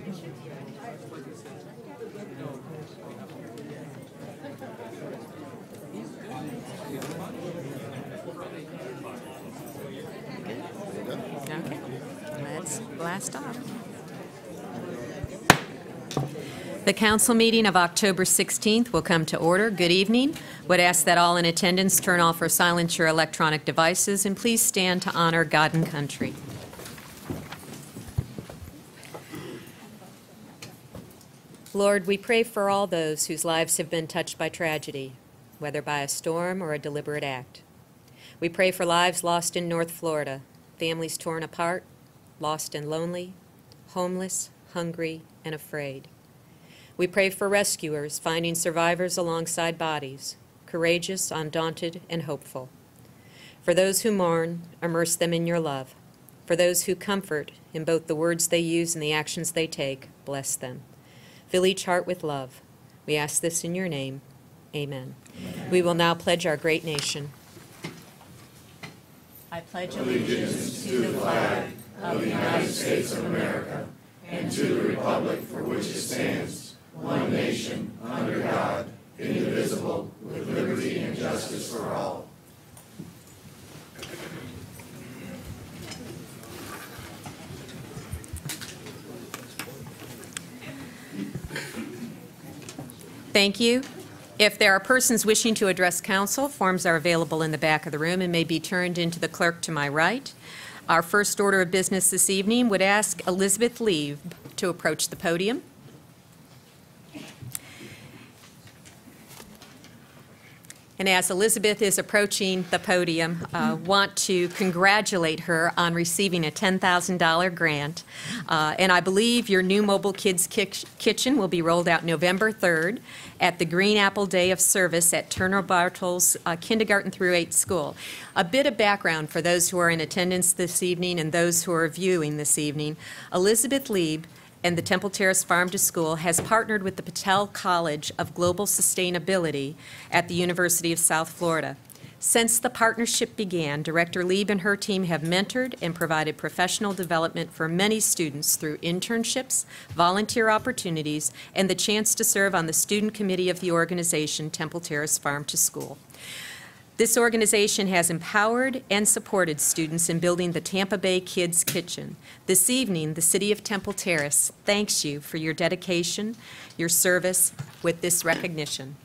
Okay, let's blast off. The council meeting of October 16th will come to order. Good evening. Would ask that all in attendance turn off or silence your electronic devices and please stand to honor God and country. Lord, we pray for all those whose lives have been touched by tragedy, whether by a storm or a deliberate act. We pray for lives lost in North Florida, families torn apart, lost and lonely, homeless, hungry, and afraid. We pray for rescuers finding survivors alongside bodies, courageous, undaunted, and hopeful. For those who mourn, immerse them in your love. For those who comfort, in both the words they use and the actions they take, bless them. Fill each heart with love. We ask this in your name. Amen. We will now pledge our great nation. I pledge allegiance to the flag of the United States of America and to the republic for which it stands, one nation, under God, indivisible, with liberty and justice for all. Thank you. If there are persons wishing to address council, forms are available in the back of the room and may be turned into the clerk to my right. Our first order of business this evening would ask Elizabeth Lieb to approach the podium. And as Elizabeth is approaching the podium, want to congratulate her on receiving a $10,000 grant. And I believe your new mobile kids kitchen will be rolled out November 3rd at the Green Apple Day of Service at Turner Bartles Kindergarten through 8 school. A bit of background for those who are in attendance this evening and those who are viewing this evening. Elizabeth Lieb and the Temple Terrace Farm to School has partnered with the Patel College of Global Sustainability at the University of South Florida. Since the partnership began, Director Lieb and her team have mentored and provided professional development for many students through internships, volunteer opportunities, and the chance to serve on the student committee of the organization Temple Terrace Farm to School. This organization has empowered and supported students in building the Tampa Bay Kids Kitchen. This evening, the City of Temple Terrace thanks you for your dedication, your service with this recognition.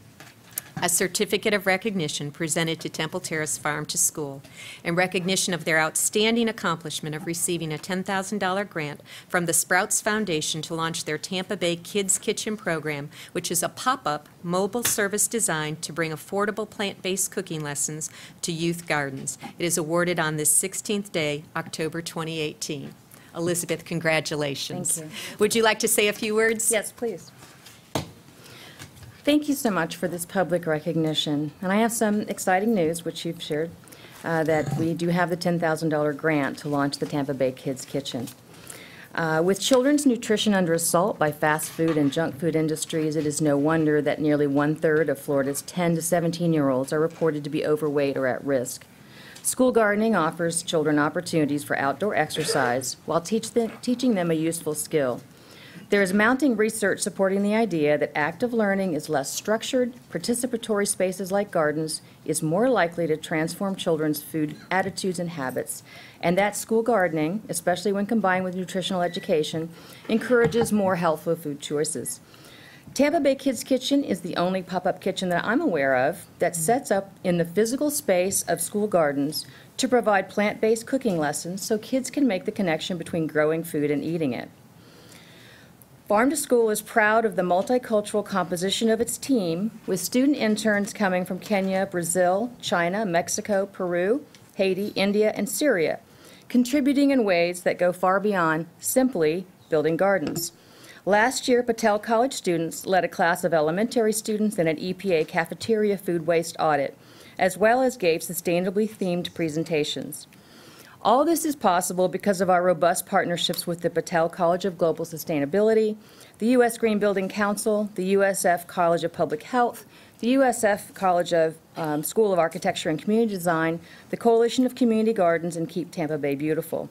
A certificate of recognition presented to Temple Terrace Farm to School in recognition of their outstanding accomplishment of receiving a $10,000 grant from the Sprouts Foundation to launch their Tampa Bay Kids Kitchen program, which is a pop-up mobile service designed to bring affordable plant-based cooking lessons to youth gardens. It is awarded on this 16th day, October 2018. Elizabeth, congratulations. Thank you. Would you like to say a few words? Yes, please. Thank you so much for this public recognition. And I have some exciting news, which you've shared, that we do have the $10,000 grant to launch the Tampa Bay Kids Kitchen. With children's nutrition under assault by fast food and junk food industries, it is no wonder that nearly 1/3 of Florida's 10 to 17-year-olds are reported to be overweight or at risk. School gardening offers children opportunities for outdoor exercise while teaching them a useful skill. There is mounting research supporting the idea that active learning is less structured. Participatory spaces like gardens is more likely to transform children's food attitudes and habits, and that school gardening, especially when combined with nutritional education, encourages more healthful food choices. Tampa Bay Kids Kitchen is the only pop-up kitchen that I'm aware of that sets up in the physical space of school gardens to provide plant-based cooking lessons so kids can make the connection between growing food and eating it. Farm to School is proud of the multicultural composition of its team, with student interns coming from Kenya, Brazil, China, Mexico, Peru, Haiti, India, and Syria, contributing in ways that go far beyond simply building gardens. Last year, Patel College students led a class of elementary students in an EPA cafeteria food waste audit, as well as gave sustainably themed presentations. All this is possible because of our robust partnerships with the Patel College of Global Sustainability, the U.S. Green Building Council, the USF College of Public Health, the USF College of School of Architecture and Community Design, the Coalition of Community Gardens, and Keep Tampa Bay Beautiful.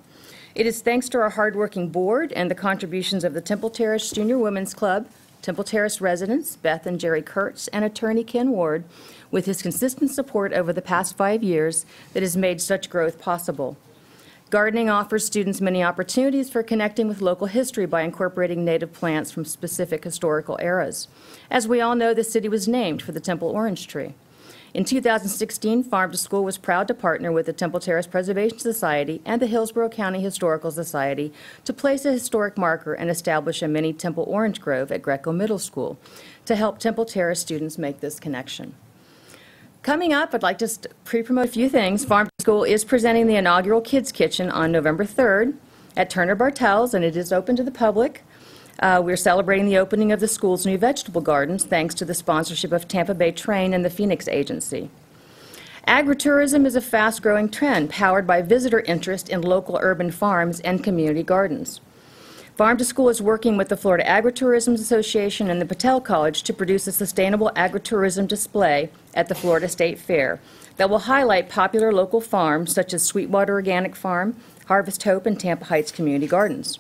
It is thanks to our hardworking board and the contributions of the Temple Terrace Junior Women's Club, Temple Terrace residents Beth and Jerry Kurtz, and attorney Ken Ward, with his consistent support over the past 5 years, that has made such growth possible. Gardening offers students many opportunities for connecting with local history by incorporating native plants from specific historical eras. As we all know, the city was named for the Temple orange tree. In 2016, Farm to School was proud to partner with the Temple Terrace Preservation Society and the Hillsborough County Historical Society to place a historic marker and establish a mini Temple orange grove at Greco Middle School to help Temple Terrace students make this connection. Coming up, I'd like to pre-promote a few things. Farm to School is presenting the inaugural Kids Kitchen on November 3rd at Turner Bartels, and it is open to the public. We're celebrating the opening of the school's new vegetable gardens thanks to the sponsorship of Tampa Bay Train and the Phoenix Agency. Agritourism is a fast-growing trend powered by visitor interest in local urban farms and community gardens. Farm to School is working with the Florida Agritourism Association and the Patel College to produce a sustainable agritourism display at the Florida State Fair that will highlight popular local farms such as Sweetwater Organic Farm, Harvest Hope, and Tampa Heights Community Gardens.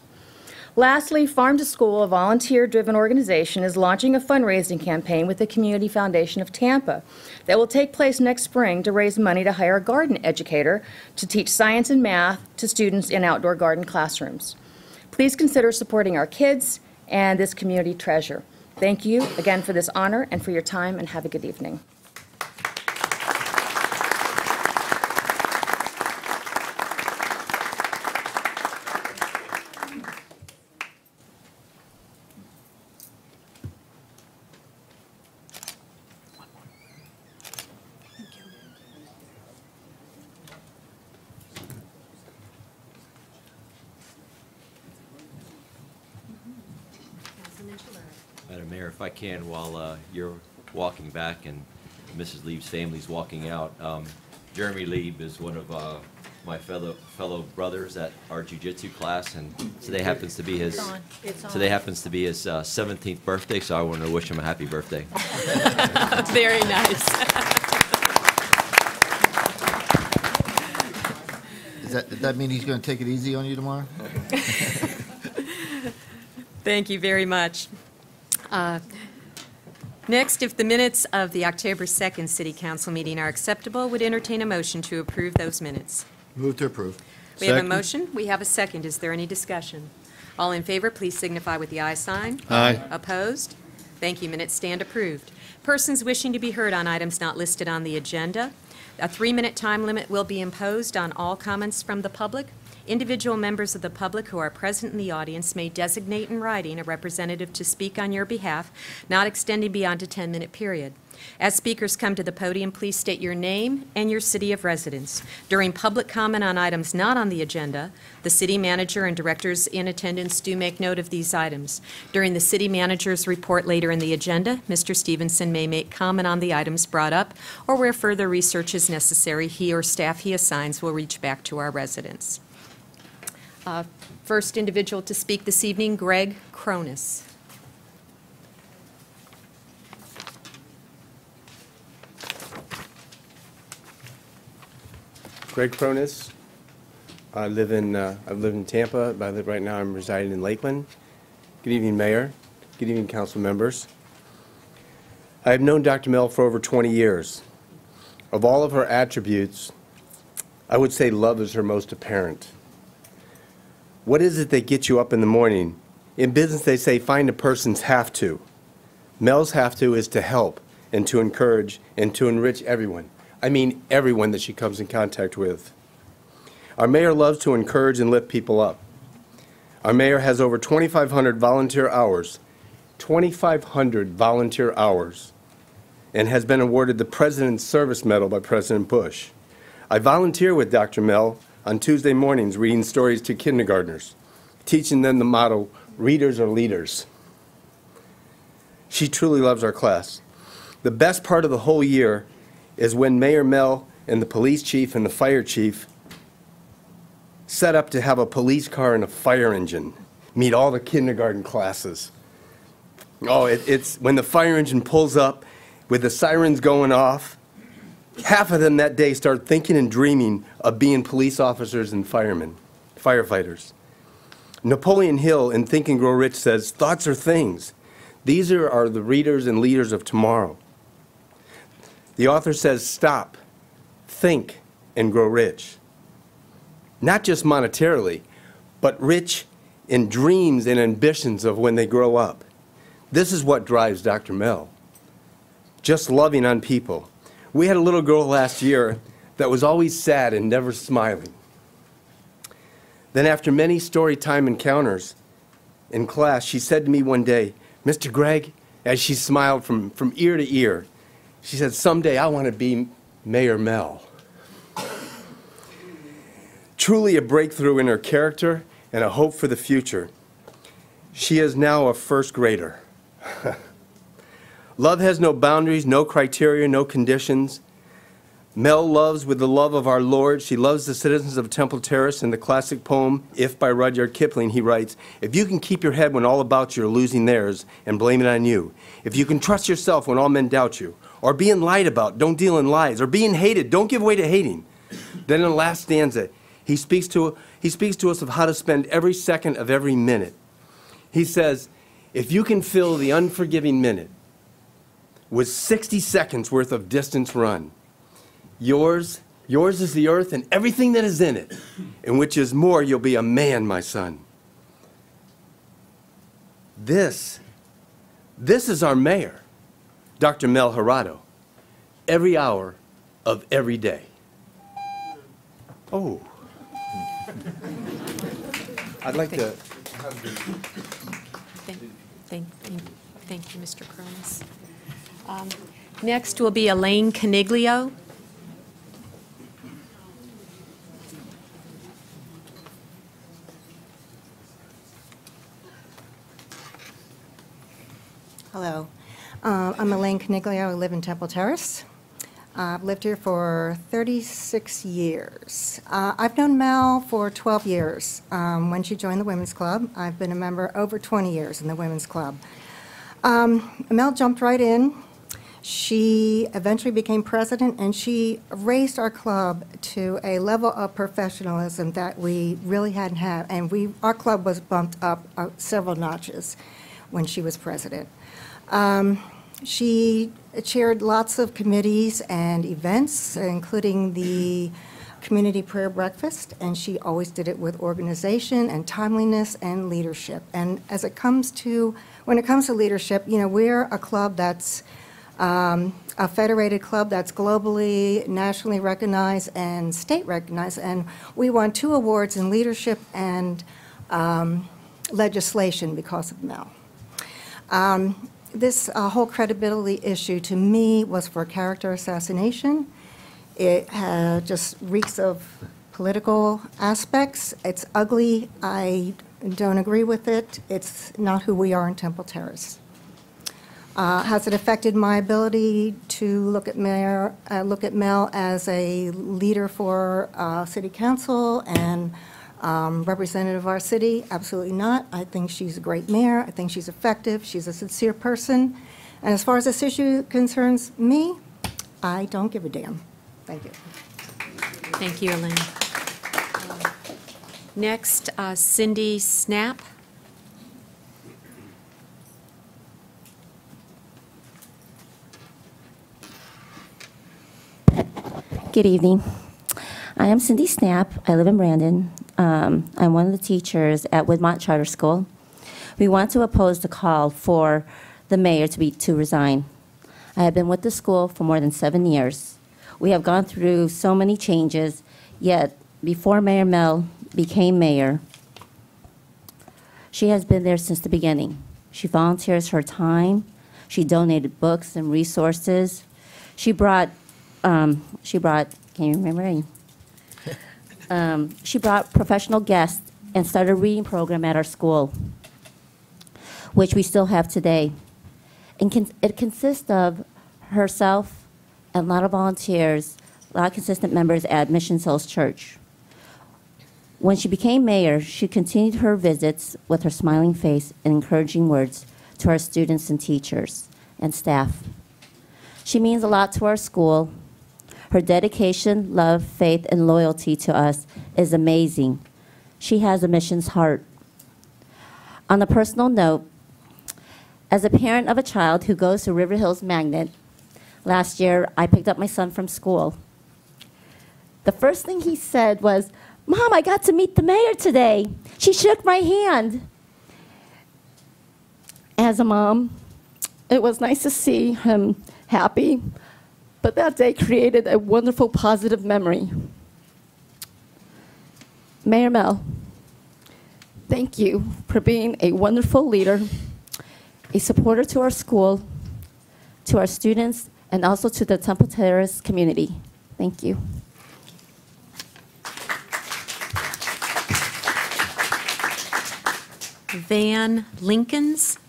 Lastly, Farm to School, a volunteer-driven organization, is launching a fundraising campaign with the Community Foundation of Tampa that will take place next spring to raise money to hire a garden educator to teach science and math to students in outdoor garden classrooms. Please consider supporting our kids and this community treasure. Thank you again for this honor and for your time, and have a good evening. Madam Mayor, if I can, while you're walking back and Mrs. Lieb's family's walking out, Jeremy Lieb is one of my fellow brothers at our jiu-jitsu class, and today happens to be his 17th birthday, so I want to wish him a happy birthday. Very nice. Does that mean he's going to take it easy on you tomorrow? Thank you very much. Next, if the minutes of the October 2nd City Council meeting are acceptable, would entertain a motion to approve those minutes. Move to approve. We have a motion. We have a second. Is there any discussion? All in favor, please signify with the aye sign. Aye. Opposed? Thank you. Minutes stand approved. Persons wishing to be heard on items not listed on the agenda. A 3-minute time limit will be imposed on all comments from the public. Individual members of the public who are present in the audience may designate in writing a representative to speak on your behalf, not extending beyond a 10-minute period. As speakers come to the podium, please state your name and your city of residence. During public comment on items not on the agenda, the city manager and directors in attendance do make note of these items. During the city manager's report later in the agenda, Mr. Stevenson may make comment on the items brought up, or where further research is necessary, he or staff he assigns will reach back to our residents. First individual to speak this evening, Greg Cronus. Greg Cronus. I live in Tampa, but right now I'm residing in Lakeland. Good evening, Mayor. Good evening, council members. I have known Dr. Mel for over 20 years. Of all of her attributes, I would say love is her most apparent. What is it that gets you up in the morning? In business, they say find a person's have to. Mel's have to is to help and to encourage and to enrich everyone. I mean everyone that she comes in contact with. Our mayor loves to encourage and lift people up. Our mayor has over 2,500 volunteer hours, 2,500 volunteer hours, and has been awarded the President's Service Medal by President Bush. I volunteer with Dr. Mel on Tuesday mornings reading stories to kindergartners, teaching them the motto, readers are leaders. She truly loves our class. The best part of the whole year is when Mayor Mel and the police chief and the fire chief set up to have a police car and a fire engine meet all the kindergarten classes. Oh, it's when the fire engine pulls up with the sirens going off, half of them that day start thinking and dreaming of being police officers and firemen. firefighters. Napoleon Hill in Think and Grow Rich says, thoughts are things. These are the readers and leaders of tomorrow. The author says, stop, think, and grow rich. Not just monetarily, but rich in dreams and ambitions of when they grow up. This is what drives Dr. Mel. Just loving on people. We had a little girl last year that was always sad and never smiling. Then after many story time encounters in class, she said to me one day, Mr. Gregg, as she smiled from ear to ear, she said, someday I want to be Mayor Mel. Truly a breakthrough in her character and a hope for the future. She is now a first grader. Love has no boundaries, no criteria, no conditions. Mel loves with the love of our Lord. She loves the citizens of Temple Terrace. In the classic poem, If by Rudyard Kipling, he writes, if you can keep your head when all about you are losing theirs and blame it on you, if you can trust yourself when all men doubt you, or being lied about, don't deal in lies, or being hated, don't give way to hating. Then in the last stanza, he speaks to us of how to spend every second of every minute. He says, if you can fill the unforgiving minute with 60 seconds worth of distance run, yours is the earth and everything that is in it, in which is more, you'll be a man, my son. This is our mayor, Dr. Mel Gerardo, every hour of every day. Oh. I'd like to have Thank you, Mr. Cronus. Next will be Elaine Caniglio. Hello. I'm Elaine Caniglio. I live in Temple Terrace. I've lived here for 36 years. I've known Mel for 12 years when she joined the Women's Club. I've been a member over 20 years in the Women's Club. Mel jumped right in. She eventually became president, and she raised our club to a level of professionalism that we really hadn't had. And our club was bumped up several notches when she was president. She chaired lots of committees and events, including the community prayer breakfast, and she always did it with organization and timeliness and leadership. And when it comes to leadership, you know, we're a club that's a federated club that's globally, nationally recognized, and state recognized, and we won 2 awards in leadership and legislation because of Mel. This whole credibility issue to me was for character assassination. It just reeks of political aspects. It's ugly. I don't agree with it. It's not who we are in Temple Terrace. Has it affected my ability to look at Mel as a leader for City Council and representative of our city? Absolutely not. I think she's a great mayor. I think she's effective. She's a sincere person. And as far as this issue concerns me, I don't give a damn. Thank you. Thank you, Elaine. Next, Cindy Snap. Good evening. I am Cindy Snap. I live in Brandon. I'm one of the teachers at Woodmont Charter School. We want to oppose the call for the mayor to resign. I have been with the school for more than 7 years. We have gone through so many changes, yet before Mayor Mel became mayor, she has been there since the beginning. She volunteers her time. She donated books and resources. She brought, can you remember? She brought professional guests and started a reading program at our school, which we still have today. And it consists of herself and a lot of volunteers, a lot of consistent members at Mission Souls Church. When she became mayor, she continued her visits with her smiling face and encouraging words to our students and teachers and staff. She means a lot to our school. Her dedication, love, faith, and loyalty to us is amazing. She has a mission's heart. On a personal note, as a parent of a child who goes to River Hills Magnet, last year I picked up my son from school. The first thing he said was, "Mom, I got to meet the mayor today. She shook my hand." As a mom, it was nice to see him happy, but that day created a wonderful positive memory. Mayor Mel, thank you for being a wonderful leader, a supporter to our school, to our students, and also to the Temple Terrace community. Thank you. Van Lincolns.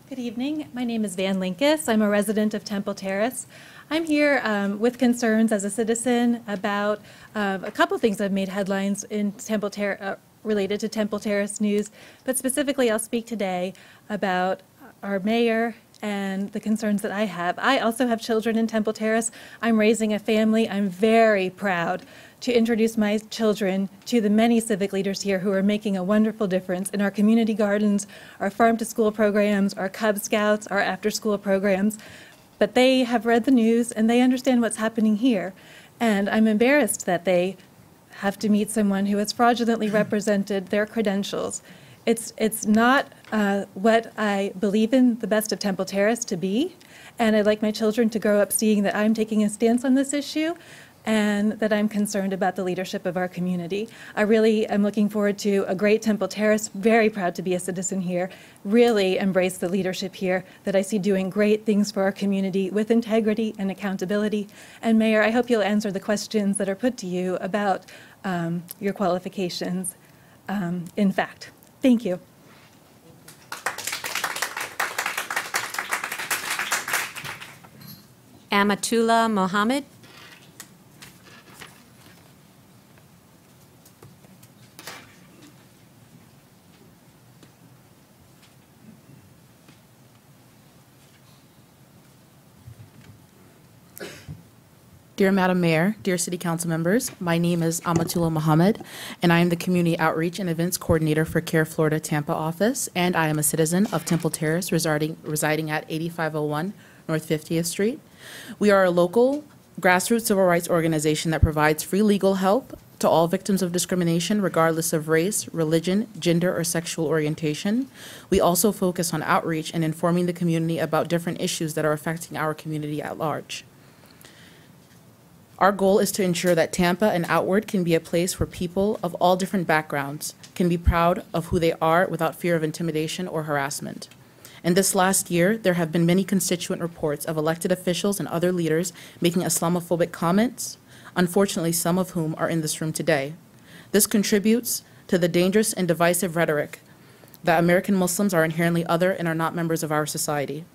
Good evening. My name is Van Linkus. I'm a resident of Temple Terrace. I'm here with concerns as a citizen about a couple things that have made headlines in Temple Terrace related to Temple Terrace news, but specifically I'll speak today about our mayor and the concerns that I have. I also have children in Temple Terrace. I'm raising a family. I'm very proud to introduce my children to the many civic leaders here who are making a wonderful difference in our community gardens, our farm-to-school programs, our Cub Scouts, our after-school programs. But they have read the news and they understand what's happening here. And I'm embarrassed that they have to meet someone who has fraudulently represented their credentials. It's not what I believe in the best of Temple Terrace to be, and I'd like my children to grow up seeing that I'm taking a stance on this issue and that I'm concerned about the leadership of our community. I really am looking forward to a great Temple Terrace, very proud to be a citizen here, really embrace the leadership here that I see doing great things for our community with integrity and accountability. And Mayor, I hope you'll answer the questions that are put to you about your qualifications in fact. Thank you. Amatullah Mohammed. Dear Madam Mayor, dear City Council members, my name is Amatullah Mohammed, and I am the Community Outreach and Events Coordinator for Care Florida Tampa office, and I am a citizen of Temple Terrace residing at 8501 North 50th Street. We are a local grassroots civil rights organization that provides free legal help to all victims of discrimination, regardless of race, religion, gender, or sexual orientation. We also focus on outreach and informing the community about different issues that are affecting our community at large. Our goal is to ensure that Tampa and outward can be a place where people of all different backgrounds can be proud of who they are without fear of intimidation or harassment. In this last year, there have been many constituent reports of elected officials and other leaders making Islamophobic comments, unfortunately some of whom are in this room today. This contributes to the dangerous and divisive rhetoric that American Muslims are inherently other and are not members of our society.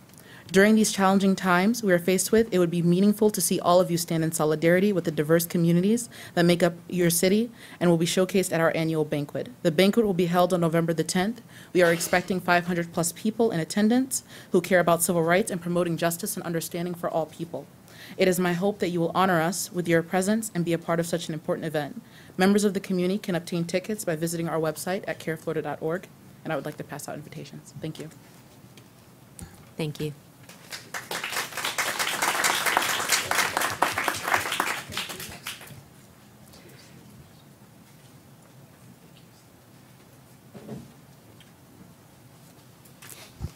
During these challenging times we are faced with, it would be meaningful to see all of you stand in solidarity with the diverse communities that make up your city and will be showcased at our annual banquet. The banquet will be held on November the 10th. We are expecting 500 plus people in attendance who care about civil rights and promoting justice and understanding for all people. It is my hope that you will honor us with your presence and be a part of such an important event. Members of the community can obtain tickets by visiting our website at careflorida.org, and I would like to pass out invitations. Thank you. Thank you.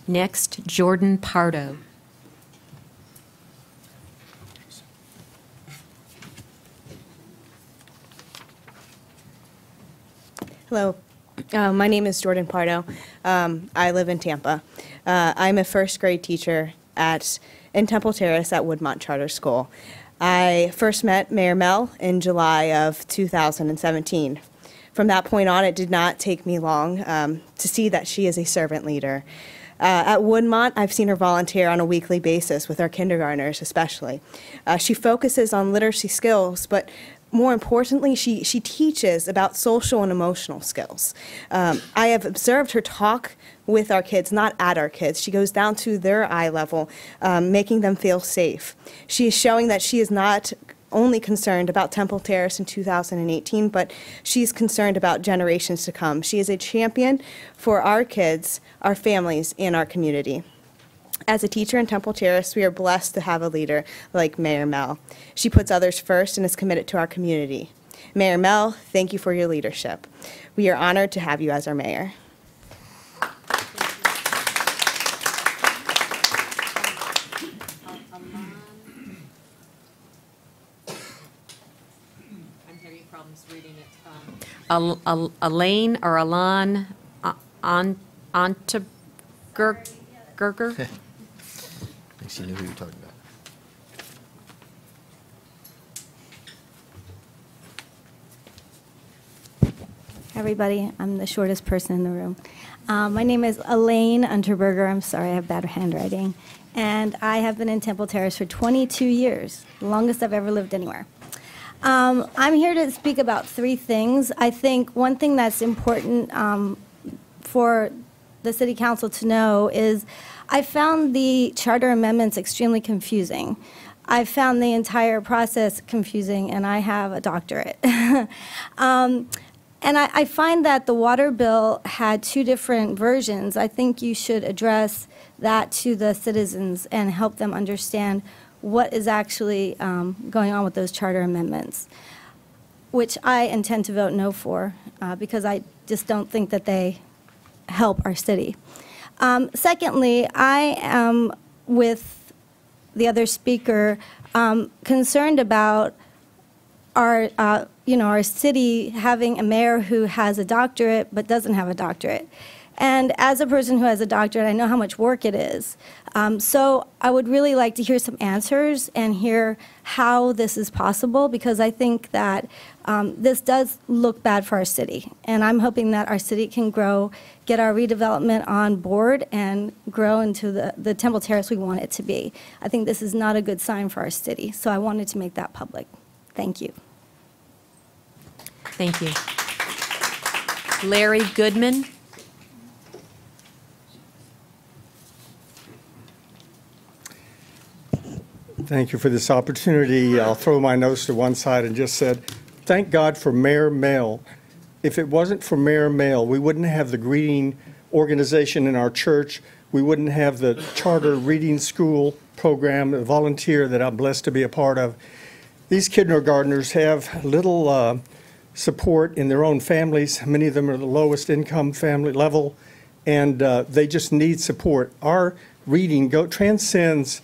Next, Jordan Pardo. Hello, my name is Jordan Pardo. I live in Tampa. I'm a first grade teacher in Temple Terrace at Woodmont Charter School. I first met Mayor Mel in July of 2017. From that point on, it did not take me long to see that she is a servant leader. At Woodmont, I've seen her volunteer on a weekly basis with our kindergartners especially. She focuses on literacy skills, but more importantly, she teaches about social and emotional skills. I have observed her talk with our kids, not at our kids. She goes down to their eye level, making them feel safe. She is showing that she is not only concerned about Temple Terrace in 2018, but she's concerned about generations to come. She is a champion for our kids, our families, and our community. As a teacher in Temple Terrace, we are blessed to have a leader like Mayor Mel. She puts others first and is committed to our community. Mayor Mel, thank you for your leadership. We are honored to have you as our mayor. I'm having problems reading it. Elaine or Alan Gerger? I think she knew who you were talking about. Everybody, I'm the shortest person in the room. My name is Elaine Unterberger. I'm sorry, I have bad handwriting. And I have been in Temple Terrace for 22 years, the longest I've ever lived anywhere. I'm here to speak about three things. I think one thing that's important for the City Council to know is I found the charter amendments extremely confusing. I found the entire process confusing, and I have a doctorate. And I find that the water bill had two different versions. I think you should address that to the citizens and help them understand what is actually going on with those charter amendments, which I intend to vote no for because I just don't think that they help our city. Secondly, I am, with the other speaker, concerned about our, our city having a mayor who has a doctorate but doesn't have a doctorate. And as a person who has a doctorate, I know how much work it is. So I would really like to hear some answers and hear how this is possible, because I think that this does look bad for our city. And I'm hoping that our city can grow, get our redevelopment on board, and grow into the Temple Terrace we want it to be. I think this is not a good sign for our city. So I wanted to make that public. Thank you. Thank you. Larry Goodman. Thank you for this opportunity. I'll throw my notes to one side and just said, thank God for Mayor Mel. If it wasn't for Mayor Mel, we wouldn't have the greeting organization in our church. We wouldn't have the charter reading school program, the volunteer that I'm blessed to be a part of. These kindergartners have little support in their own families. Many of them are the lowest income family level, and they just need support. Our reading transcends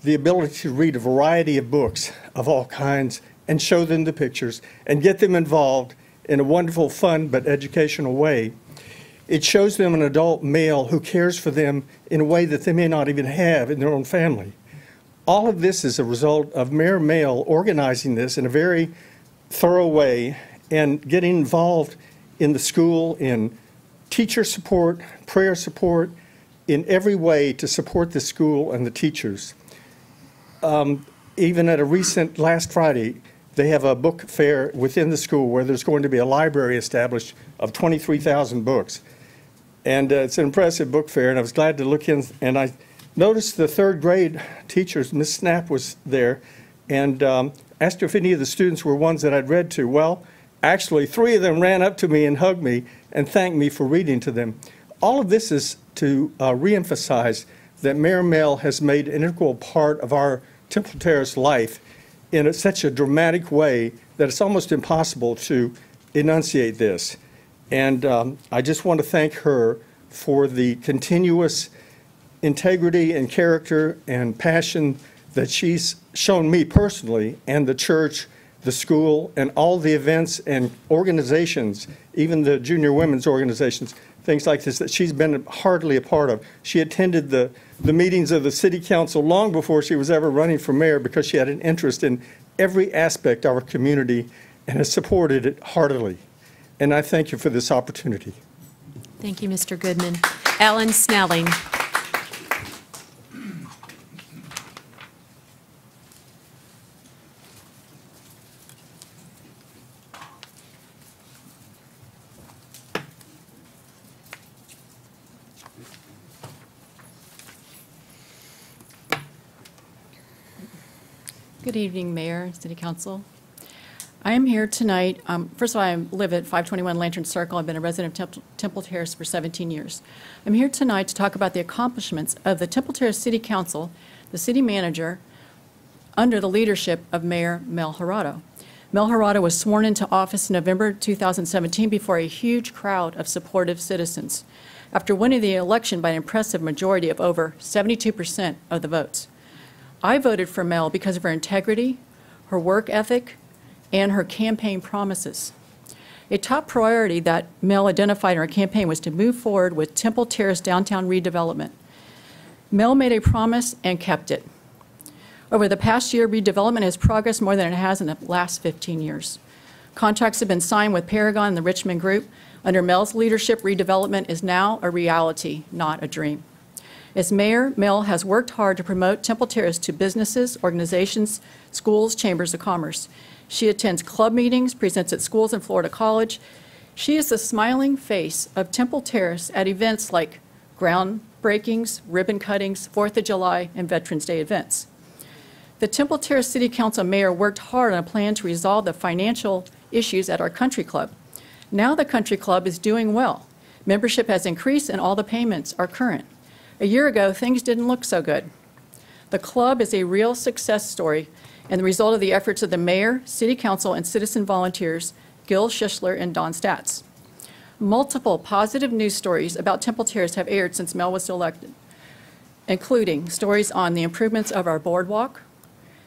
the ability to read a variety of books of all kinds and show them the pictures and get them involved in a wonderful, fun, but educational way. It shows them an adult male who cares for them in a way that they may not even have in their own family. All of this is a result of Mayor Mel organizing this in a very thorough way and getting involved in the school, in teacher support, prayer support, in every way to support the school and the teachers. Even at a recent, last Friday, they have a book fair within the school where there's going to be a library established of 23,000 books. And it's an impressive book fair, and I was glad to look in, and I noticed the third grade teachers, Miss Snap was there, and asked her if any of the students were ones that I'd read to. Well, actually, 3 of them ran up to me and hugged me and thanked me for reading to them. All of this is to reemphasize that Mayor Mel has made an integral part of our Temple Terrace life in such a dramatic way that it's almost impossible to enunciate this. And I just want to thank her for the continuous integrity and character and passion that she's shown me personally, and the church, the school, and all the events and organizations, even the junior women's organizations, things like this, that she's been heartily a part of. She attended the meetings of the city council long before she was ever running for mayor, because she had an interest in every aspect of our community and has supported it heartily. And I thank you for this opportunity. Thank you, Mr. Goodman. Ellen Snelling. Good evening, Mayor, City Council. I am here tonight, first of all, I live at 521 Lantern Circle. I've been a resident of Temple Terrace for 17 years. I'm here tonight to talk about the accomplishments of the Temple Terrace City Council, the city manager, under the leadership of Mayor Mel Jurado. Mel Jurado was sworn into office in November 2017 before a huge crowd of supportive citizens, after winning the election by an impressive majority of over 72% of the votes. I voted for Mel because of her integrity, her work ethic, and her campaign promises. A top priority that Mel identified in her campaign was to move forward with Temple Terrace downtown redevelopment. Mel made a promise and kept it. Over the past year, redevelopment has progressed more than it has in the last 15 years. Contracts have been signed with Paragon and the Richmond Group. Under Mel's leadership, redevelopment is now a reality, not a dream. As mayor, Mel has worked hard to promote Temple Terrace to businesses, organizations, schools, chambers of commerce. She attends club meetings, presents at schools in Florida College. She is the smiling face of Temple Terrace at events like groundbreakings, ribbon cuttings, 4th of July, and Veterans Day events. The Temple Terrace City Council mayor worked hard on a plan to resolve the financial issues at our country club. Now the country club is doing well. Membership has increased and all the payments are current. A year ago, things didn't look so good. The club is a real success story and the result of the efforts of the mayor, city council, and citizen volunteers, Gil Schischler and Don Statz. Multiple positive news stories about Temple Terrace have aired since Mel was elected, including stories on the improvements of our boardwalk,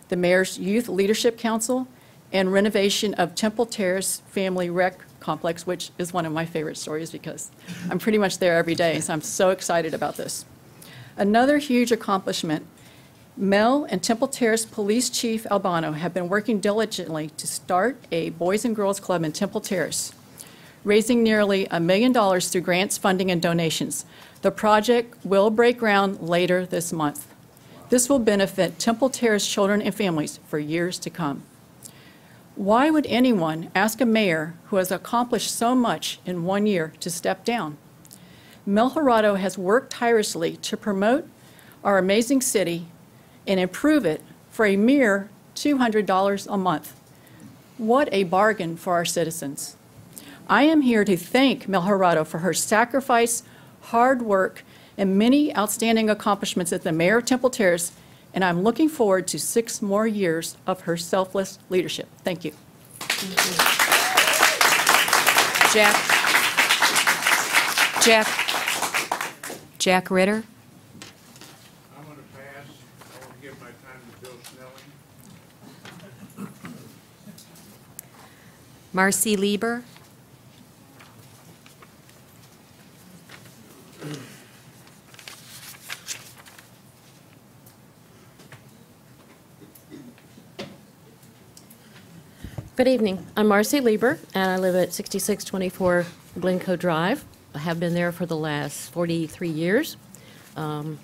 the mayor's youth leadership council, and renovation of Temple Terrace Family Rec Complex, which is one of my favorite stories because I'm pretty much there every day, so I'm so excited about this. Another huge accomplishment, Mel and Temple Terrace Police Chief Albano have been working diligently to start a Boys and Girls Club in Temple Terrace, raising nearly $1 million through grants, funding, and donations. The project will break ground later this month. This will benefit Temple Terrace children and families for years to come. Why would anyone ask a mayor who has accomplished so much in 1 year to step down? Mel Jurado has worked tirelessly to promote our amazing city and improve it for a mere $200 a month. What a bargain for our citizens. I am here to thank Mel Jurado for her sacrifice, hard work, and many outstanding accomplishments as the mayor of Temple Terrace, and I'm looking forward to 6 more years of her selfless leadership. Thank you. Jack Ritter. I'm going to pass. I want to give my time to Bill Snelling. Marcy Lieber. Good evening. I'm Marcy Lieber, and I live at 6624 Glencoe Drive. I have been there for the last 43 years. Been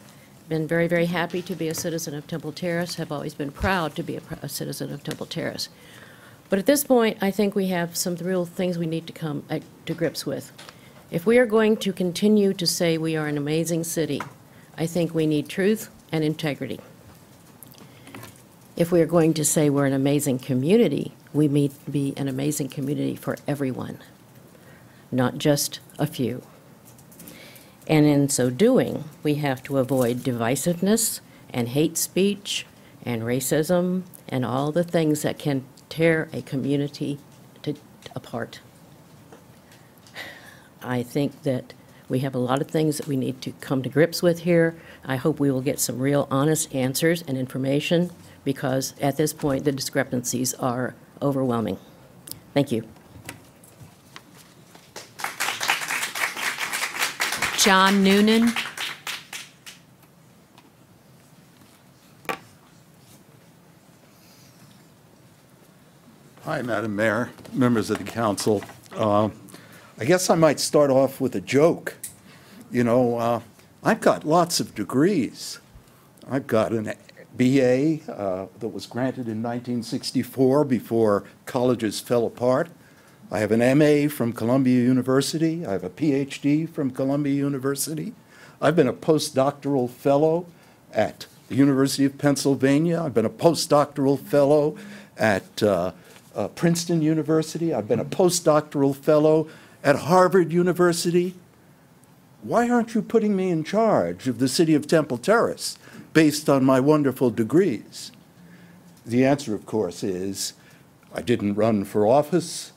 very, very happy to be a citizen of Temple Terrace, have always been proud to be a citizen of Temple Terrace. But at this point, I think we have some real things we need to come to grips with. If we are going to continue to say we are an amazing city, I think we need truth and integrity. If we are going to say we're an amazing community, we need to be an amazing community for everyone, not just a few. And in so doing, we have to avoid divisiveness and hate speech and racism and all the things that can tear a community apart. I think that we have a lot of things that we need to come to grips with here. I hope we will get some real honest answers and information, because at this point the discrepancies are overwhelming. Thank you. John Noonan. Hi, Madam Mayor, members of the council. I guess I might start off with a joke. You know, I've got lots of degrees. I've got an BA that was granted in 1964 before colleges fell apart. I have an MA from Columbia University. I have a PhD from Columbia University. I've been a postdoctoral fellow at the University of Pennsylvania. I've been a postdoctoral fellow at Princeton University. I've been a postdoctoral fellow at Harvard University. Why aren't you putting me in charge of the city of Temple Terrace based on my wonderful degrees? The answer, of course, is I didn't run for office,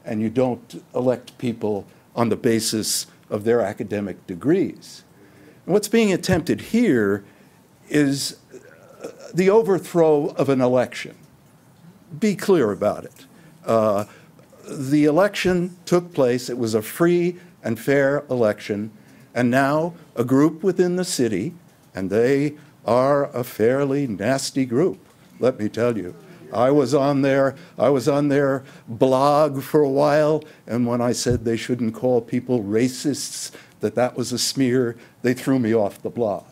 and you don't elect people on the basis of their academic degrees. And what's being attempted here is the overthrow of an election. Be clear about it. The election took place. It was a free and fair election. And now a group within the city, and they are a fairly nasty group, let me tell you. I was on their blog for a while, and when I said they shouldn't call people racists, that was a smear, they threw me off the blog.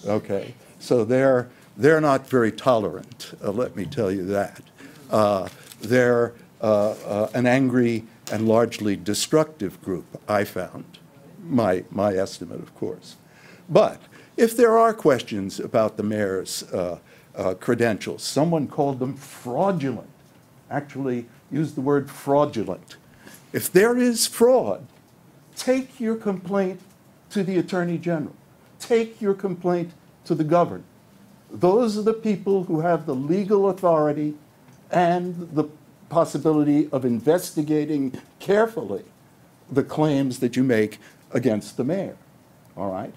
Okay, so they're not very tolerant, let me tell you that. They're an angry and largely destructive group, I found. My estimate, of course. But if there are questions about the mayor's credentials, someone called them fraudulent, actually used the word fraudulent. If there is fraud, take your complaint to the Attorney General. Take your complaint to the governor. Those are the people who have the legal authority and the possibility of investigating carefully the claims that you make against the mayor, all right?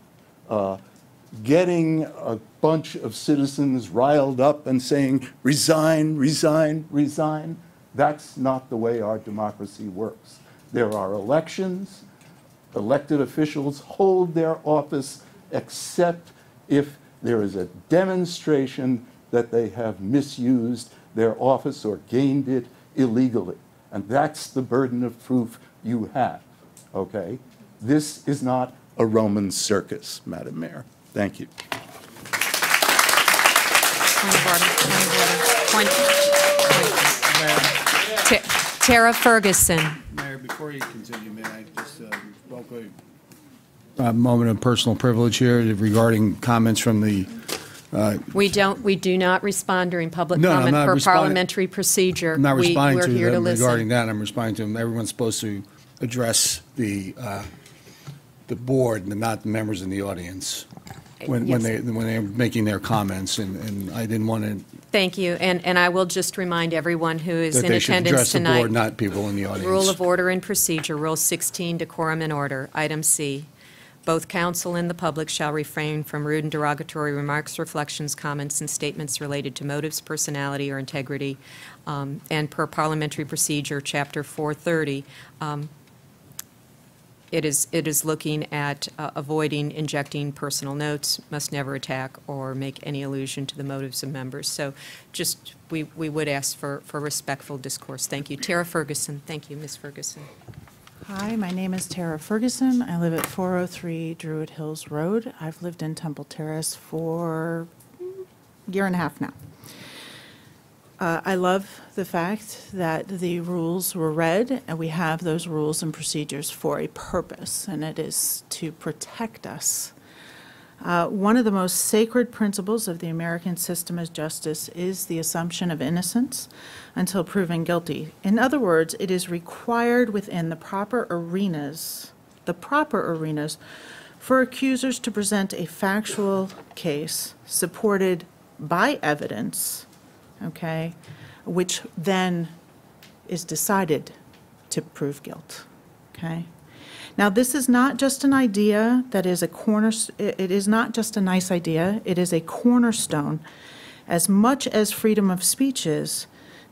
Getting a bunch of citizens riled up and saying, resign, resign, resign, that's not the way our democracy works. There are elections. Elected officials hold their office except if there is a demonstration that they have misused their office or gained it illegally. And that's the burden of proof you have, okay? This is not a Roman circus, Madam Mayor. Thank you. Tara Ferguson. Mayor, before you continue, may I just welcome a moment of personal privilege here regarding comments from the We do not respond during public No, I'm comment not per responding- parliamentary procedure. I'm not responding We're to here to them listen. regarding that. I'm responding to them. Everyone's supposed to address the board, and not the members in the audience when Yes. they're making their comments, and I didn't want to, Thank you, and I will just remind everyone who is that in they should attendance address the tonight. board, not people in the audience. Rule of Order and Procedure, Rule 16, Decorum and Order, Item C. Both council and the public shall refrain from rude and derogatory remarks, reflections, comments, and statements related to motives, personality, or integrity. And per parliamentary procedure, Chapter 430, it is looking at avoiding injecting personal notes, must never attack or make any allusion to the motives of members. So just, we would ask for respectful discourse. Thank you. Tara Ferguson. Thank you, Ms. Ferguson. Hi, my name is Tara Ferguson. I live at 403 Druid Hills Road. I've lived in Temple Terrace for a year and a half now. I love the fact that the rules were read, and we have those rules and procedures for a purpose, and it is to protect us. One of the most sacred principles of the American system of justice is the assumption of innocence until proven guilty. In other words, it is required within the proper arenas for accusers to present a factual case supported by evidence, okay, which then is decided to prove guilt, okay? Now, this is not just an idea that is it is not just a nice idea, it is a cornerstone, as much as freedom of speech is,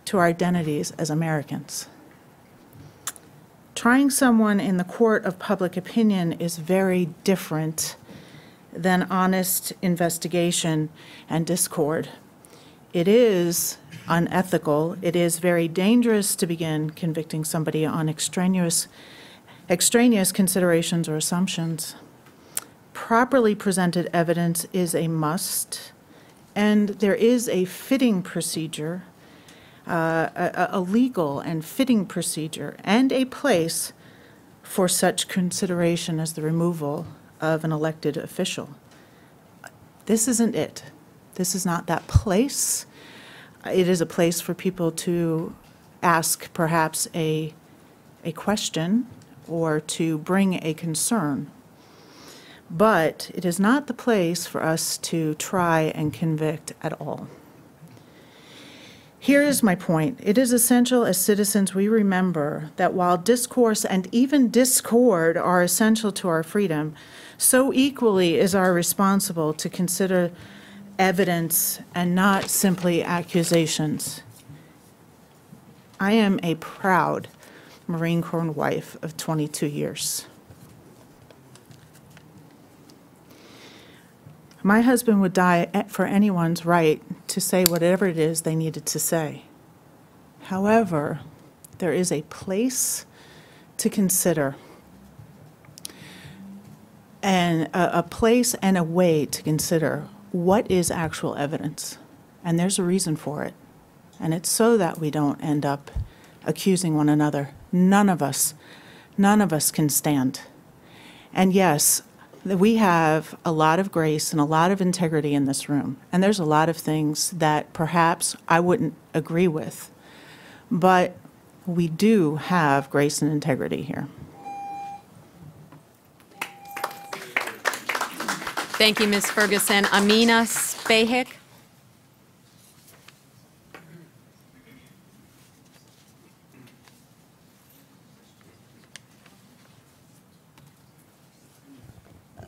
to our identities as Americans. Trying someone in the court of public opinion is very different than honest investigation and discord. It is unethical. It is very dangerous to begin convicting somebody on extraneous considerations or assumptions. Properly presented evidence is a must, and there is a fitting procedure, a legal and fitting procedure, and a place for such consideration as the removal of an elected official. This isn't it. This is not that place. It is a place for people to ask perhaps a question or to bring a concern. But it is not the place for us to try and convict at all. Here is my point. It is essential as citizens we remember that while discourse and even discord are essential to our freedom, so equally is our responsible to consider evidence and not simply accusations. I am a proud Marine Corps wife of 22 years. My husband would die for anyone's right to say whatever it is they needed to say. However, there is a place to consider and a place and a way to consider what is actual evidence. And there's a reason for it. And it's so that we don't end up accusing one another. None of us can stand. And yes, we have a lot of grace and a lot of integrity in this room. And there's a lot of things that perhaps I wouldn't agree with. But we do have grace and integrity here. Thank you, Ms. Ferguson. Amina Spahik.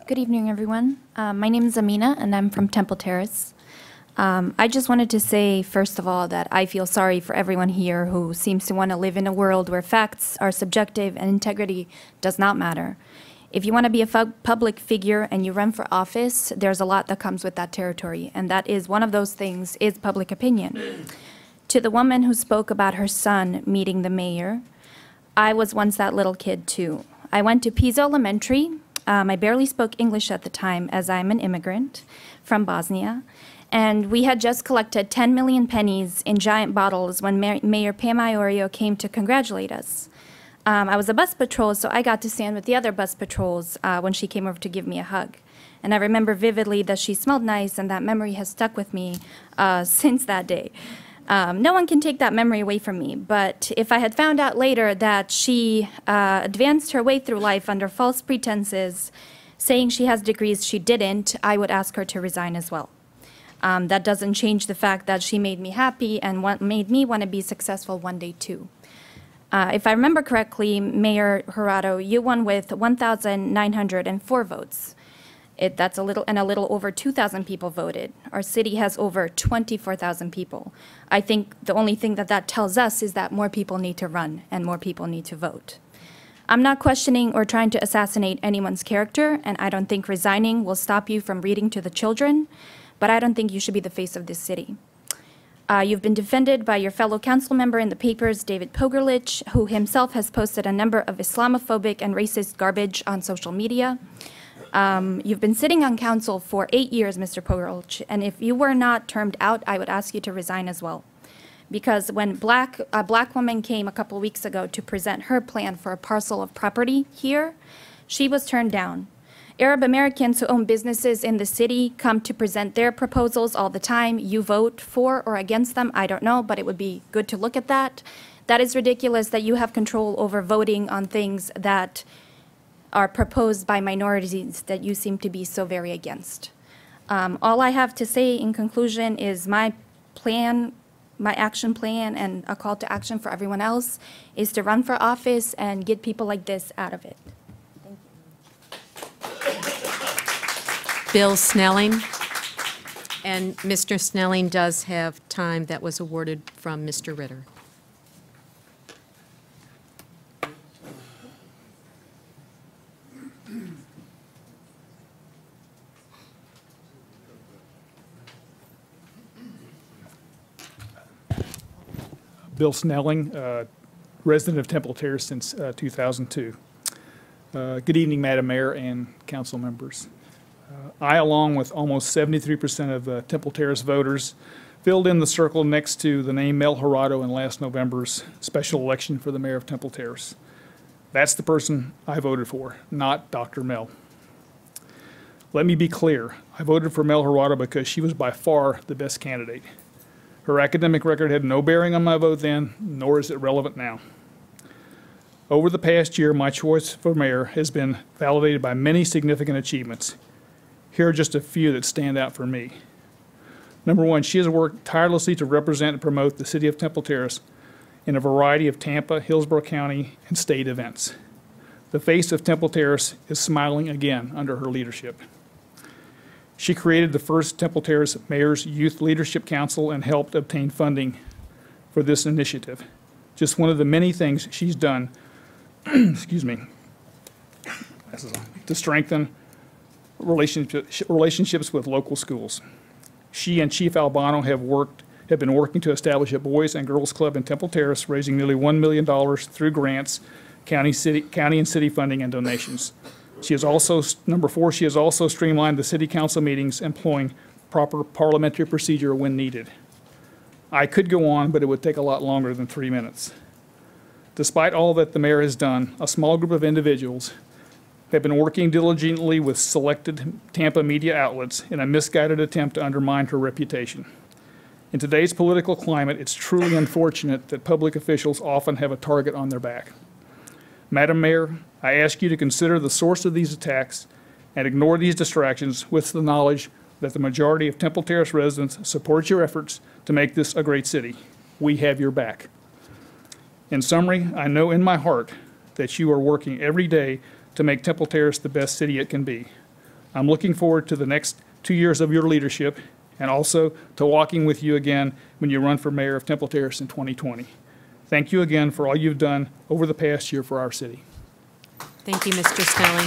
Good evening, everyone. My name is Amina, and I'm from Temple Terrace. I just wanted to say, first of all, that I feel sorry for everyone here who seems to want to live in a world where facts are subjective and integrity does not matter. If you want to be a public figure and you run for office, there's a lot that comes with that territory, and that is one of those things is public opinion. To the woman who spoke about her son meeting the mayor, I was once that little kid too. I went to Pisa Elementary. I barely spoke English at the time as I'm an immigrant from Bosnia, and we had just collected 10 million pennies in giant bottles when Mayor Pam Iorio came to congratulate us. I was a bus patrol, so I got to stand with the other bus patrols when she came over to give me a hug. And I remember vividly that she smelled nice, and that memory has stuck with me since that day. No one can take that memory away from me, but if I had found out later that she advanced her way through life under false pretenses, saying she has degrees she didn't, I would ask her to resign as well. That doesn't change the fact that she made me happy and made me want to be successful one day too. If I remember correctly, Mayor Jurado, you won with 1,904 votes. That's a little over 2,000 people voted. Our city has over 24,000 people. I think the only thing that tells us is that more people need to run and more people need to vote. I'm not questioning or trying to assassinate anyone's character, and I don't think resigning will stop you from reading to the children, but I don't think you should be the face of this city. You've been defended by your fellow council member in the papers, David Pogerlich, who himself has posted a number of Islamophobic and racist garbage on social media. You've been sitting on council for 8 years, Mr. Pogerlich, and if you were not termed out, I would ask you to resign as well. Because when a black woman came a couple weeks ago to present her plan for a parcel of property here, she was turned down. Arab Americans who own businesses in the city come to present their proposals all the time. You vote for or against them, I don't know, but it would be good to look at that. That is ridiculous that you have control over voting on things that are proposed by minorities that you seem to be so very against. All I have to say in conclusion is my action plan and a call to action for everyone else is to run for office and get people like this out of it. Bill Snelling. And Mr. Snelling does have time that was awarded from Mr. Ritter. Bill Snelling, resident of Temple Terrace since 2002. Good evening, Madam Mayor and council members. I, along with almost 73% of Temple Terrace voters, filled in the circle next to the name Mel Jurado in last November's special election for the mayor of Temple Terrace. That's the person I voted for, not Dr. Mel. Let me be clear. I voted for Mel Hirata because she was by far the best candidate. Her academic record had no bearing on my vote then, nor is it relevant now. Over the past year, my choice for mayor has been validated by many significant achievements. Here are just a few that stand out for me. Number one, she has worked tirelessly to represent and promote the city of Temple Terrace in a variety of Tampa, Hillsborough County, and state events. The face of Temple Terrace is smiling again under her leadership. She created the first Temple Terrace Mayor's Youth Leadership Council and helped obtain funding for this initiative. Just one of the many things she's done excuse me, to strengthen relationships with local schools. She and Chief Albano have been working to establish a Boys and Girls Club in Temple Terrace, raising nearly $1 million through grants, county and city funding, and donations. She has also, number four, she has also streamlined the city council meetings, employing proper parliamentary procedure when needed. I could go on, but it would take a lot longer than 3 minutes. Despite all that the mayor has done, a small group of individuals have been working diligently with selected Tampa media outlets in a misguided attempt to undermine her reputation. In today's political climate, it's truly unfortunate that public officials often have a target on their back. Madam Mayor, I ask you to consider the source of these attacks and ignore these distractions with the knowledge that the majority of Temple Terrace residents support your efforts to make this a great city. We have your back. In summary, I know in my heart that you are working every day to make Temple Terrace the best city it can be. I'm looking forward to the next 2 years of your leadership and also to walking with you again when you run for mayor of Temple Terrace in 2020. Thank you again for all you've done over the past year for our city. Thank you, Mr. Snelling.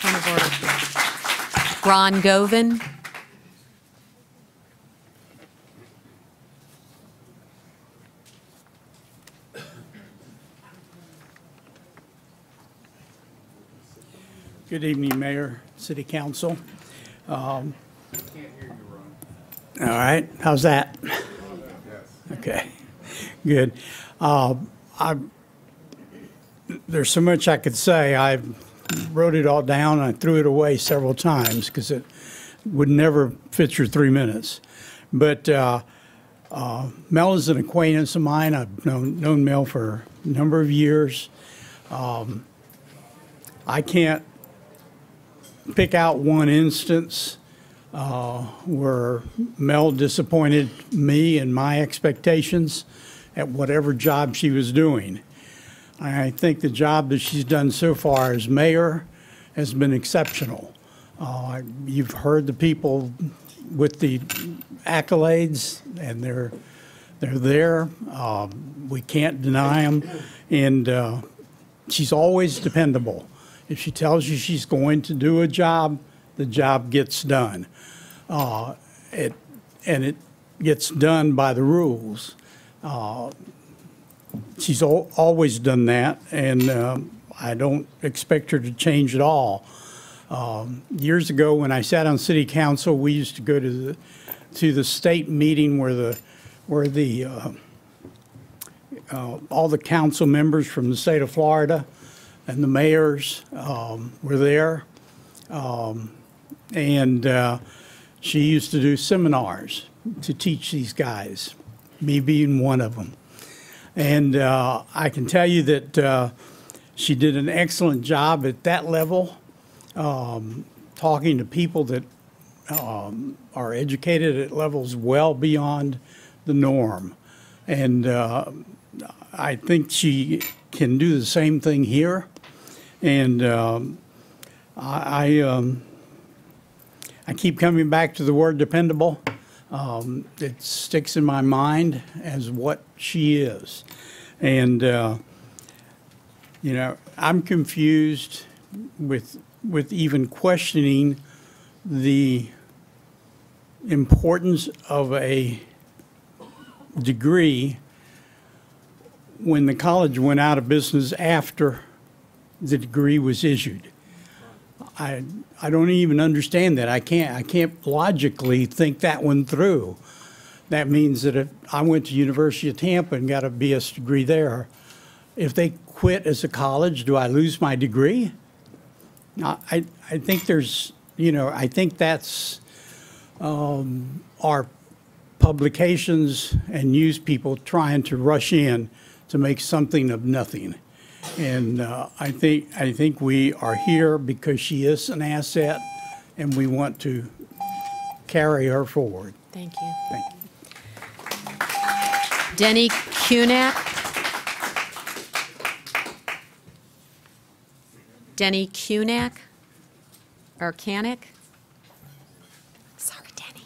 Point of order. Ron Govan. Good evening, Mayor, City Council. All right, how's that? Okay, good. There's so much I could say. I wrote it all down and I threw it away several times because it would never fit your 3 minutes. But Mel is an acquaintance of mine. I've known Mel for a number of years. I can't pick out one instance where Mel disappointed me and my expectations at whatever job she was doing. I think the job that she's done so far as mayor has been exceptional. You've heard the people with the accolades, and they're there. We can't deny them, and she's always dependable. If she tells you she's going to do a job, the job gets done. It gets done by the rules. She's always done that, and I don't expect her to change at all. Years ago, when I sat on City Council, we used to go to the state meeting where all the council members from the state of Florida and the mayors were there. And she used to do seminars to teach these guys, me being one of them. And I can tell you that she did an excellent job at that level, talking to people that are educated at levels well beyond the norm. And I think she can do the same thing here. And I keep coming back to the word dependable. It sticks in my mind as what she is. And, you know, I'm confused with even questioning the importance of a degree when the college went out of business after the degree was issued. I don't even understand that. I can't logically think that one through. That means that if I went to University of Tampa and got a BS degree there, if they quit as a college, do I lose my degree? I think there's, I think that's our publications and news people trying to rush in to make something of nothing. And I think we are here because she is an asset, and we want to carry her forward. Thank you. Thank you. Denny Kunak. Denny Kunak, or Kanik? Sorry, Denny.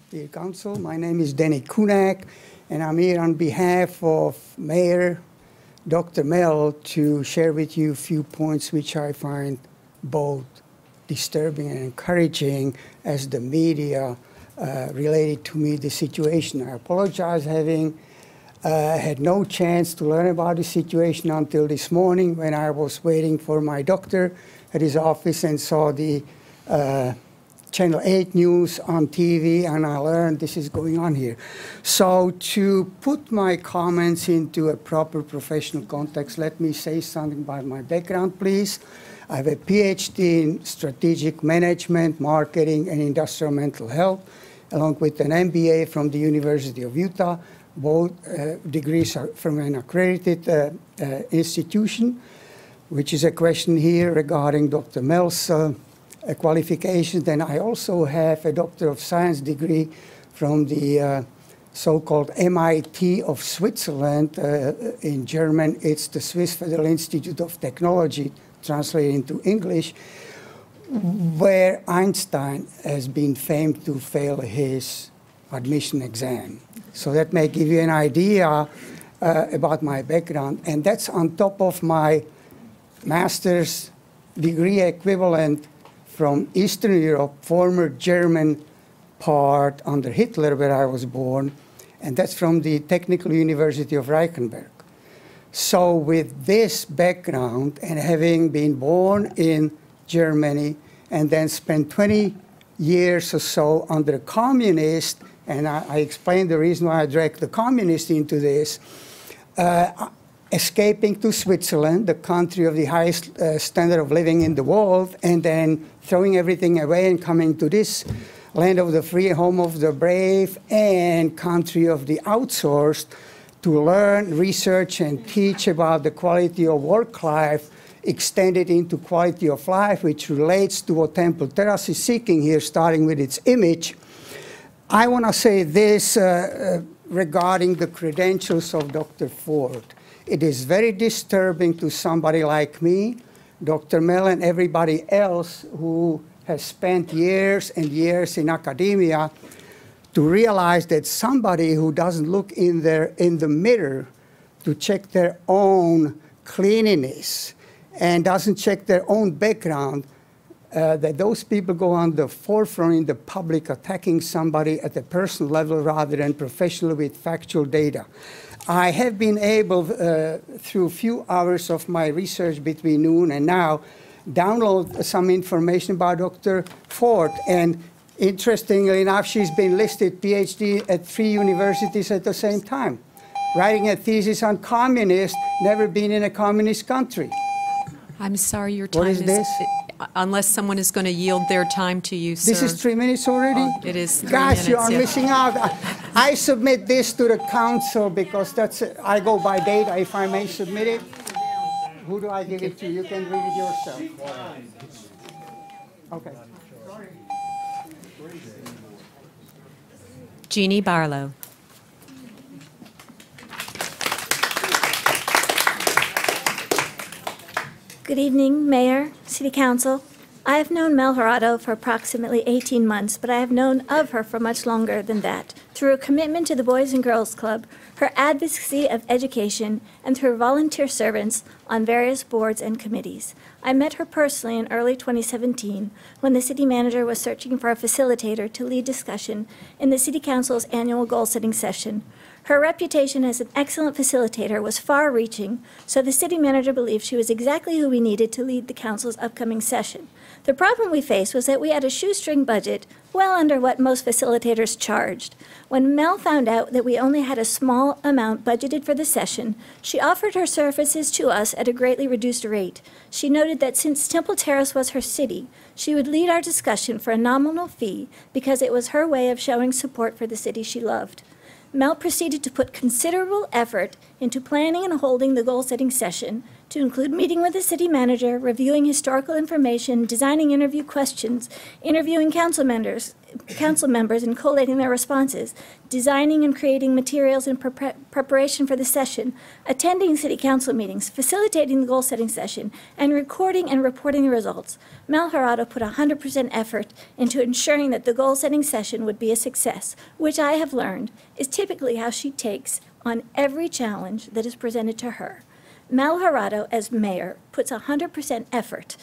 Dear Council, my name is Denny Kunak, and I'm here on behalf of Mayor Dr. Mel to share with you a few points which I find both disturbing and encouraging as the media related to me the situation. I apologize having had no chance to learn about the situation until this morning when I was waiting for my doctor at his office and saw the Channel 8 news on TV, and I learned this is going on here. So to put my comments into a proper professional context, let me say something about my background, please. I have a PhD in strategic management, marketing, and industrial mental health, along with an MBA from the University of Utah. Both degrees are from an accredited institution, which is a question here regarding Dr. Mel's qualifications. Then I also have a Doctor of Science degree from the so-called MIT of Switzerland. In German, it's the Swiss Federal Institute of Technology, translated into English, where Einstein has been famed to fail his admission exam. So that may give you an idea about my background. And that's on top of my master's degree equivalent from Eastern Europe, former German part under Hitler, where I was born, and that's from the Technical University of Reichenberg. So with this background and having been born in Germany and then spent 20 years or so under a communist, and I explained the reason why I dragged the communists into this, escaping to Switzerland, the country of the highest standard of living in the world, and then throwing everything away and coming to this land of the free, home of the brave, and country of the outsourced to learn, research, and teach about the quality of work life extended into quality of life, which relates to what Temple Terrace is seeking here, starting with its image. I want to say this regarding the credentials of Dr. Ford. It is very disturbing to somebody like me, Dr. Mel, and everybody else who has spent years and years in academia to realize that somebody who doesn't look in the mirror to check their own cleanliness and doesn't check their own background, that those people go on the forefront in the public attacking somebody at a personal level rather than professionally with factual data. I have been able, through a few hours of my research between noon and now, download some information about Dr. Ford. And interestingly enough, she's been listed PhD at 3 universities at the same time, writing a thesis on communists, never been in a communist country. I'm sorry, your time What is this? Unless someone is going to yield their time to you, sir. This is 3 minutes already? It is 3 Guys, you minutes, are yeah. missing out. I submit this to the council because that's I go by data. If I may submit it, who do I give it to? You can read it yourself. Okay. Jeannie Barlow. Good evening, Mayor, City Council. I have known Mel Jurado for approximately 18 months, but I have known of her for much longer than that. Through her commitment to the Boys and Girls Club, her advocacy of education, and through her volunteer service on various boards and committees. I met her personally in early 2017 when the city manager was searching for a facilitator to lead discussion in the City Council's annual goal-setting session. Her reputation as an excellent facilitator was far-reaching, so the city manager believed she was exactly who we needed to lead the council's upcoming session. The problem we faced was that we had a shoestring budget well under what most facilitators charged. When Mel found out that we only had a small amount budgeted for the session, she offered her services to us at a greatly reduced rate. She noted that since Temple Terrace was her city, she would lead our discussion for a nominal fee because it was her way of showing support for the city she loved. Mel proceeded to put considerable effort into planning and holding the goal-setting session, to include meeting with the city manager, reviewing historical information, designing interview questions, interviewing council members and collating their responses, designing and creating materials in preparation for the session, attending city council meetings, facilitating the goal-setting session, and recording and reporting the results. Mel Jurado put 100% effort into ensuring that the goal-setting session would be a success, which I have learned is typically how she takes on every challenge that is presented to her. Mel Jurado, as mayor, puts 100% effort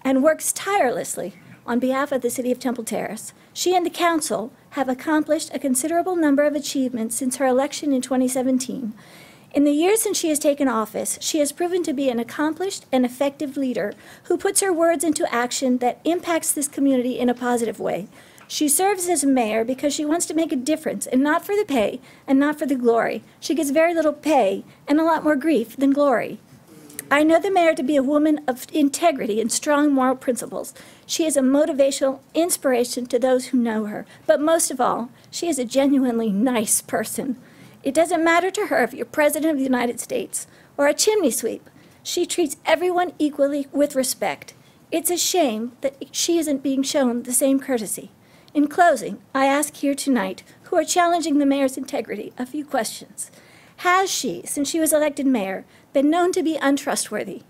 and works tirelessly on behalf of the city of Temple Terrace. She and the council have accomplished a considerable number of achievements since her election in 2017. In the years since she has taken office, she has proven to be an accomplished and effective leader who puts her words into action that impacts this community in a positive way. She serves as mayor because she wants to make a difference, and not for the pay and not for the glory. She gets very little pay and a lot more grief than glory. I know the mayor to be a woman of integrity and strong moral principles. She is a motivational inspiration to those who know her. But most of all, she is a genuinely nice person. It doesn't matter to her if you're President of the United States or a chimney sweep. She treats everyone equally with respect. It's a shame that she isn't being shown the same courtesy. In closing, I ask here tonight, who are challenging the mayor's integrity, a few questions. Has she, since she was elected mayor, been known to be untrustworthy?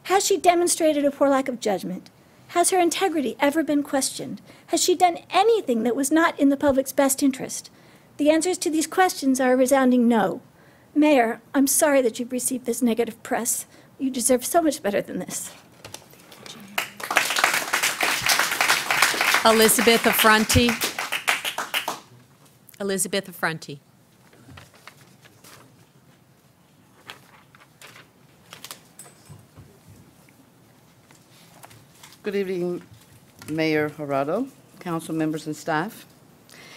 Has she demonstrated a poor lack of judgment? Has her integrity ever been questioned? Has she done anything that was not in the public's best interest? The answers to these questions are a resounding no. Mayor, I'm sorry that you've received this negative press. You deserve so much better than this. Elizabeth Affronti. Elizabeth Affronti. Good evening, Mayor Jurado, council members and staff.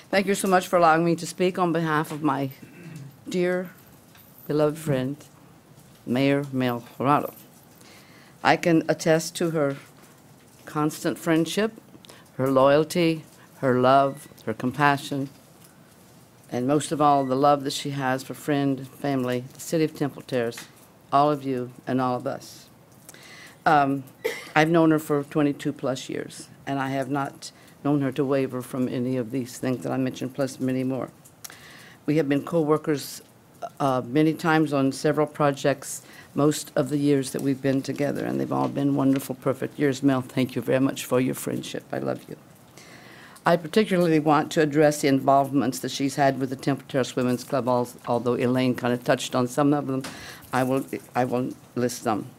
Thank you so much for allowing me to speak on behalf of my dear, beloved friend, Mayor Mel Jurado. I can attest to her constant friendship, her loyalty, her love, her compassion, and most of all, the love that she has for friend, family, the city of Temple Terrace, all of you and all of us. I've known her for 22 plus years, and I have not known her to waver from any of these things that I mentioned, plus many more. We have been co-workers many times on several projects, most of the years that we've been together, and they've all been wonderful, perfect years. Mel, thank you very much for your friendship. I love you. I particularly want to address the involvements that she's had with the Temple Terrace Women's Club, although Elaine kind of touched on some of them. I will list them.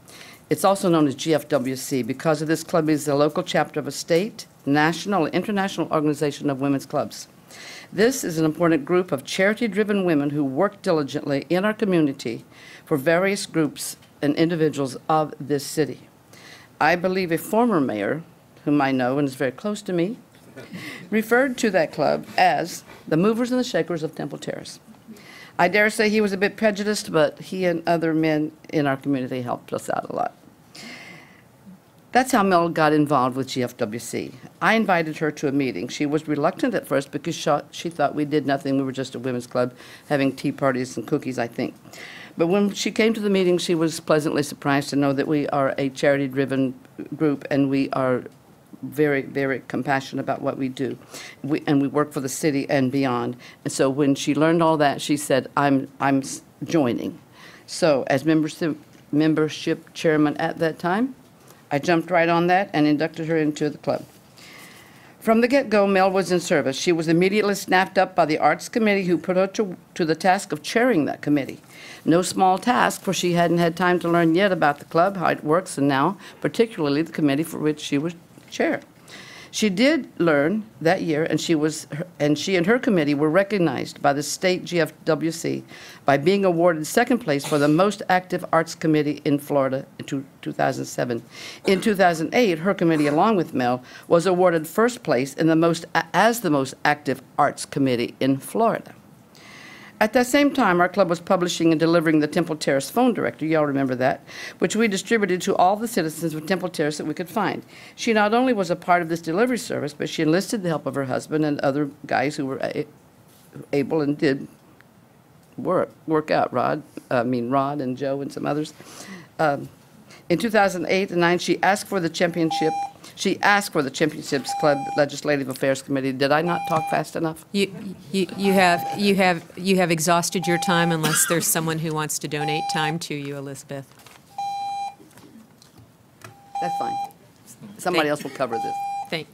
It's also known as GFWC because of this club is the local chapter of a state, national, and international organization of women's clubs. This is an important group of charity-driven women who work diligently in our community for various groups and individuals of this city. I believe a former mayor, whom I know and is very close to me, referred to that club as the movers and the shakers of Temple Terrace. I dare say he was a bit prejudiced, but he and other men in our community helped us out a lot. That's how Mel got involved with GFWC. I invited her to a meeting. She was reluctant at first because she thought we did nothing. We were just a women's club having tea parties and cookies, I think. But when she came to the meeting, she was pleasantly surprised to know that we are a charity-driven group and we are very, very compassionate about what we do. And we work for the city and beyond. And so when she learned all that, she said, I'm joining. So as membership chairman at that time, I jumped right on that and inducted her into the club. From the get-go, Mel was in service. She was immediately snapped up by the Arts Committee, who put her to the task of chairing that committee. No small task, for she hadn't had time to learn yet about the club, how it works, and now, particularly the committee for which she was chair. She did learn that year, and she and her committee were recognized by the state GFWC by being awarded second place for the most active arts committee in Florida in 2007. In 2008, her committee, along with Mel, was awarded first place in as the most active arts committee in Florida. At that same time, our club was publishing and delivering the Temple Terrace phone directory, y'all remember that, which we distributed to all the citizens of Temple Terrace that we could find. She not only was a part of this delivery service, but she enlisted the help of her husband and other guys who were able and did work out, Rod and Joe and some others. In 2008 and 2009, she asked for the Championships Club Legislative Affairs Committee. Did I not talk fast enough? You have exhausted your time unless there's someone who wants to donate time to you, Elizabeth. That's fine. Somebody else will cover this.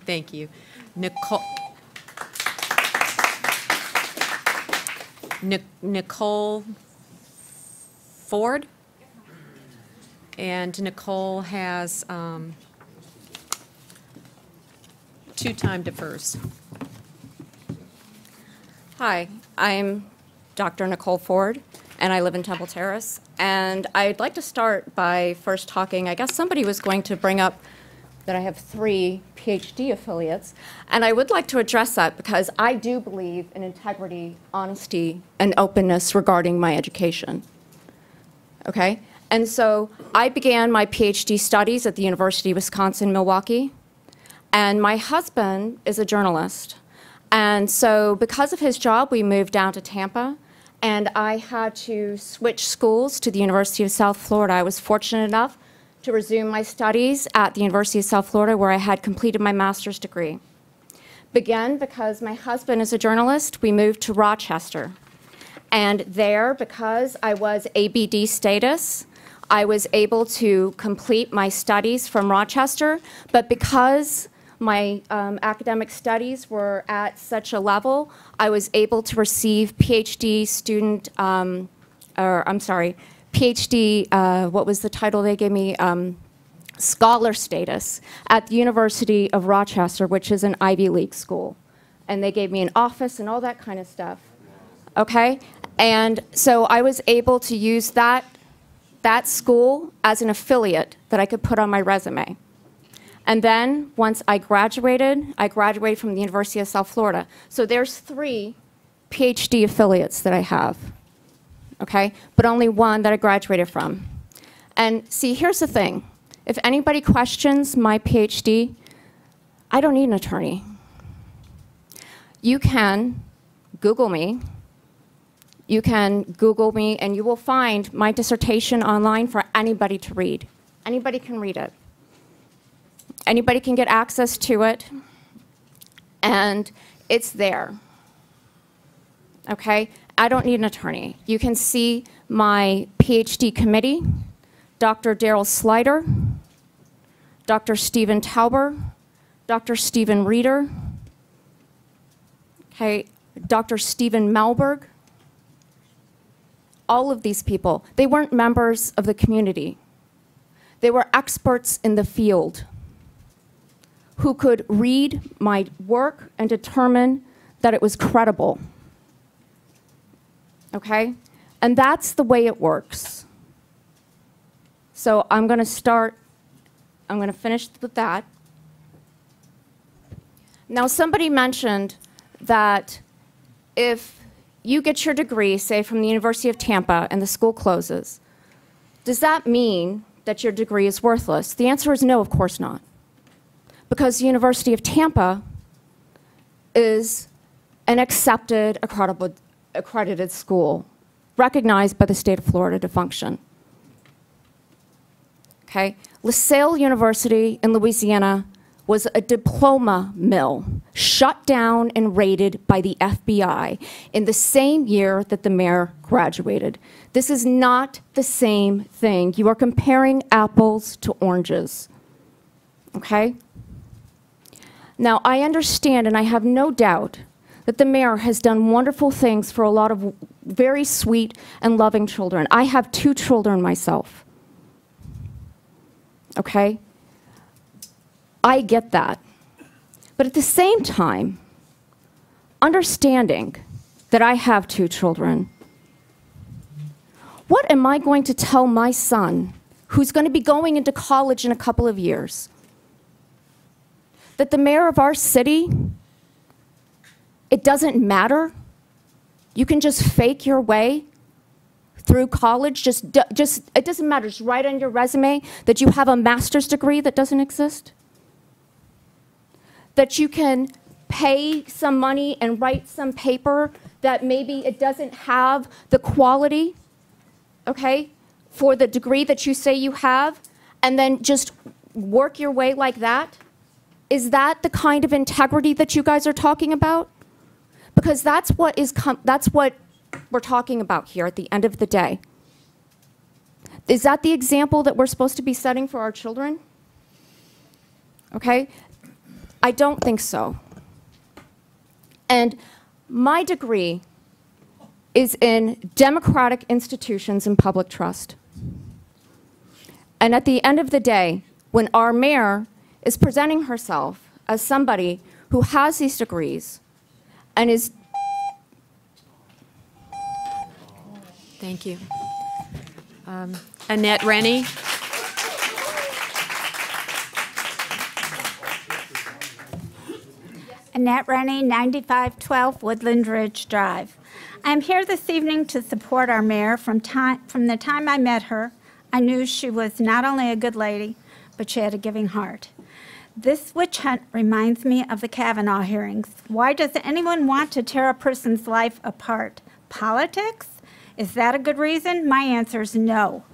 Thank you. Nicole Ford? And Nicole has 2 time defers. Hi, I'm Dr. Nicole Ford, and I live in Temple Terrace. And I'd like to start by first talking, I guess somebody was going to bring up that I have 3 PhD affiliates, and I would like to address that because I do believe in integrity, honesty, and openness regarding my education. Okay? And so I began my PhD studies at the University of Wisconsin-Milwaukee, and my husband is a journalist. And so because of his job, we moved down to Tampa, and I had to switch schools to the University of South Florida. I was fortunate enough to resume my studies at the University of South Florida, where I had completed my master's degree. Again, because my husband is a journalist, we moved to Rochester. And there, because I was ABD status, I was able to complete my studies from Rochester, but because my academic studies were at such a level, I was able to receive PhD student, PhD, what was the title they gave me? Scholar status at the University of Rochester, which is an Ivy League school. And they gave me an office and all that kind of stuff, okay? And so I was able to use that school as an affiliate that I could put on my resume. And then once I graduated from the University of South Florida. So there's 3 PhD affiliates that I have, okay? But only 1 that I graduated from. And see, here's the thing. If anybody questions my PhD, I don't need an attorney. You can Google me. You can Google me, and you will find my dissertation online for anybody to read. Anybody can read it. Anybody can get access to it, and it's there. Okay? I don't need an attorney. You can see my PhD committee, Dr. Daryl Slider, Dr. Stephen Tauber, Dr. Stephen Reeder, okay, Dr. Stephen Malberg. All of these people, they weren't members of the community. They were experts in the field who could read my work and determine that it was credible. Okay? And that's the way it works. So I'm going to finish with that. Now, somebody mentioned that if you get your degree, say from the University of Tampa, and the school closes, does that mean that your degree is worthless? The answer is no, of course not. Because the University of Tampa is an accepted, accredited school, recognized by the state of Florida to function. Okay? LaSalle University in Louisiana was a diploma mill, shut down and raided by the FBI in the same year that the mayor graduated. This is not the same thing. You are comparing apples to oranges. Okay? Now, I understand, and I have no doubt, that the mayor has done wonderful things for a lot of very sweet and loving children. I have 2 children myself. Okay? I get that. But at the same time, understanding that I have 2 children, what am I going to tell my son, who's going to be going into college in a couple of years, that the mayor of our city, it doesn't matter? You can just fake your way through college, just it doesn't matter, just write on your resume that you have a master's degree that doesn't exist? That you can pay some money and write some paper that maybe it doesn't have the quality, okay, for the degree that you say you have, and then just work your way like that? Is that the kind of integrity that you guys are talking about? Because that's what we're talking about here at the end of the day. Is that the example that we're supposed to be setting for our children? Okay? I don't think so. And my degree is in democratic institutions and public trust. And at the end of the day, when our mayor is presenting herself as somebody who has these degrees and is... Thank you. Annette Rennie. Annette Rennie, 9512 Woodland Ridge Drive. I'm here this evening to support our mayor. From the time I met her, I knew she was not only a good lady, but she had a giving heart. This witch hunt reminds me of the Kavanaugh hearings. Why does anyone want to tear a person's life apart? Politics? Is that a good reason? My answer is no.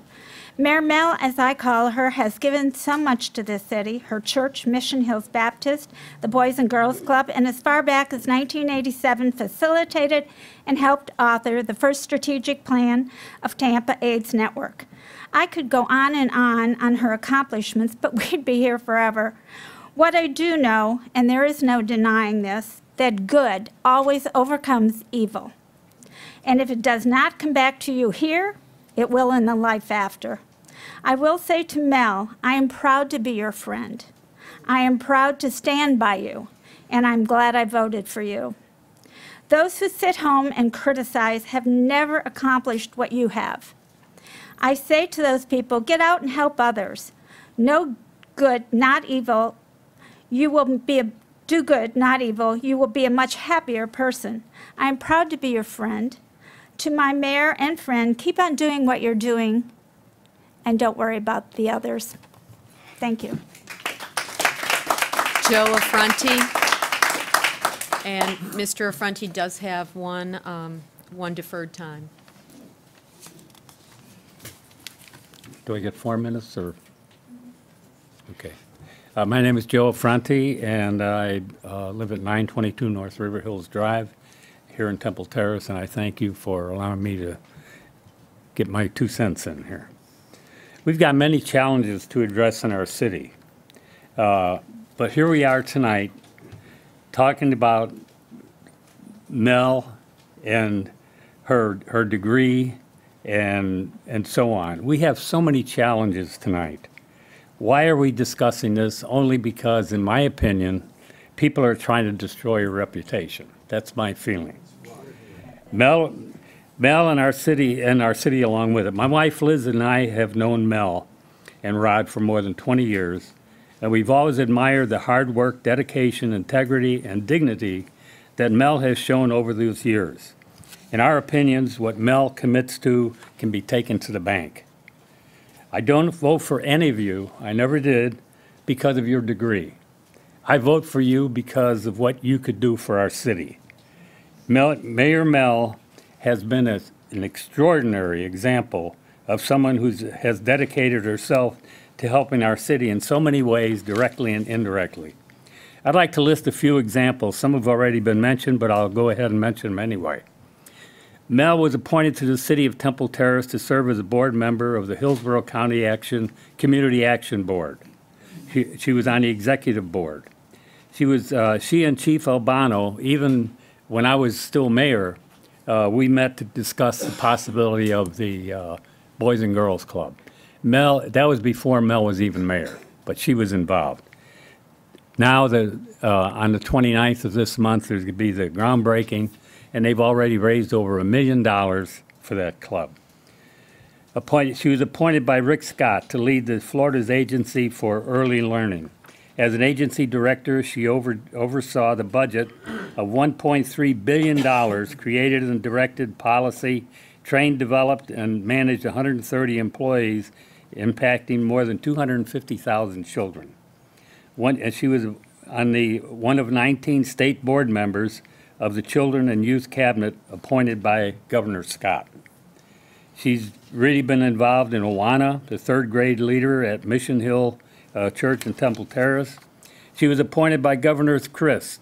Mayor Mel, as I call her, has given so much to this city. Her church, Mission Hills Baptist, the Boys and Girls Club, and as far back as 1987 facilitated and helped author the first strategic plan of Tampa AIDS Network. I could go on on her accomplishments, but we'd be here forever. What I do know, and there is no denying this, that good always overcomes evil. And if it does not come back to you here, it will in the life after. I will say to Mel, I am proud to be your friend. I am proud to stand by you, and I'm glad I voted for you. Those who sit home and criticize have never accomplished what you have. I say to those people, get out and help others. No good, not evil. You will do good, not evil. You will be a much happier person. I am proud to be your friend. To my mayor and friend, keep on doing what you're doing, and don't worry about the others. Thank you. Joe Affronti. And Mr. Affronti does have one deferred time. Do I get 4 minutes or? Okay. My name is Joe Affronti, and I live at 922 North River Hills Drive here in Temple Terrace, and I thank you for allowing me to get my 2 cents in here. We've got many challenges to address in our city, but here we are tonight talking about Mel and her degree and so on. We have so many challenges tonight. Why are we discussing this? Only because, in my opinion, people are trying to destroy your reputation. That's my feeling. Mel and our city along with it. My wife Liz and I have known Mel and Rod for more than 20 years, and we've always admired the hard work, dedication, integrity, and dignity that Mel has shown over those years. In our opinions, what Mel commits to can be taken to the bank. I don't vote for any of you, I never did, because of your degree. I vote for you because of what you could do for our city. Mayor Mel has been an extraordinary example of someone who has dedicated herself to helping our city in so many ways, directly and indirectly. I'd like to list a few examples. Some have already been mentioned, but I'll go ahead and mention them anyway. Mel was appointed to the City of Temple Terrace to serve as a board member of the Hillsborough County Community Action Board. She was on the executive board. She and Chief Albano, even when I was still mayor, we met to discuss the possibility of the Boys and Girls Club. That was before Mel was even mayor, but she was involved. Now, on the 29th of this month, there's going to be the groundbreaking, and they've already raised over $1 million for that club. She was appointed by Rick Scott to lead the Florida's Agency for Early Learning. As an agency director, she oversaw the budget of $1.3 billion, created and directed policy, trained, developed, and managed 130 employees, impacting more than 250,000 children. And she was one of 19 state board members of the Children and Youth Cabinet appointed by Governor Scott. She's really been involved in Awana, the third grade leader at Mission Hill Church in Temple Terrace. She was appointed by Governor Chris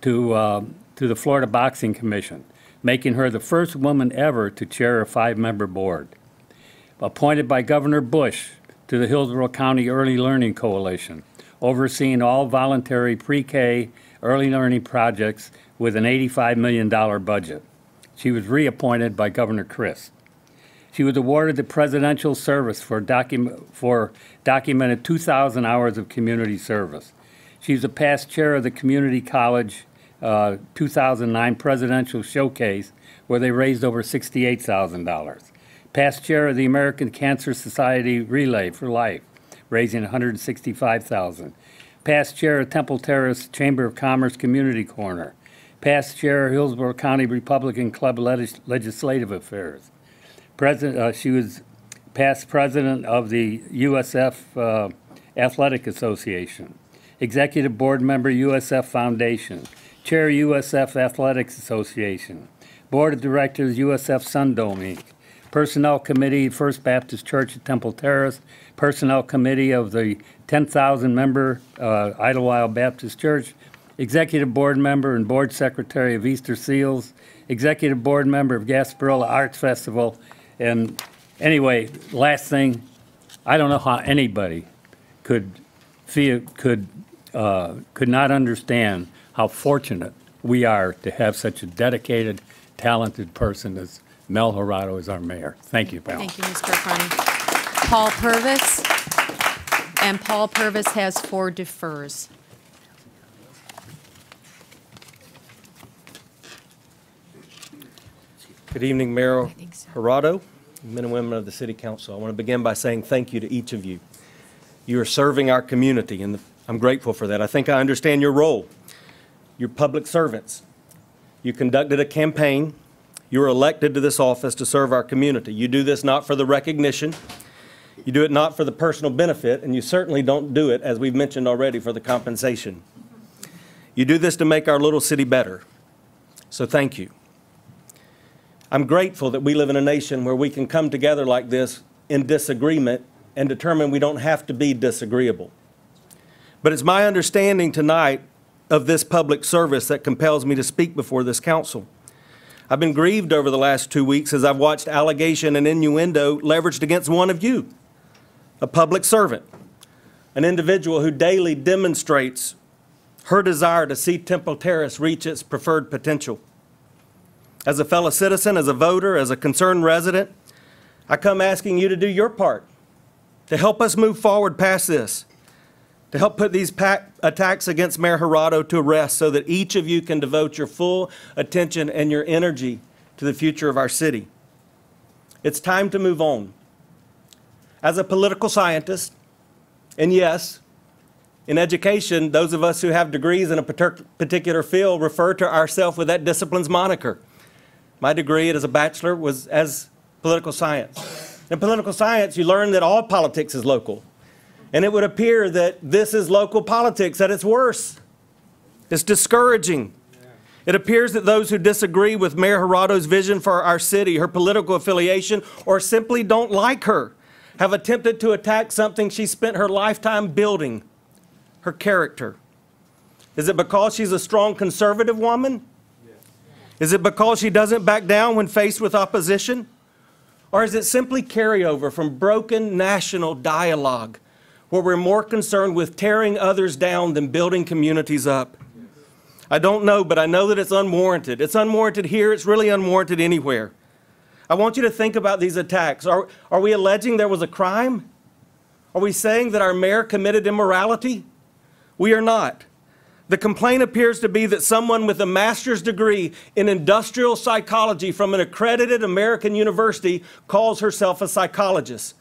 to the Florida Boxing Commission, making her the first woman ever to chair a 5-member board. Appointed by Governor Bush to the Hillsborough County Early Learning Coalition, overseeing all voluntary pre-K early learning projects with an $85 million budget. She was reappointed by Governor Chris. She was awarded the Presidential Service for documented 2,000 hours of community service. She's a past chair of the Community College 2009 Presidential Showcase, where they raised over $68,000. Past chair of the American Cancer Society Relay for Life, raising $165,000. Past chair of Temple Terrace Chamber of Commerce Community Corner. Past chair of Hillsborough County Republican Club Legislative Affairs. She was past president of the USF Athletic Association. Executive board member, USF Foundation. Chair, USF Athletics Association. Board of Directors, USF Sundome, Inc. Personnel Committee, First Baptist Church at Temple Terrace. Personnel Committee of the 10,000-member Idlewild Baptist Church. Executive board member and board secretary of Easter Seals. Executive board member of Gasparilla Arts Festival. And anyway, last thing, I don't know how anybody could not understand how fortunate we are to have such a dedicated, talented person as Mel Jurado as our mayor. Thank you, pal. Thank you, Mr. Carney. Paul Purvis, and Paul Purvis has 4 defers. Good evening, Mayor Jurado, men and women of the City Council. I want to begin by saying thank you to each of you. You are serving our community, and I'm grateful for that. I think I understand your role. You're public servants. You conducted a campaign. You were elected to this office to serve our community. You do this not for the recognition. You do it not for the personal benefit, and you certainly don't do it, as we've mentioned already, for the compensation. You do this to make our little city better. So thank you. I'm grateful that we live in a nation where we can come together like this in disagreement and determine we don't have to be disagreeable. But it's my understanding tonight of this public service that compels me to speak before this council. I've been grieved over the last 2 weeks as I've watched allegation and innuendo leveraged against one of you, a public servant, an individual who daily demonstrates her desire to see Temple Terrace reach its preferred potential. As a fellow citizen, as a voter, as a concerned resident, I come asking you to do your part to help us move forward past this, to help put these attacks against Mayor Jurado to rest so that each of you can devote your full attention and your energy to the future of our city. It's time to move on. As a political scientist, and yes, in education, those of us who have degrees in a particular field refer to ourselves with that discipline's moniker. My degree as a bachelor was as political science. In political science, you learn that all politics is local. And it would appear that this is local politics at its worst. It's discouraging. It appears that those who disagree with Mayor Jurado's vision for our city, her political affiliation, or simply don't like her, have attempted to attack something she spent her lifetime building, her character. Is it because she's a strong conservative woman? Is it because she doesn't back down when faced with opposition? Or is it simply carryover from broken national dialogue where we're more concerned with tearing others down than building communities up? I don't know, but I know that it's unwarranted. It's unwarranted here. It's really unwarranted anywhere. I want you to think about these attacks. Are we alleging there was a crime? Are we saying that our mayor committed immorality? We are not. The complaint appears to be that someone with a master's degree in industrial psychology from an accredited American university calls herself a psychologist.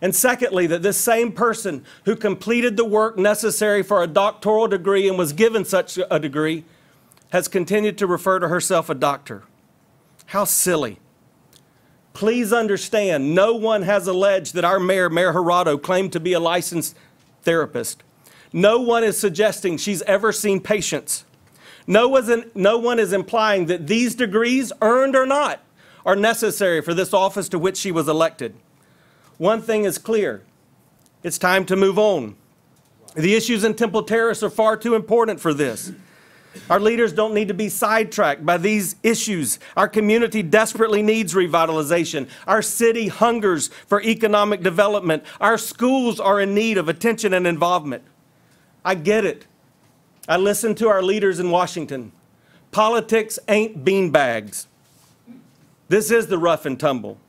And secondly, that this same person who completed the work necessary for a doctoral degree and was given such a degree has continued to refer to herself a doctor. How silly. Please understand, no one has alleged that our mayor, Mayor Gerardo, claimed to be a licensed therapist. No one is suggesting she's ever seen patients. No one is implying that these degrees, earned or not, are necessary for this office to which she was elected. One thing is clear. It's time to move on. The issues in Temple Terrace are far too important for this. Our leaders don't need to be sidetracked by these issues. Our community desperately needs revitalization. Our city hungers for economic development. Our schools are in need of attention and involvement. I get it. I listen to our leaders in Washington. Politics ain't beanbags. This is the rough and tumble.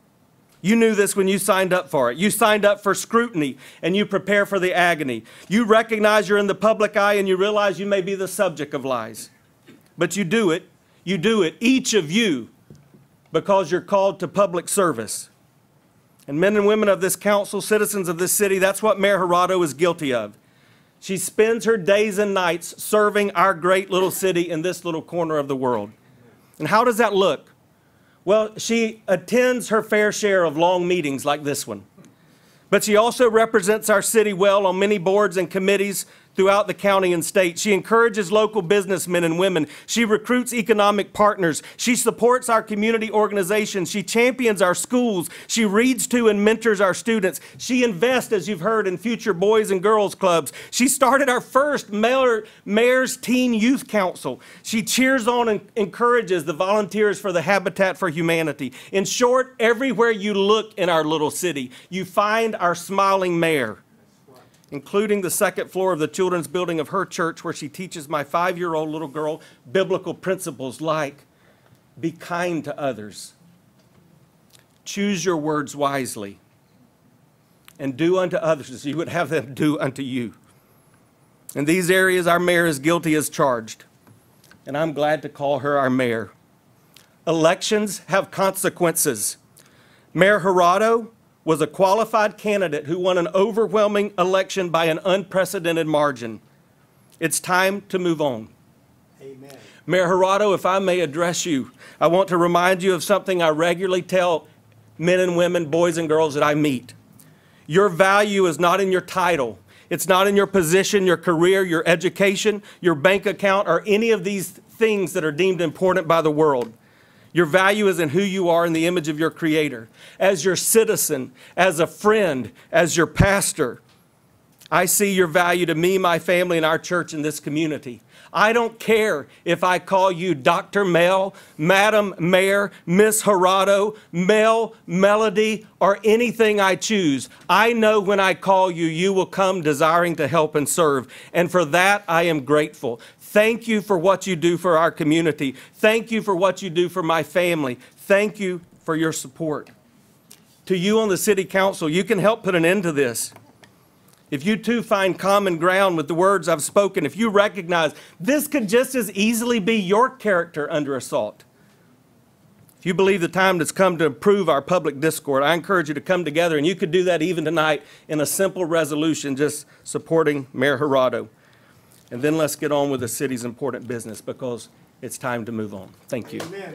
You knew this when you signed up for it. You signed up for scrutiny and you prepare for the agony. You recognize you're in the public eye and you realize you may be the subject of lies. But you do it, each of you, because you're called to public service. And men and women of this council, citizens of this city, that's what Mayor Gerardo is guilty of. She spends her days and nights serving our great little city in this little corner of the world. And how does that look? Well, she attends her fair share of long meetings like this one. But she also represents our city well on many boards and committees throughout the county and state. She encourages local businessmen and women. She recruits economic partners. She supports our community organizations. She champions our schools. She reads to and mentors our students. She invests, as you've heard, in future boys and girls clubs. She started our first Mayor's Teen Youth Council. She cheers on and encourages the volunteers for the Habitat for Humanity. In short, everywhere you look in our little city, you find our smiling mayor, including the second floor of the children's building of her church, where she teaches my 5-year-old little girl biblical principles like, be kind to others, choose your words wisely, and do unto others as you would have them do unto you. In these areas, our mayor is guilty as charged, and I'm glad to call her our mayor. Elections have consequences. Mayor Gerardo was a qualified candidate who won an overwhelming election by an unprecedented margin. It's time to move on. Amen. Mayor Gerardo, if I may address you, I want to remind you of something I regularly tell men and women, boys and girls that I meet. Your value is not in your title. It's not in your position, your career, your education, your bank account, or any of these things that are deemed important by the world. Your value is in who you are in the image of your Creator. As your citizen, as a friend, as your pastor, I see your value to me, my family, and our church in this community. I don't care if I call you Dr. Mel, Madam Mayor, Miss Gerardo, Mel, Melody, or anything I choose. I know when I call you, you will come desiring to help and serve. And for that, I am grateful. Thank you for what you do for our community. Thank you for what you do for my family. Thank you for your support. To you on the City Council, you can help put an end to this. If you too find common ground with the words I've spoken, if you recognize this could just as easily be your character under assault, if you believe the time has come to improve our public discourse, I encourage you to come together, and you could do that even tonight in a simple resolution just supporting Mayor Gerardo. And then let's get on with the city's important business, because it's time to move on. Thank you. Amen.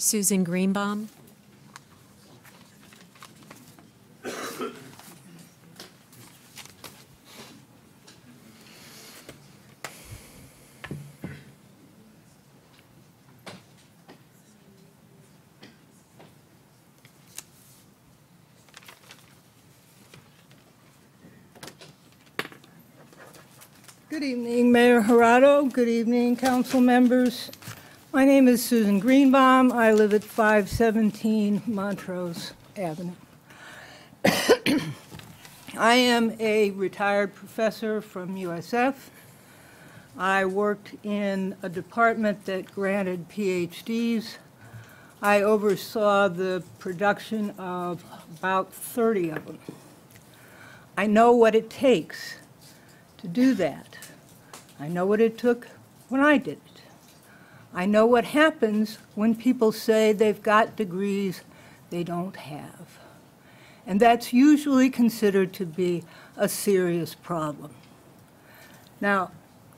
Susan Greenbaum. Good evening, Mayor Gerardo. Good evening, council members. My name is Susan Greenbaum. I live at 517 Montrose Avenue. I am a retired professor from USF. I worked in a department that granted PhDs. I oversaw the production of about 30 of them. I know what it takes to do that. I know what it took when I did it. I know what happens when people say they've got degrees they don't have. And that's usually considered to be a serious problem. Now,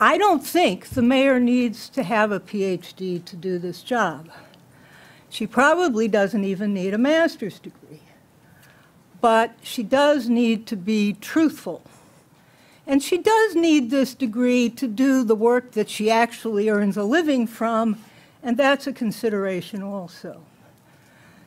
I don't think the mayor needs to have a PhD to do this job. She probably doesn't even need a master's degree. But she does need to be truthful. And she does need this degree to do the work that she actually earns a living from, and that's a consideration also.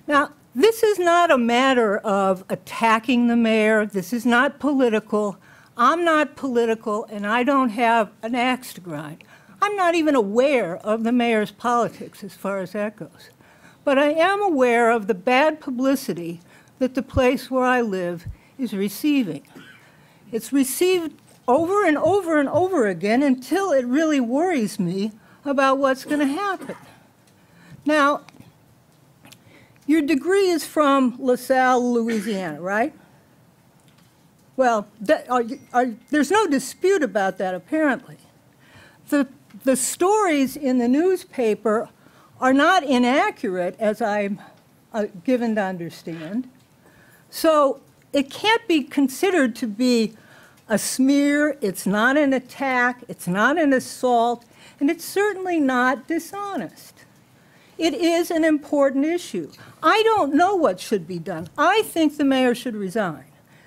Now, this is not a matter of attacking the mayor. This is not political. I'm not political, and I don't have an axe to grind. I'm not even aware of the mayor's politics as far as that goes. But I am aware of the bad publicity that the place where I live is receiving. It's received over and over and over again until it really worries me about what's going to happen. Now, your degree is from LaSalle, Louisiana, right? Well, there's no dispute about that, apparently. The stories in the newspaper are not inaccurate, as I'm given to understand. So it can't be considered to be a smear. It's not an attack. It's not an assault. And it's certainly not dishonest. It is an important issue. I don't know what should be done. I think the mayor should resign,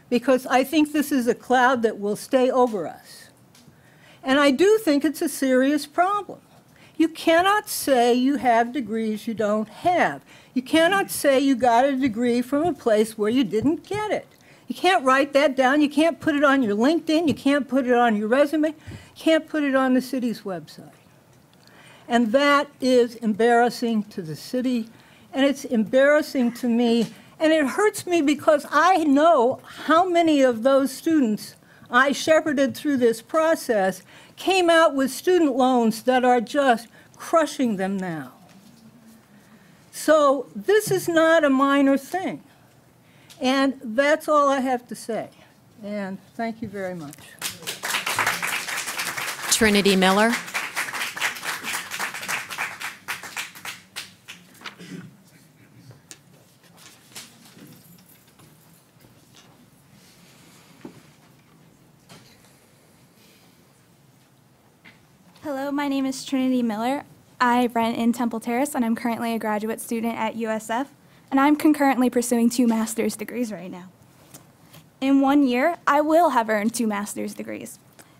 because I think this is a cloud that will stay over us. And I do think it's a serious problem. You cannot say you have degrees you don't have. You cannot say you got a degree from a place where you didn't get it. You can't write that down. You can't put it on your LinkedIn. You can't put it on your resume. You can't put it on the city's website. And that is embarrassing to the city, and it's embarrassing to me. And it hurts me because I know how many of those students I shepherded through this process came out with student loans that are just crushing them now. So this is not a minor thing. And that's all I have to say. And thank you very much. Trinity Miller. Hello, my name is Trinity Miller. I rent in Temple Terrace, and I'm currently a graduate student at USF, and I'm concurrently pursuing 2 master's degrees right now. In 1 year, I will have earned 2 master's degrees.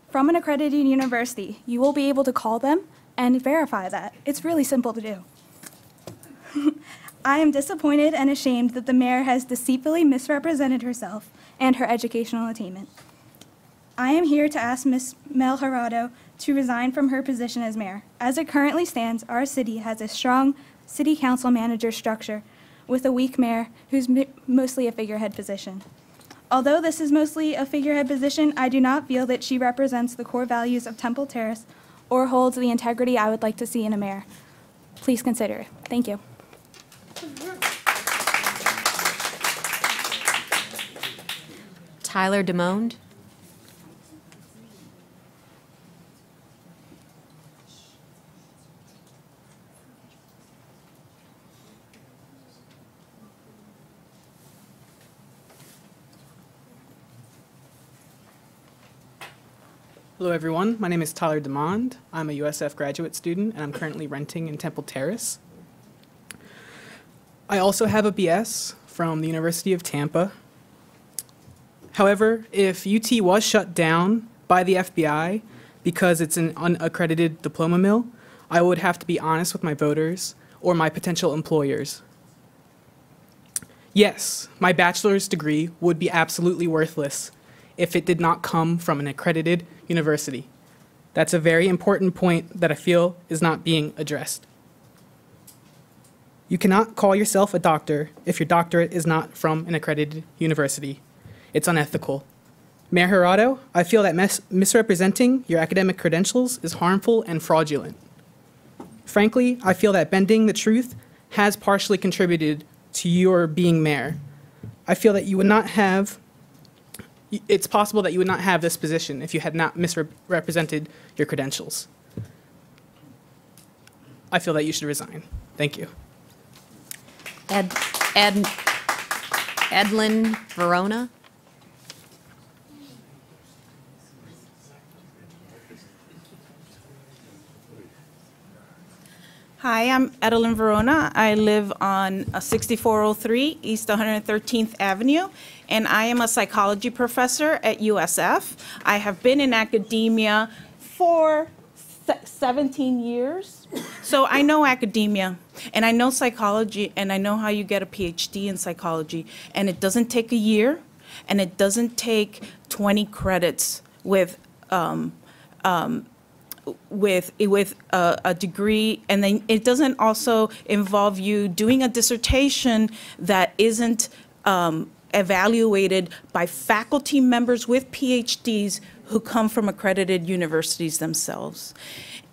From an accredited university, you will be able to call them and verify that. It's really simple to do. I am disappointed and ashamed that the mayor has deceitfully misrepresented herself and her educational attainment. I am here to ask Ms. Mel Gerardo to resign from her position as mayor. As it currently stands, our city has a strong city council manager structure with a weak mayor who's mostly a figurehead position. Although this is mostly a figurehead position, I do not feel that she represents the core values of Temple Terrace or holds the integrity I would like to see in a mayor. Please consider it. Thank you. Tyler DeMond. Hello everyone, my name is Tyler DeMond. I'm a USF graduate student and I'm currently renting in Temple Terrace. I also have a BS from the University of Tampa. However, if UT was shut down by the FBI because it's an unaccredited diploma mill, I would have to be honest with my voters or my potential employers. Yes, my bachelor's degree would be absolutely worthless if it did not come from an accredited university. That's a very important point that I feel is not being addressed. You cannot call yourself a doctor if your doctorate is not from an accredited university. It's unethical. Mayor Hirado, I feel that misrepresenting your academic credentials is harmful and fraudulent. Frankly, I feel that bending the truth has partially contributed to your being mayor. I feel that you would not have, it's possible that you would not have this position if you had not misrepresented your credentials. I feel that you should resign. Thank you. Edlin Verona. Hi, I'm Edelyn Verona. I live on 6403 East 113th Avenue, and I am a psychology professor at USF. I have been in academia for 17 years, so I know academia, and I know psychology, and I know how you get a PhD in psychology, and it doesn't take a year, and it doesn't take 20 credits with a degree, and then it doesn't also involve you doing a dissertation that isn't evaluated by faculty members with PhDs who come from accredited universities themselves.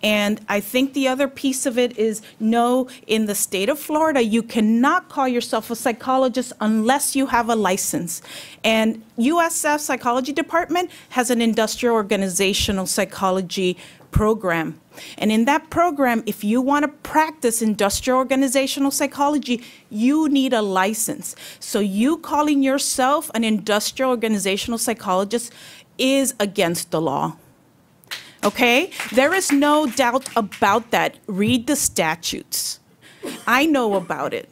And I think the other piece of it is, no, in the state of Florida, you cannot call yourself a psychologist unless you have a license. And USF Psychology Department has an industrial organizational psychology program. And in that program, if you want to practice industrial organizational psychology, you need a license. So you calling yourself an industrial organizational psychologist is against the law. Okay? There is no doubt about that. Read the statutes. I know about it.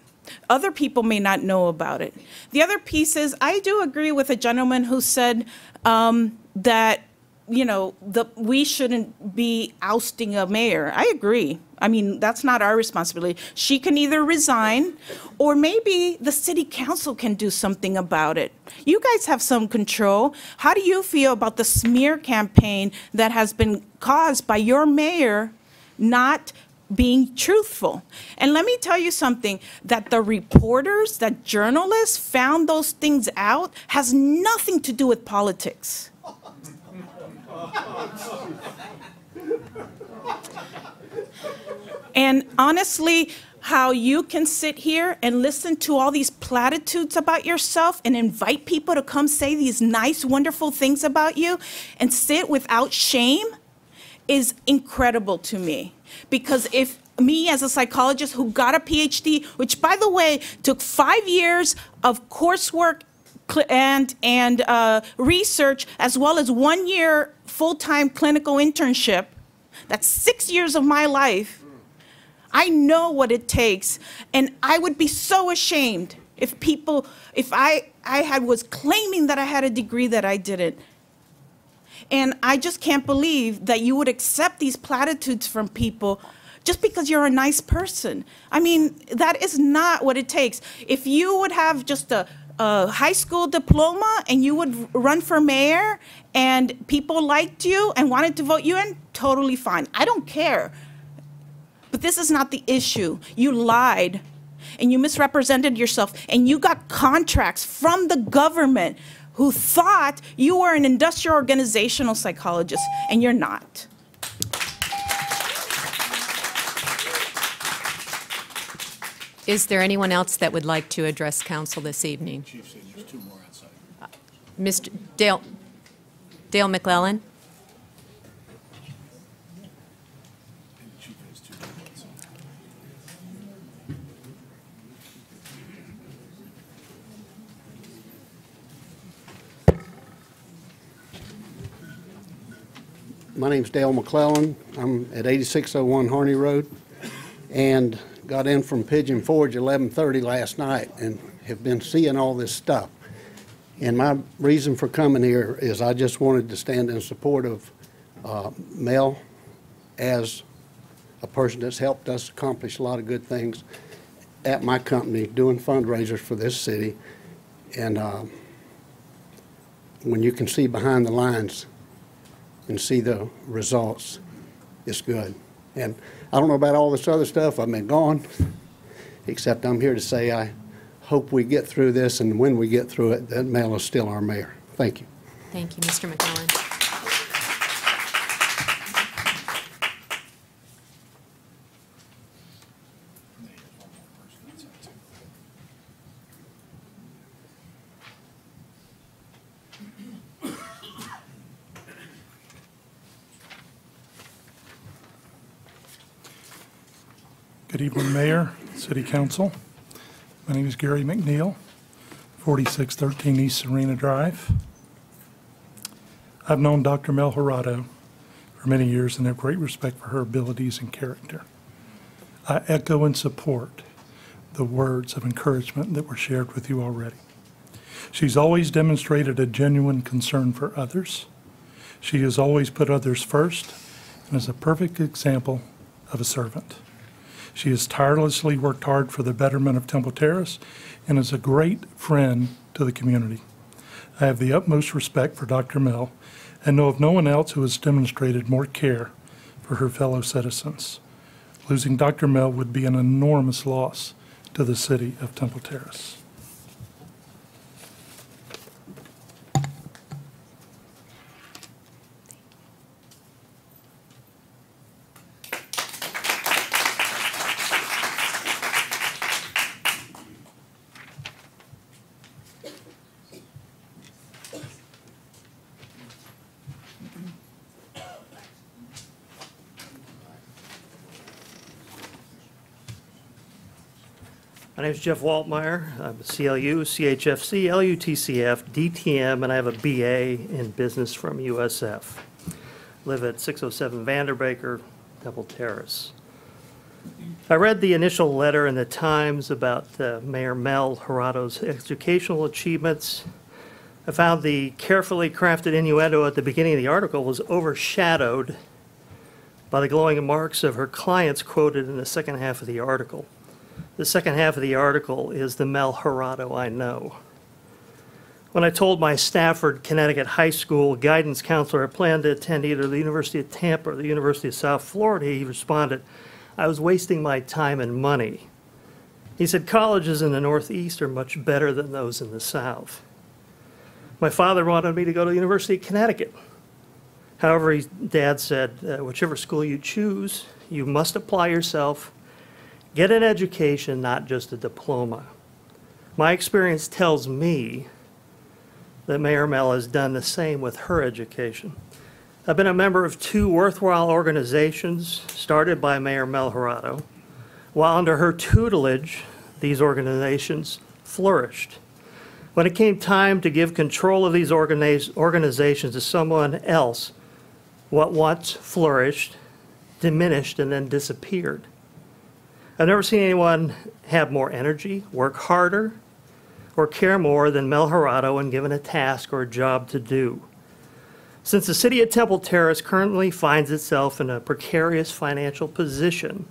Other people may not know about it. The other piece is, I do agree with a gentleman who said that, you know, we shouldn't be ousting a mayor. I agree. I mean, that's not our responsibility. She can either resign, or maybe the city council can do something about it. You guys have some control. How do you feel about the smear campaign that has been caused by your mayor not being truthful? And let me tell you something, that the reporters, that journalists found those things out has nothing to do with politics. And honestly, how you can sit here and listen to all these platitudes about yourself and invite people to come say these nice, wonderful things about you and sit without shame is incredible to me. Because if me as a psychologist who got a PhD, which by the way took 5 years of coursework and research, as well as 1 year full-time clinical internship, that's 6 years of my life. I know what it takes, and I would be so ashamed if I was claiming that I had a degree that I didn't. And I just can't believe that you would accept these platitudes from people just because you're a nice person. I mean, that is not what it takes. If you would have just a high school diploma and you would run for mayor and people liked you and wanted to vote you in, totally fine. I don't care. But this is not the issue. You lied and you misrepresented yourself, and you got contracts from the government who thought you were an industrial organizational psychologist, and you're not. Is there anyone else that would like to address council this evening? Chief said there's 2 more outside. Mr. Dale McClellan? My name's Dale McClellan. I'm at 8601 Harney Road, and got in from Pigeon Forge 11:30 last night and have been seeing all this stuff. And my reason for coming here is I just wanted to stand in support of Mel as a person that's helped us accomplish a lot of good things at my company, doing fundraisers for this city. And when you can see behind the lines and see the results, it's good. And I don't know about all this other stuff. I've been gone, except I'm here to say I hope we get through this, and when we get through it, that Mel is still our mayor. Thank you. Thank you, Mr. McMillan. Good evening, Mayor, City Council. My name is Gary McNeil, 4613 East Serena Drive. I've known Dr. Mel Jurado for many years and have great respect for her abilities and character. I echo and support the words of encouragement that were shared with you already. She's always demonstrated a genuine concern for others. She has always put others first and is a perfect example of a servant. She has tirelessly worked hard for the betterment of Temple Terrace and is a great friend to the community. I have the utmost respect for Dr. Mel and know of no one else who has demonstrated more care for her fellow citizens. Losing Dr. Mel would be an enormous loss to the city of Temple Terrace. My name is Jeff Waltmeyer. I'm a CLU, CHFC, LUTCF, DTM, and I have a BA in business from USF. Live at 607 Vanderbaker, Temple Terrace. I read the initial letter in the Times about Mayor Mel Jurado's educational achievements. I found the carefully crafted innuendo at the beginning of the article was overshadowed by the glowing remarks of her clients quoted in the second half of the article. The second half of the article is the Mel Jurado I know. When I told my Stafford, Connecticut high school guidance counselor I planned to attend either the University of Tampa or the University of South Florida, he responded, "I was wasting my time and money." He said, "Colleges in the Northeast are much better than those in the South." My father wanted me to go to the University of Connecticut. However, Dad said, whichever school you choose, you must apply yourself, get an education, not just a diploma. My experience tells me that Mayor Mel has done the same with her education. I've been a member of two worthwhile organizations started by Mayor Mel Jurado. While under her tutelage, these organizations flourished. When it came time to give control of these organizations to someone else, what once flourished diminished and then disappeared. I've never seen anyone have more energy, work harder, or care more than Mel Jurado when given a task or a job to do. Since the city of Temple Terrace currently finds itself in a precarious financial position,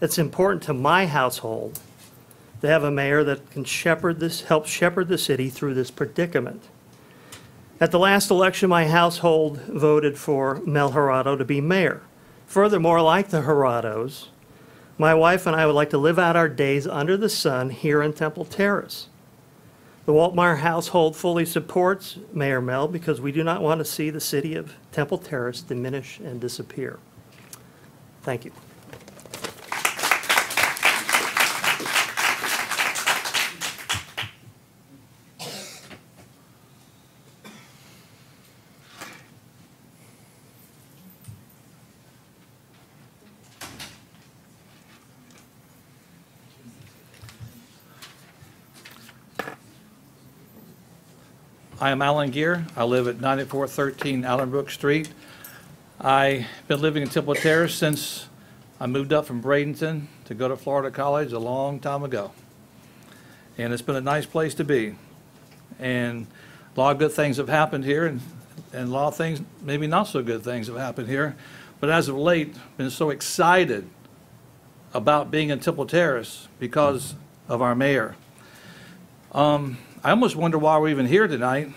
it's important to my household to have a mayor that can help shepherd the city through this predicament. At the last election, my household voted for Mel Jurado to be mayor. Furthermore, like the Jurados, my wife and I would like to live out our days under the sun here in Temple Terrace. The Waltmeyer household fully supports Mayor Mel because we do not want to see the city of Temple Terrace diminish and disappear. Thank you. I am Alan Gear. I live at 9413 Allenbrook Street. I've been living in Temple Terrace since I moved up from Bradenton to go to Florida College a long time ago. And it's been a nice place to be. And a lot of good things have happened here, and a lot of things, maybe not so good things have happened here. But as of late, I've been so excited about being in Temple Terrace because of our mayor. I almost wonder why we're even here tonight,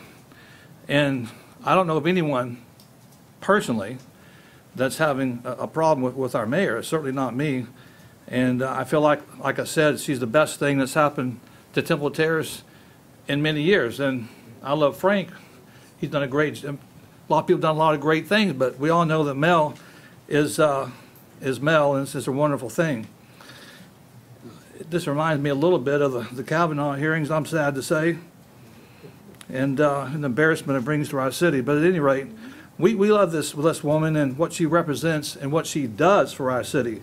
and I don't know of anyone personally that's having a problem with our mayor. It's certainly not me, and I feel like I said, she's the best thing that's happened to Temple Terrace in many years. And I love Frank he's done a lot of people have done a lot of great things, but we all know that Mel is Mel, and it's just a wonderful thing. This reminds me a little bit of the Kavanaugh hearings, I'm sad to say, and the embarrassment it brings to our city. But at any rate, we love this woman and what she represents and what she does for our city.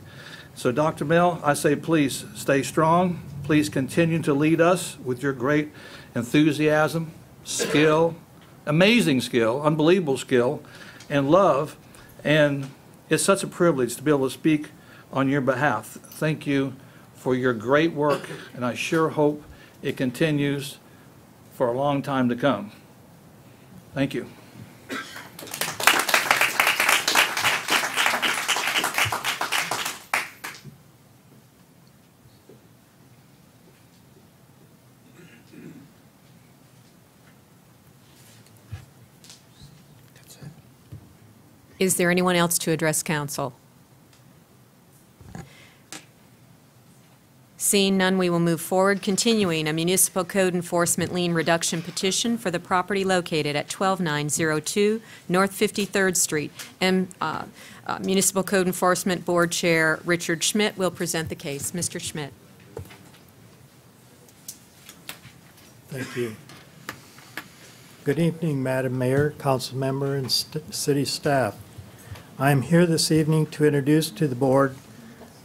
So Dr. Mel, I say please stay strong. Please continue to lead us with your great enthusiasm, skill, amazing skill, unbelievable skill, and love. And it's such a privilege to be able to speak on your behalf. Thank you for your great work, and I sure hope it continues for a long time to come. Thank you. Is there anyone else to address council? Seeing none, we will move forward. Continuing, a municipal code enforcement lien reduction petition for the property located at 12902 North 53rd Street. And Municipal Code Enforcement Board Chair Richard Schmidt will present the case. Mr. Schmidt. Thank you. Good evening, Madam Mayor, council member, and city staff. I am here this evening to introduce to the board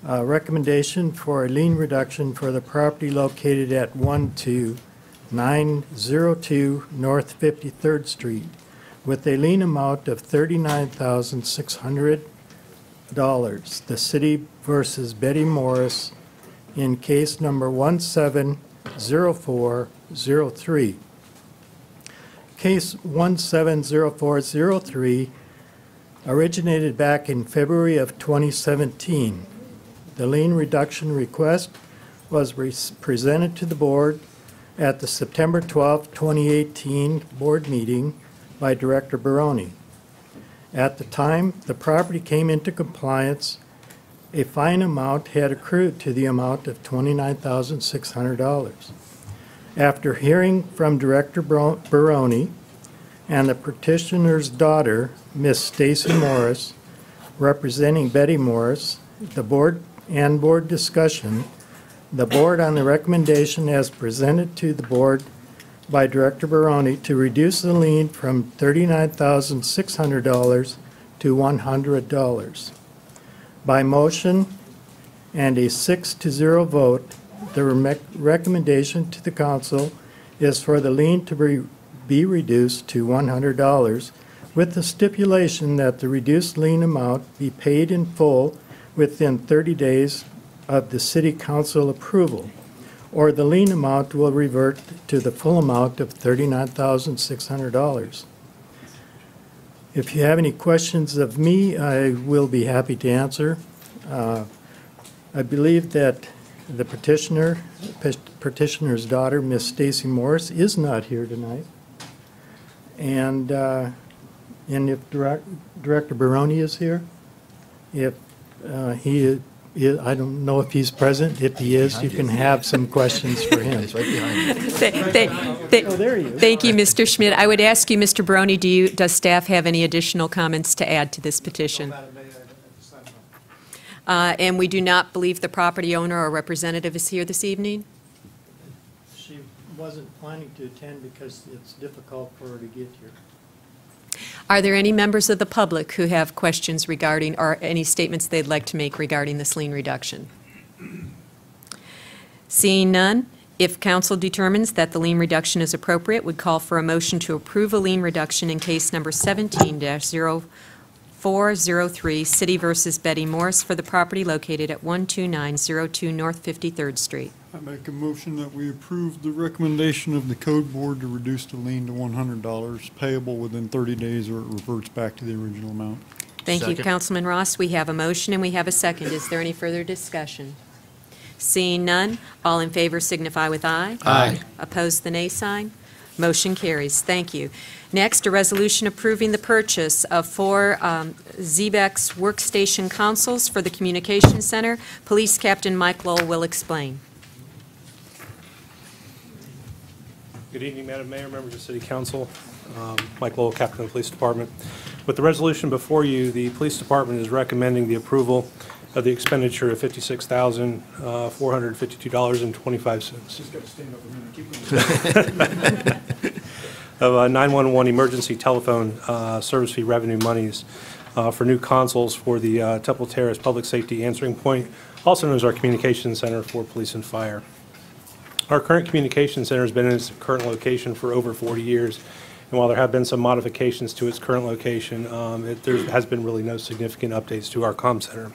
a recommendation for a lien reduction for the property located at 12902 North 53rd Street with a lien amount of $39,600. The city versus Betty Morris in case number 170403. Case 170403 originated back in February of 2017. The lien reduction request was presented to the board at the September 12, 2018 board meeting by Director Baroni. At the time the property came into compliance, a fine amount had accrued to the amount of $29,600. After hearing from Director Baroni and the petitioner's daughter, Miss Stacy Morris, representing Betty Morris, the board discussion, the board on the recommendation as presented to the board by Director Baroni to reduce the lien from $39,600 to $100. By motion and a 6-0 vote, the recommendation to the council is for the lien to be reduced to $100 with the stipulation that the reduced lien amount be paid in full within 30 days of the city council approval, or the lien amount will revert to the full amount of $39,600. If you have any questions of me, I will be happy to answer. I believe that the petitioner's daughter, Miss Stacy Morris, is not here tonight. And if Director Baroni is here, if he is, I don't know if he's present. If he is, you can have some questions for him. Thank you, Mr. Schmidt. I would ask you, Mr. Baroni, does staff have any additional comments to add to this petition? And we do not believe the property owner or representative is here this evening? She wasn't planning to attend because it's difficult for her to get here. Are there any members of the public who have questions regarding, or any statements they'd like to make regarding this lien reduction? Seeing none, if council determines that the lien reduction is appropriate, would call for a motion to approve a lien reduction in case number 17-0403, City versus Betty Morris, for the property located at 12902 North 53rd Street. I make a motion that we approve the recommendation of the Code Board to reduce the lien to $100, payable within 30 days, or it reverts back to the original amount. Thank you, Councilman Ross. We have a motion and we have a second. Is there any further discussion? Seeing none, all in favor signify with aye. Aye. Opposed, the nay sign. Motion carries. Thank you. Next, a resolution approving the purchase of 4 Xybix workstation consoles for the Communications Center. Police Captain Mike Lowell will explain. Good evening, Madam Mayor, members of City Council. Mike Lowell, Captain of the Police Department. With the resolution before you, the Police Department is recommending the approval of the expenditure of $56,452.25 of 911 emergency telephone service fee revenue monies for new consoles for the Temple Terrace Public Safety Answering Point, also known as our Communication Center for Police and Fire. Our current communication center has been in its current location for over 40 years, and while there have been some modifications to its current location, there has been really no significant updates to our comm center.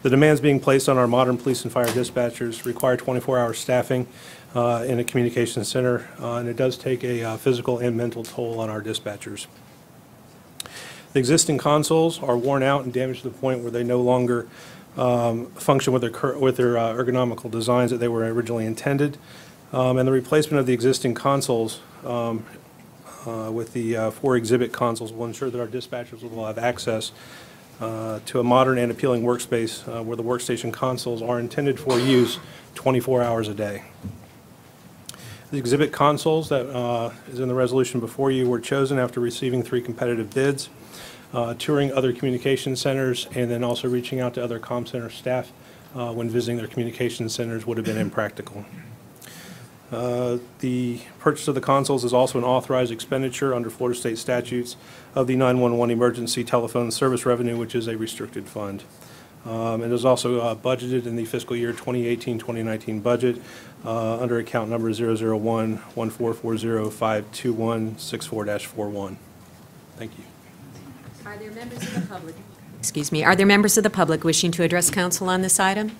The demands being placed on our modern police and fire dispatchers require 24-hour staffing in a communication center, and it does take a physical and mental toll on our dispatchers. The existing consoles are worn out and damaged to the point where they no longer function with their ergonomical designs that they were originally intended, and the replacement of the existing consoles with the 4 exhibit consoles will ensure that our dispatchers will have access to a modern and appealing workspace where the workstation consoles are intended for use 24 hours a day. The exhibit consoles that is in the resolution before you were chosen after receiving 3 competitive bids, touring other communication centers, and then also reaching out to other comm center staff when visiting their communication centers would have been impractical. The purchase of the consoles is also an authorized expenditure under Florida state statutes of the 911 emergency telephone service revenue, which is a restricted fund. It is also budgeted in the fiscal year 2018-2019 budget under account number 001-144052164-41. Thank you. Are there members of the public? Excuse me. Are there members of the public wishing to address council on this item?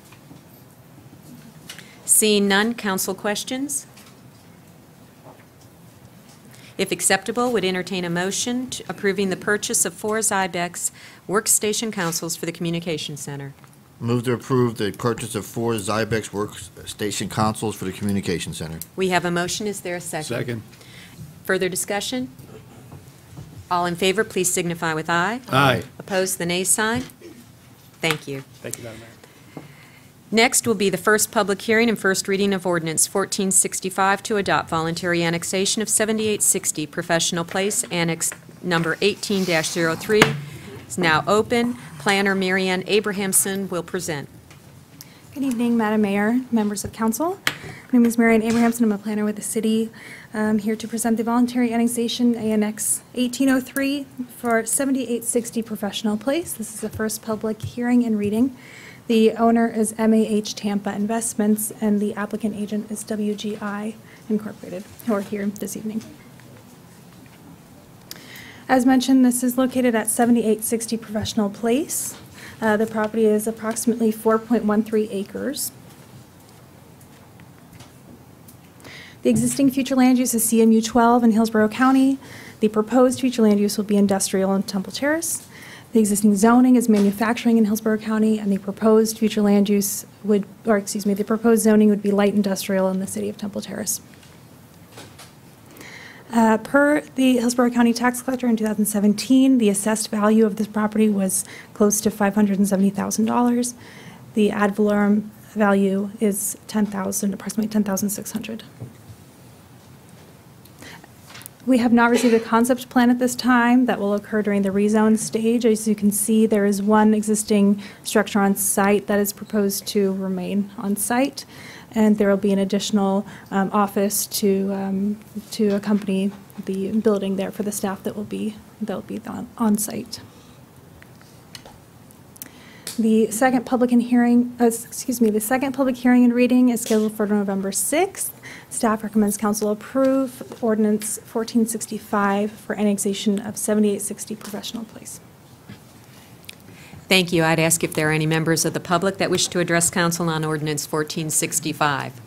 Seeing none, council questions? If acceptable, would entertain a motion approving the purchase of 4 Xybix workstation consoles for the communication center. Move to approve the purchase of 4 Xybix workstation consoles for the communication center. We have a motion. Is there a second? Second. Further discussion? All in favor, please signify with aye. Aye. Opposed, the nay sign. Thank you. Thank you, Madam Mayor. Next will be the first public hearing and first reading of Ordinance 1465 to adopt voluntary annexation of 7860 Professional Place, Annex Number 18-03. It's now open. Planner Marianne Abrahamson will present. Good evening, Madam Mayor, members of council. My name is Marianne Abrahamson. I'm a planner with the city. I'm here to present the voluntary annexation Annex 1803 for 7860 Professional Place. This is the first public hearing and reading. The owner is MAH Tampa Investments, and the applicant agent is WGI Incorporated, who are here this evening. As mentioned, this is located at 7860 Professional Place. The property is approximately 4.13 acres. The existing future land use is CMU 12 in Hillsborough County. The proposed future land use will be industrial in Temple Terrace. The existing zoning is manufacturing in Hillsborough County, and the proposed future land use would, or excuse me, the proposed zoning would be light industrial in the city of Temple Terrace. Per the Hillsborough County tax collector in 2017, the assessed value of this property was close to $570,000. The ad valorem value is approximately $10,600. We have not received a concept plan at this time. That will occur during the rezone stage. As you can see, there is one existing structure on site that is proposed to remain on site, and there will be an additional office to accompany the building there for the staff that will be on site. The second public hearing and reading is scheduled for November 6th. Staff recommends council approve Ordinance 1465 for annexation of 7860 Professional Place. Thank you. I'd ask if there are any members of the public that wish to address council on Ordinance 1465.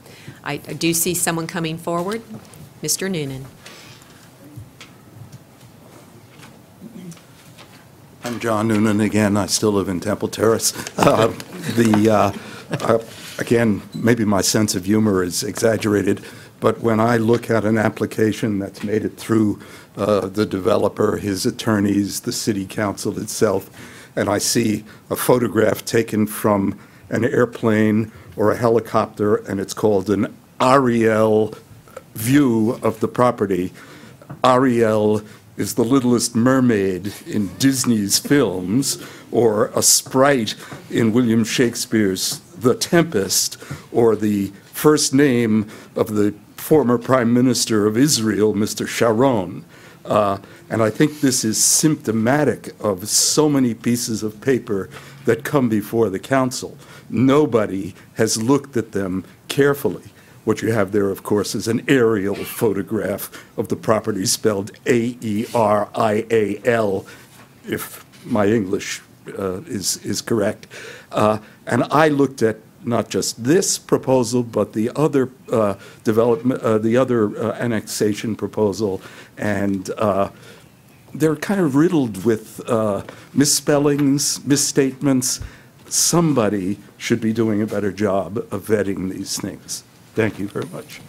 I do see someone coming forward. Mr. Noonan. I'm John Noonan again. I still live in Temple Terrace. Again, maybe my sense of humor is exaggerated, but when I look at an application that's made it through the developer, his attorneys, the city council itself, and I see a photograph taken from an airplane or a helicopter, and it's called an aerial view of the property, Ariel is the littlest mermaid in Disney's films, or a sprite in William Shakespeare's The Tempest, or the first name of the former Prime Minister of Israel, Mr. Sharon. And I think this is symptomatic of so many pieces of paper that come before the council. Nobody has looked at them carefully. What you have there, of course, is an aerial photograph of the property spelled A-E-R-I-A-L, if my English is correct. And I looked at not just this proposal, but the other annexation proposal, and they're kind of riddled with misspellings, misstatements. Somebody should be doing a better job of vetting these things. Thank you very much.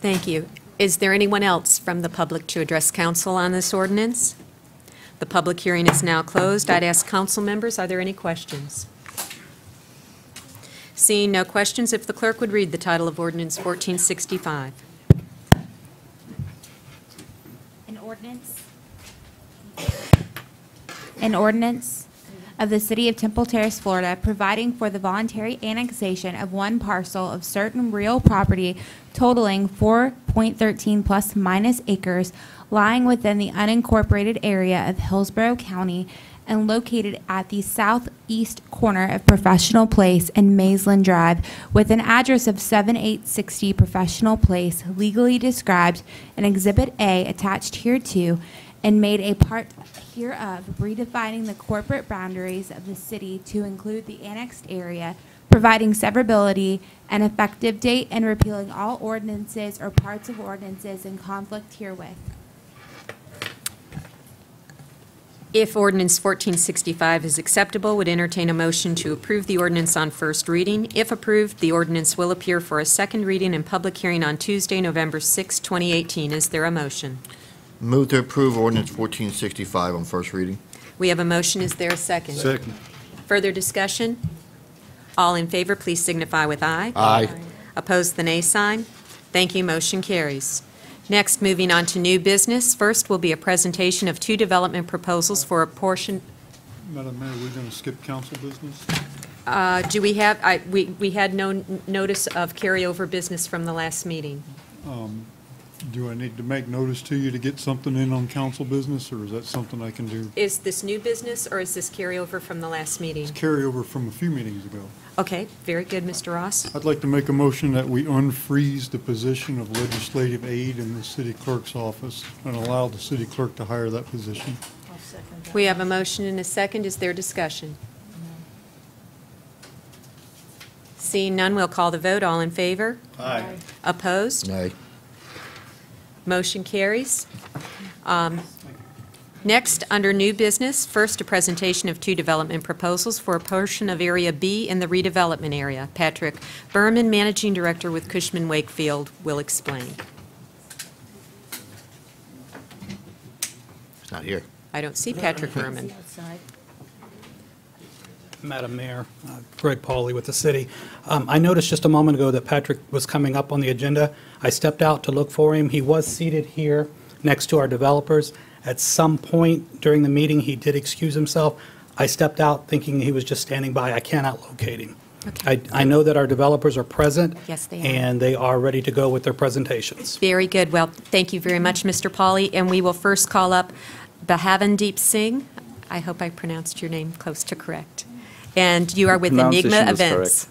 Thank you. Is there anyone else from the public to address council on this ordinance? The public hearing is now closed. I'd ask council members, are there any questions? Seeing no questions, if the clerk would read the title of Ordinance 1465. An ordinance of the City of Temple Terrace, Florida, providing for the voluntary annexation of one parcel of certain real property totaling 4.13 plus minus acres lying within the unincorporated area of Hillsborough County and located at the southeast corner of Professional Place and Maysland Drive with an address of 7860 Professional Place, legally described in Exhibit A attached hereto, and made a part hereof, redefining the corporate boundaries of the city to include the annexed area, providing severability and effective date, and repealing all ordinances or parts of ordinances in conflict herewith. If Ordinance 1465 is acceptable, would entertain a motion to approve the ordinance on first reading. If approved, the ordinance will appear for a second reading and public hearing on Tuesday, November 6, 2018. Is there a motion? Move to approve Ordinance 1465 on first reading. We have a motion. Is there a second? Second. Further discussion? All in favor, please signify with aye. Aye. Opposed, the nay sign. Thank you. Motion carries. Next, moving on to new business. First will be a presentation of two development proposals for a portion. Madam Mayor, we're going to skip council business? Do we have, we had no notice of carryover business from the last meeting. Do I need to make notice to you to get something in on council business, or is that something I can do? Is this new business, or is this carryover from the last meeting? It's carryover from a few meetings ago. Okay, very good, Mr. Ross. I'd like to make a motion that we unfreeze the position of legislative aide in the city clerk's office and allow the city clerk to hire that position. I'll second that. We have a motion and a second. Is there discussion? Seeing none, we'll call the vote. All in favor? Aye. Opposed? Nay. Motion carries. Next, under new business, first, a presentation of two development proposals for a portion of Area B in the redevelopment area. Patrick Berman, Managing Director with Cushman Wakefield, will explain. He's not here. I don't see Patrick Berman. Madam Mayor, Greg Pauley with the city. I noticed just a moment ago that Patrick was coming up on the agenda. I stepped out to look for him. He was seated here next to our developers. At some point during the meeting, he did excuse himself. I stepped out thinking he was just standing by. I cannot locate him. Okay. I know that our developers are present. Yes, they are. And they are ready to go with their presentations. Very good. Well, thank you very much, Mr. Pauley. And we will first call up Bhavandeep Singh. I hope I pronounced your name close to correct. And you are with Enigma Events.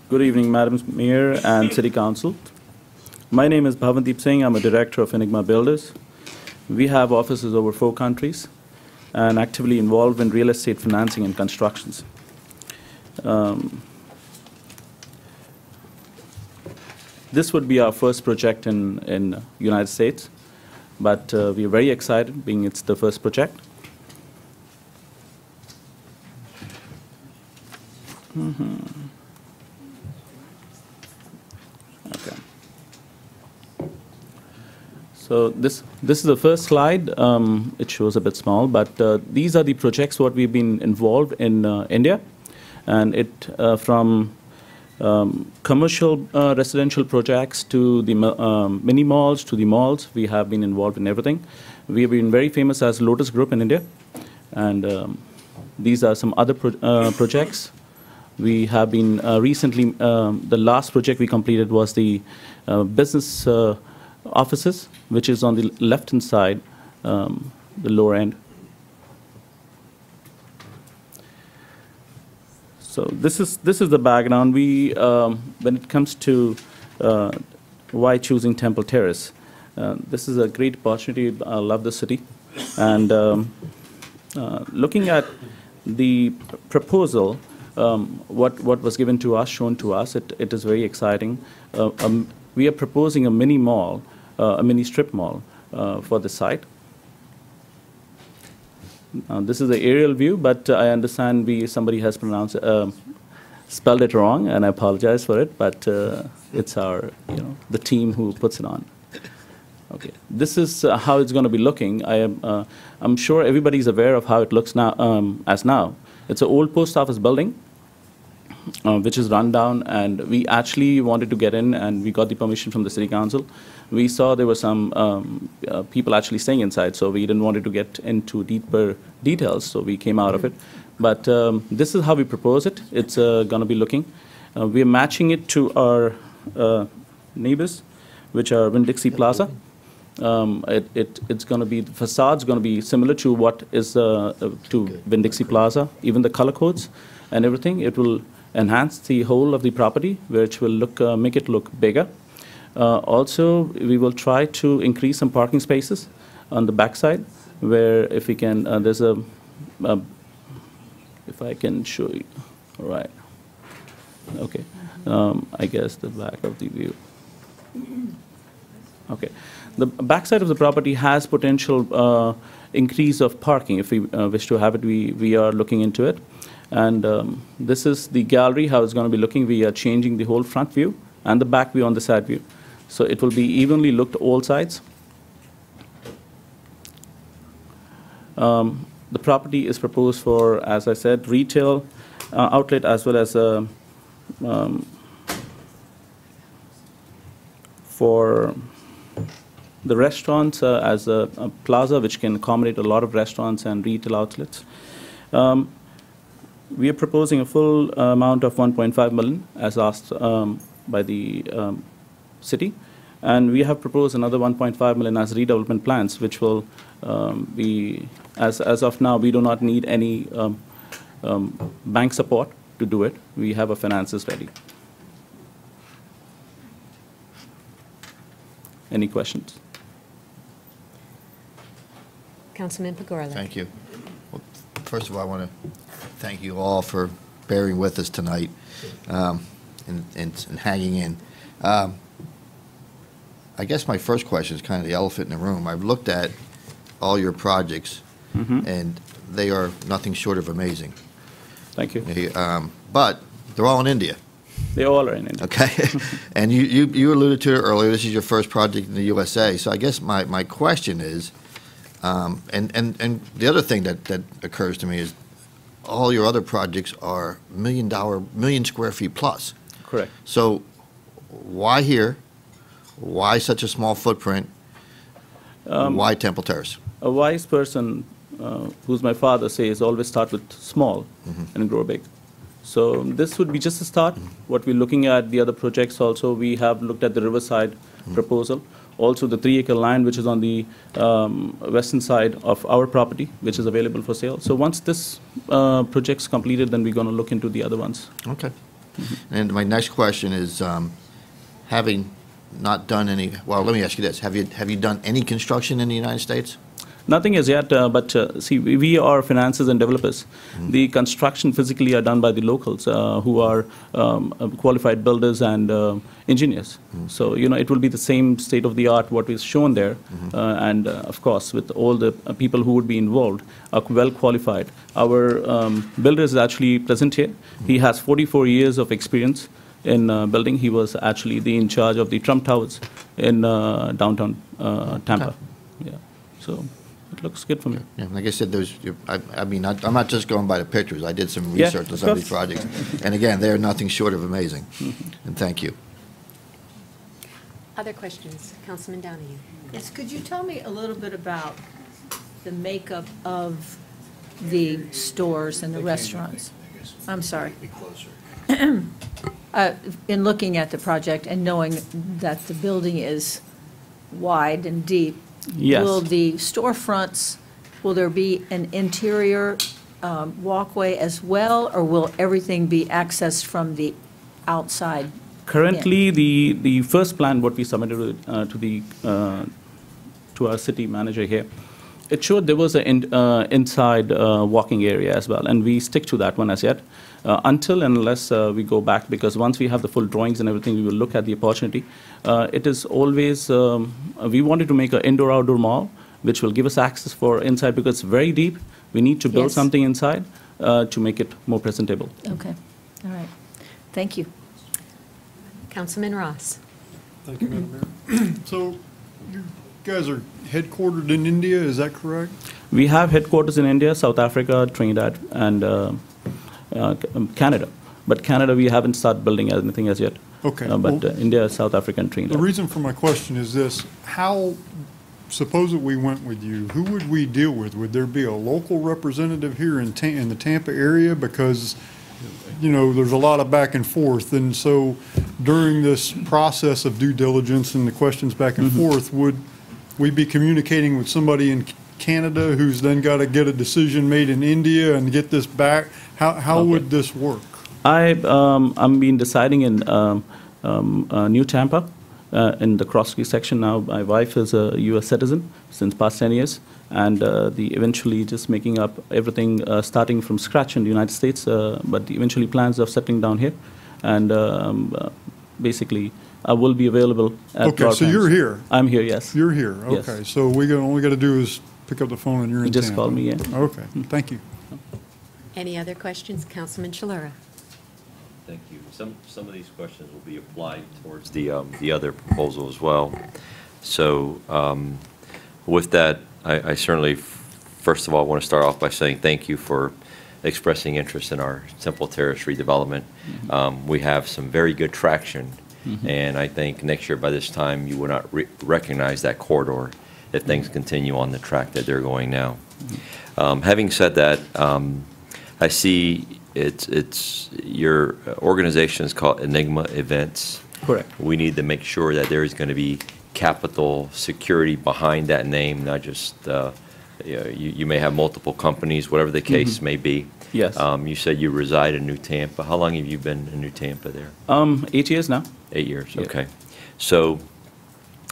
Good evening, Madam Mayor and City Council. My name is Bhavandeep Singh. I'm a director of Enigma Builders. We have offices over 4 countries and actively involved in real estate financing and constructions. This would be our first project in United States, but we are very excited, being it's the first project. Okay. So this is the first slide. It shows a bit small, but these are the projects what we've been involved in India, and it from commercial residential projects to the mini malls, to the malls. We have been involved in everything. We have been very famous as Lotus Group in India. And these are some other projects. We have been recently, the last project we completed was the business offices, which is on the left-hand side, the lower end. So this is the background. We, when it comes to why choosing Temple Terrace, this is a great opportunity. I love the city, and looking at the proposal, what was given to us, shown to us, it is very exciting. We are proposing a mini mall, a mini strip mall for the site. This is the aerial view, but I understand somebody has spelled it wrong, and I apologize for it. But it's our, the team who puts it on. Okay, this is how it's going to be looking. I'm sure everybody's aware of how it looks now. As now, it's an old post office building, which is run down, and we actually wanted to get in, and we got the permission from the city council. We saw there were some people actually staying inside, so we didn't want to get into deeper details, so we came out of it. But this is how we propose it. It's going to be looking. We are matching it to our neighbors, which are Winn-Dixie Plaza. It's going to be, the facade's going to be similar to what is to Winn-Dixie Plaza, even the color codes and everything. It will enhance the whole of the property, which will look make it look bigger. Also, we will try to increase some parking spaces on the backside, where if we can, there's if I can show you, all right. Okay, I guess the back of the view. Okay, the backside of the property has potential increase of parking. If we wish to have it, we are looking into it. And this is the gallery, how it's going to be looking. We are changing the whole front view and the back view on the side view. So it will be evenly looked all sides. The property is proposed for, as I said, retail outlet, as well as for the restaurants as a plaza which can accommodate a lot of restaurants and retail outlets. We are proposing a full amount of 1.5 million as asked by the city, and we have proposed another 1.5 million as redevelopment plans, which will be, as of now, we do not need any bank support to do it. We have our finances ready. Any questions? Councilman Pagorla. Thank you. Well, first of all, I want to thank you all for bearing with us tonight and hanging in. I guess my first question is kind of the elephant in the room. I've looked at all your projects, and they are nothing short of amazing. Thank you. But they're all in India. They all are in India. Okay. And you alluded to it earlier, this is your first project in the USA. So I guess my question is, and the other thing that occurs to me is all your other projects are million square feet plus. Correct. So why here? Why such a small footprint? Why Temple Terrace? A wise person, who's my father, says always start with small and grow big. So this would be just a start. What we're looking at, the other projects also, we have looked at the Riverside proposal. Also the 3-acre land, which is on the western side of our property, which is available for sale. So once this project's completed, then we're going to look into the other ones. Okay. And my next question is, having not done any, well, let me ask you this. Have you done any construction in the United States? Nothing as yet, but see, we are finances and developers. The construction physically are done by the locals who are qualified builders and engineers. So, it will be the same state-of-the-art what is shown there. And, of course, with all the people who would be involved are well qualified. Our builder is actually present here. He has 44 years of experience in building. He was actually in charge of the Trump Towers in downtown Tampa. Okay. Yeah. So it looks good for me. Yeah, like I said, I mean, I'm not just going by the pictures. I did some Yeah, research on of some of these course. projects. And again, they are nothing short of amazing. And thank you. Other questions? Councilman Donahue. Yes, could you tell me a little bit about the makeup of the stores and the restaurants? I'm sorry. In looking at the project and knowing that the building is wide and deep, Yes. will the storefronts, will there be an interior walkway as well, or will everything be accessed from the outside? Currently, the first plan, what we submitted to our city manager here, it showed there was an inside walking area as well, and we stick to that one as yet, until and unless we go back, because once we have the full drawings and everything, we will look at the opportunity. It is always, we wanted to make an indoor-outdoor mall, which will give us access for inside, because it's very deep. We need to build Yes. something inside to make it more presentable. Okay, all right. Thank you. Councilman Ross. Thank you, Madam Mayor. So you guys are headquartered in India, is that correct? We have headquarters in India, South Africa, Trinidad, and Canada. But Canada, we haven't started building anything as yet. Okay. But India, South Africa, and Trinidad. The reason for my question is this: suppose that we went with you, who would we deal with? Would there be a local representative here in the Tampa area? Because, you know, there's a lot of back and forth. And so during this process of due diligence and the questions back and forth, would we be communicating with somebody in Canada who's then got to get a decision made in India and get this back? How would this work? I've been deciding in New Tampa, in the Cross Creek section now. My wife is a U.S. citizen since past 10 years, and eventually just making up everything, starting from scratch in the United States, but eventually plans of settling down here. And basically, I will be available at Okay, so you're here? I'm here, yes. You're here, Yes. okay. So all we got to do is pick up the phone and you're in Just Tampa. call me, yeah. Okay, thank you. Any other questions? Councilman Shalura. Thank you. Some of these questions will be applied towards the other proposal as well. So with that, I certainly, first of all, want to start off by saying thank you for expressing interest in our Temple Terrace redevelopment. We have some very good traction, and I think next year by this time you will not recognize that corridor if things continue on the track that they're going now. Having said that, I see it's your organization is called Enigma Events. Correct. We need to make sure that there is going to be capital security behind that name, not just you may have multiple companies, whatever the case may be. Yes. You said you reside in New Tampa. How long have you been in New Tampa there? 8 years now. 8 years. Yeah. Okay. So,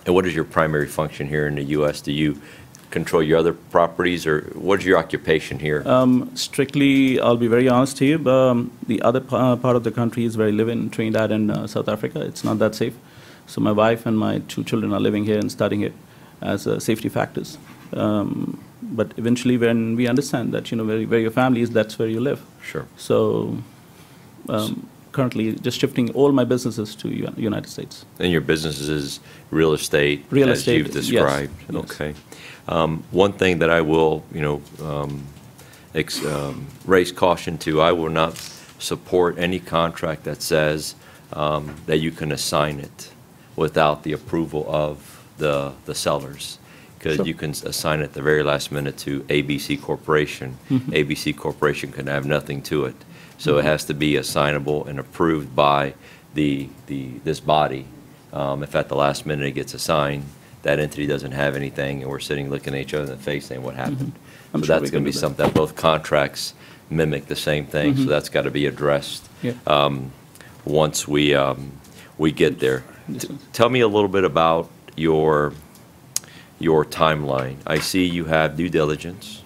and what is your primary function here in the U.S.? Do you control your other properties, or what is your occupation here? Strictly, I'll be very honest to you, the other part of the country is where I live in Trinidad and South Africa. It's not that safe. So my wife and my 2 children are living here and studying here as safety factors. But eventually, when we understand that, you know, where your family is, that's where you live. Sure. So currently, just shifting all my businesses to United States. And your business is real estate, Real as estate, you've described. yes. Okay. One thing that I will, raise caution to, I will not support any contract that says that you can assign it without the approval of the sellers. Because Sure. you can assign it at the very last minute to ABC Corporation. ABC Corporation can have nothing to it. So it has to be assignable and approved by this body. If at the last minute it gets assigned, that entity doesn't have anything, and we're sitting looking at each other in the face saying, what happened? I'm So sure that's we going can to be do that. something that both contracts mimic the same thing, so that's got to be addressed Yeah. once we get there. Tell me a little bit about your timeline. I see you have due diligence.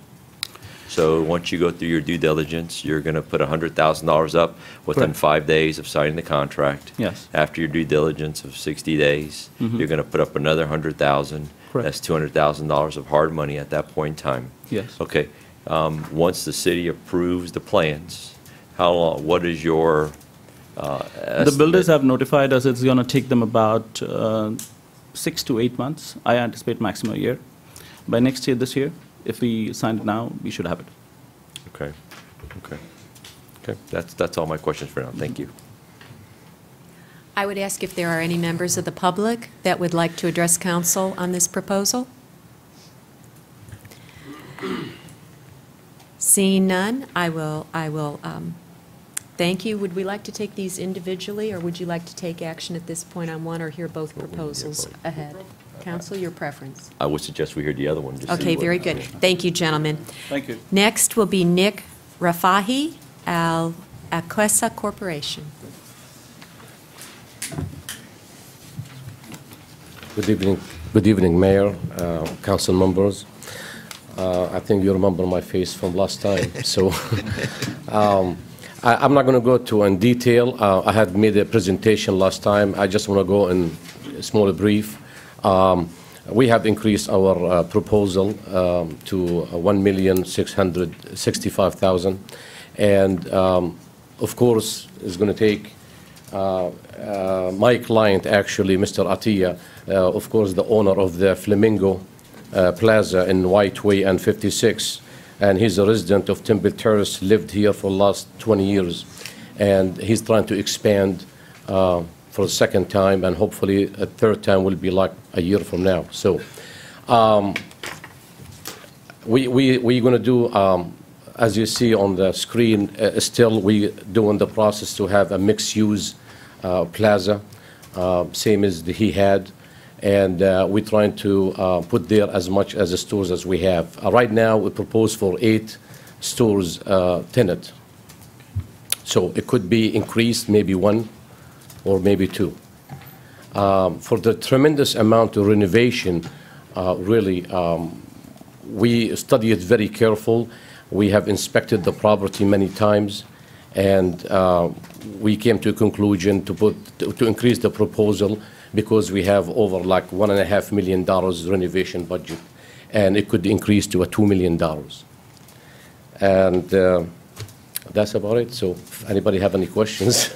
So once you go through your due diligence, you're going to put $100,000 up within Correct. 5 days of signing the contract. Yes. After your due diligence of 60 days, you're going to put up another $100,000. Correct. That's $200,000 of hard money at that point in time. Yes. Okay. Once the city approves the plans, how long? What is your The builders have notified us it's going to take them about 6 to 8 months. I anticipate maximum a year. By next year, this year, if we sign it now, we should have it. Okay, okay. Okay, that's all my questions for now. Thank you. I would ask if there are any members of the public that would like to address council on this proposal. Seeing none, I will thank you. Would we like to take these individually, or would you like to take action at this point on one or hear both proposals ahead? Council, your preference. I would suggest we hear the other one. to see Okay, what- very good. Thank you, gentlemen. Thank you. Next will be Nick Rafahi, Aquesa Corporation. Good evening, Mayor, council members. I think you remember my face from last time. So I'm not going to go to in detail. I had made a presentation last time. I just want to go in a small brief. We have increased our proposal to $1,665,000, and of course, it's going to take my client, actually, Mr. Atiya, of course, the owner of the Flamingo Plaza in Whiteway and 56, and he's a resident of Temple Terrace, lived here for the last 20 years, and he's trying to expand for the second time, and hopefully a third time will be like a year from now. So we're going to do, as you see on the screen, still we doing the process to have a mixed-use plaza, same as he had, and we're trying to put there as much as the stores as we have. Right now, we propose for 8 stores tenant. So it could be increased, maybe 1 or maybe 2. For the tremendous amount of renovation, really, we study it very careful. We have inspected the property many times, and we came to a conclusion to increase the proposal because we have over like $1.5 million renovation budget, and it could increase to $2 million. And that's about it. So if anybody have any questions.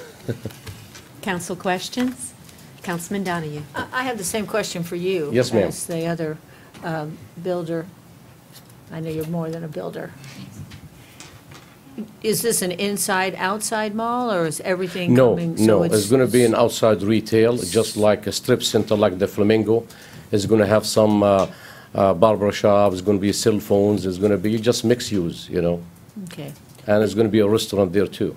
Council questions? Councilman Donahue. I have the same question for you. Yes, ma'am. As the other builder. I know you're more than a builder. Is this an inside-outside mall, or is everything No, coming? no, it's going to be an outside retail, just like a strip center like the Flamingo. It's going to have some barber shops, it's going to be cell phones, it's going to be just mixed use, you know. Okay, And it's going to be a restaurant there too.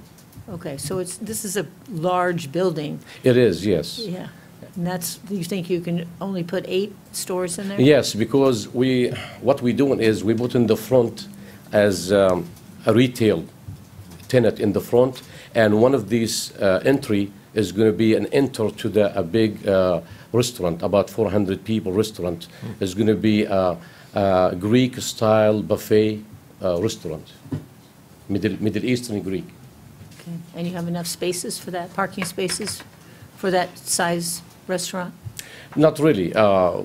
okay, so this is a large building. It is, yes. Yeah, and you think you can only put 8 stores in there? Yes, because what we're doing is we put in the front as a retail tenant in the front, and one of these entry is going to be an enter to a big restaurant, about 400 people restaurant. It's going to be a Greek-style buffet restaurant, Middle Eastern Greek. Okay, and you have enough spaces for that, parking spaces for that size restaurant? Not really.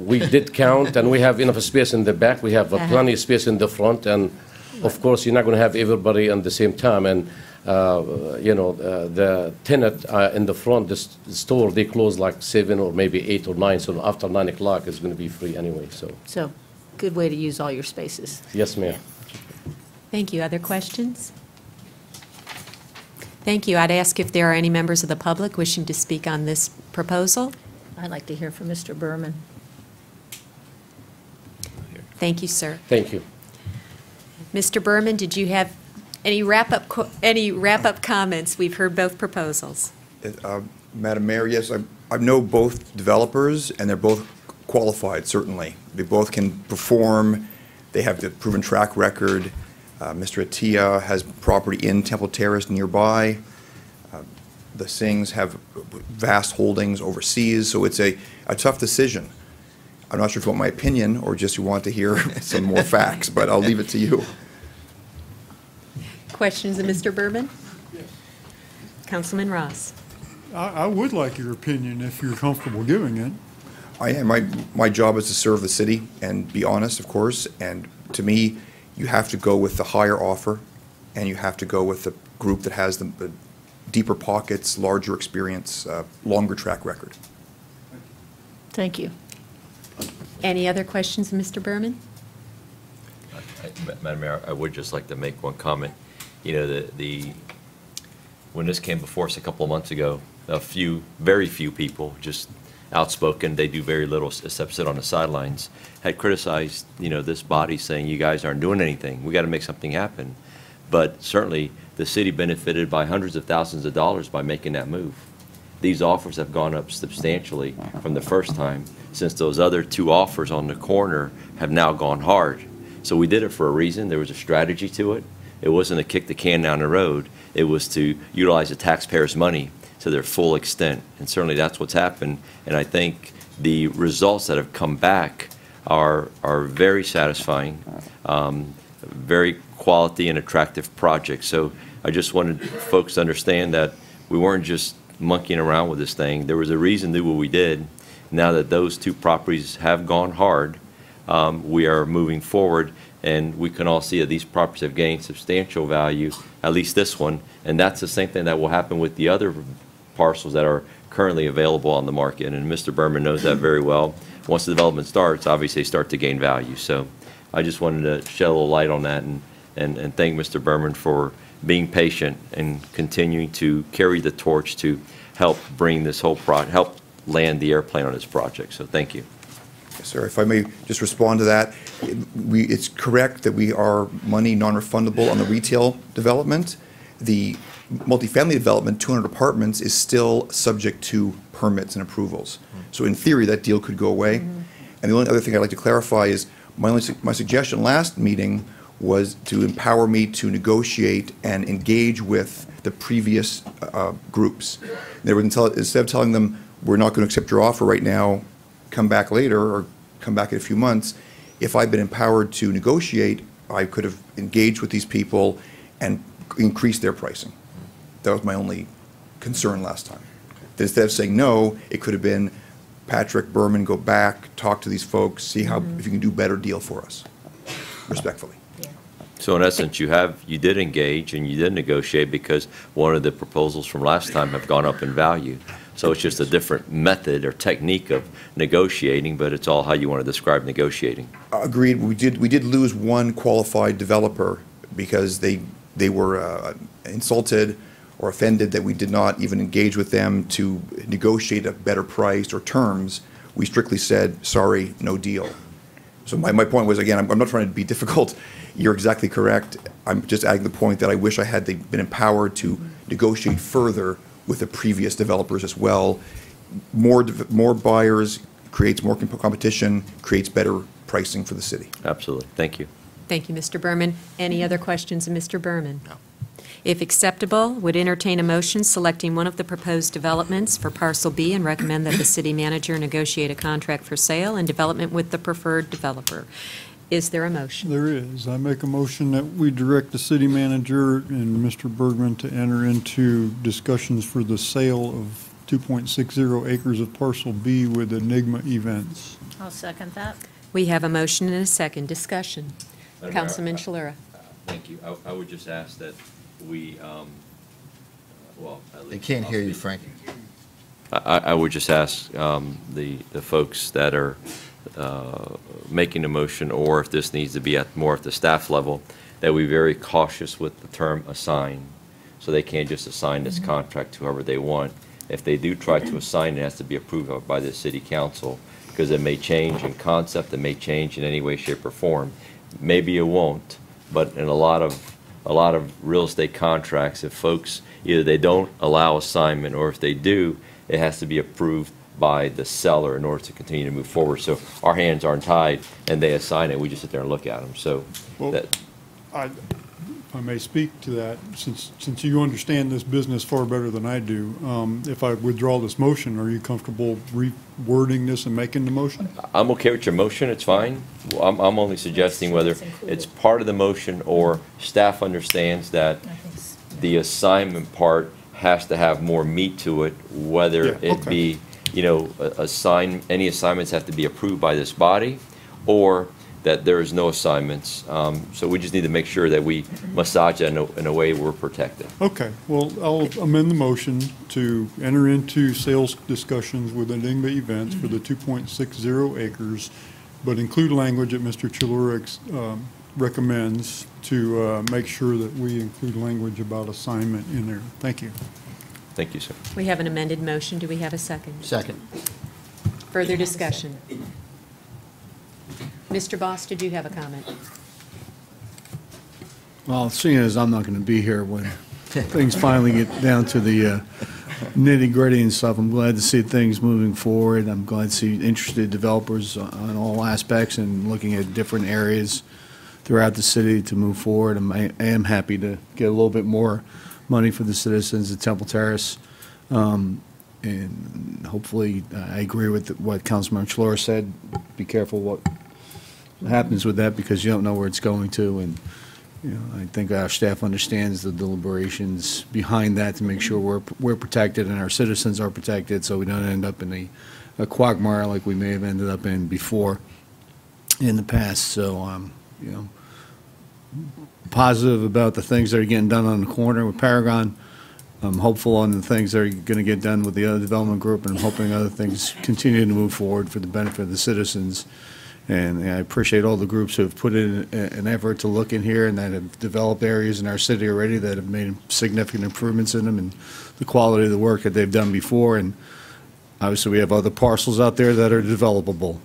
We did count, and we have enough space in the back. We have plenty of space in the front, and of course, you're not going to have everybody at the same time. And the tenant in the front, the store, they close like 7 or maybe 8 or 9. So after 9 o'clock, it's going to be free anyway. So, good way to use all your spaces. Yes, ma'am. Thank you. Other questions? Thank you. I'd ask if there are any members of the public wishing to speak on this proposal. I'd like to hear from Mr. Berman. Thank you, sir. Thank you. Mr. Berman, did you have any wrap-up comments? We've heard both proposals. Madam Mayor, yes, I know both developers, and they're both qualified, certainly. They both can perform. They have the proven track record. Mr. Atiya has property in Temple Terrace nearby. The Singhs have vast holdings overseas, so it's a tough decision. I'm not sure if you want my opinion or just you want to hear some more facts, but I'll leave it to you. Questions of Mr. Berman? Yes. Councilman Ross. I would like your opinion if you're comfortable giving it. I am. My job is to serve the city and be honest, of course, and to me, you have to go with the higher offer, and you have to go with the group that has the deeper pockets, larger experience, longer track record. Thank you. Any other questions of Mr. Berman? Madam Mayor, I would just like to make one comment. You know, when this came before us a couple of months ago, very few people, just outspoken, they do very little except sit on the sidelines, had criticized, you know, this body saying, you guys aren't doing anything. We got to make something happen. But certainly, the city benefited by hundreds of thousands of dollars by making that move. These offers have gone up substantially from the first time, since those other two offers on the corner have now gone hard. So we did it for a reason. There was a strategy to it. It wasn't to kick the can down the road. It was to utilize the taxpayers' money to their full extent. And certainly that's what's happened. And I think the results that have come back are very satisfying, very quality and attractive projects. So I just wanted folks to understand that we weren't just monkeying around with this thing. There was a reason to do what we did. Now that those two properties have gone hard, we are moving forward, and we can all see that these properties have gained substantial value, at least this one, and that's the same thing that will happen with the other parcels that are currently available on the market, and Mr. Berman knows that very well. Once the development starts, obviously they start to gain value. So I just wanted to shed a little light on that and thank Mr. Berman for being patient and continuing to carry the torch to help bring this whole project, help land the airplane on this project. So thank you. Yes, sir. If I may just respond to that, it's correct that we are money non-refundable on the retail development. The multifamily development, 200 apartments, is still subject to permits and approvals. So in theory, that deal could go away. And the only other thing I'd like to clarify is my suggestion last meeting was to empower me to negotiate and engage with the previous groups. They were instead of telling them, we're not going to accept your offer right now, come back later or come back in a few months, if I'd been empowered to negotiate, I could have engaged with these people and increased their pricing. That was my only concern last time. That instead of saying no, it could have been, Patrick, Berman, go back, talk to these folks, see how if you can do a better deal for us, respectfully. So in essence, you did engage and you did negotiate because one of the proposals from last time have gone up in value. So it's just a different method or technique of negotiating, but it's all how you want to describe negotiating. Agreed. We did lose one qualified developer because they were insulted or offended that we did not even engage with them to negotiate a better price or terms. We strictly said, sorry, no deal. So my point was, again, I'm not trying to be difficult. You're exactly correct. I'm just adding the point that I wish I had been empowered to negotiate further with the previous developers as well. More buyers creates more competition, creates better pricing for the city. Absolutely. Thank you. Thank you, Mr. Berman. Any other questions of Mr. Berman? No. If acceptable, would entertain a motion selecting one of the proposed developments for Parcel B and recommend that the city manager negotiate a contract for sale and development with the preferred developer. Is there a motion? There is. I make a motion that we direct the city manager and Mr. Bergman to enter into discussions for the sale of 2.60 acres of Parcel B with Enigma Events. I'll second that. We have a motion and a second. Discussion. Councilman Shalura. Thank you. I would just ask that we, well, at least They can't hear you, Frank. I would just ask the folks that are making a motion, or if this needs to be more at the staff level, that we be very cautious with the term assign. So they can't just assign this contract to whoever they want. If they do try to assign, it has to be approved by the city council, because it may change in concept, it may change in any way, shape, or form. Maybe it won't, but in a lot of real estate contracts, if folks, either they don't allow assignment, or if they do, it has to be approved by the seller in order to continue to move forward. So our hands aren't tied and they assign it, we just sit there and look at them. So Well, that, if I may speak to that, since you understand this business far better than I do, if I withdraw this motion, are you comfortable rewording this and making the motion? I'm okay with your motion, it's fine. I'm only suggesting whether it's part of the motion or staff understands that the assignment part has to have more meat to it, whether it be, you know, any assignments have to be approved by this body, or that there is no assignments. So we just need to make sure that we massage that in a way we're protected. Okay, well, I'll amend the motion to enter into sales discussions with Enigma Events for the 2.60 acres, but include language that Mr. Chalura recommends to make sure that we include language about assignment in there. Thank you. Thank you, sir. We have an amended motion. Do we have a second? Second. Further discussion? Mr. Boss, did you have a comment? Well, seeing as I'm not going to be here when things finally get down to the nitty-gritty and stuff, I'm glad to see things moving forward. I'm glad to see interested developers on all aspects and looking at different areas throughout the city to move forward. I am happy to get a little bit more money for the citizens at Temple Terrace. And hopefully, I agree with what Councilmember Chalora said. Be careful what happens with that because you don't know where it's going to. And I think our staff understands the deliberations behind that to make sure we're protected and our citizens are protected, so we don't end up in a quagmire like we may have ended up in before in the past. So, positive about the things that are getting done on the corner with Paragon. I'm hopeful on the things that are going to get done with the other development group, and I'm hoping other things continue to move forward for the benefit of the citizens. And I appreciate all the groups who have put in an effort to look in here and that have developed areas in our city already that have made significant improvements in them and the quality of the work that they've done before. And obviously, we have other parcels out there that are developable.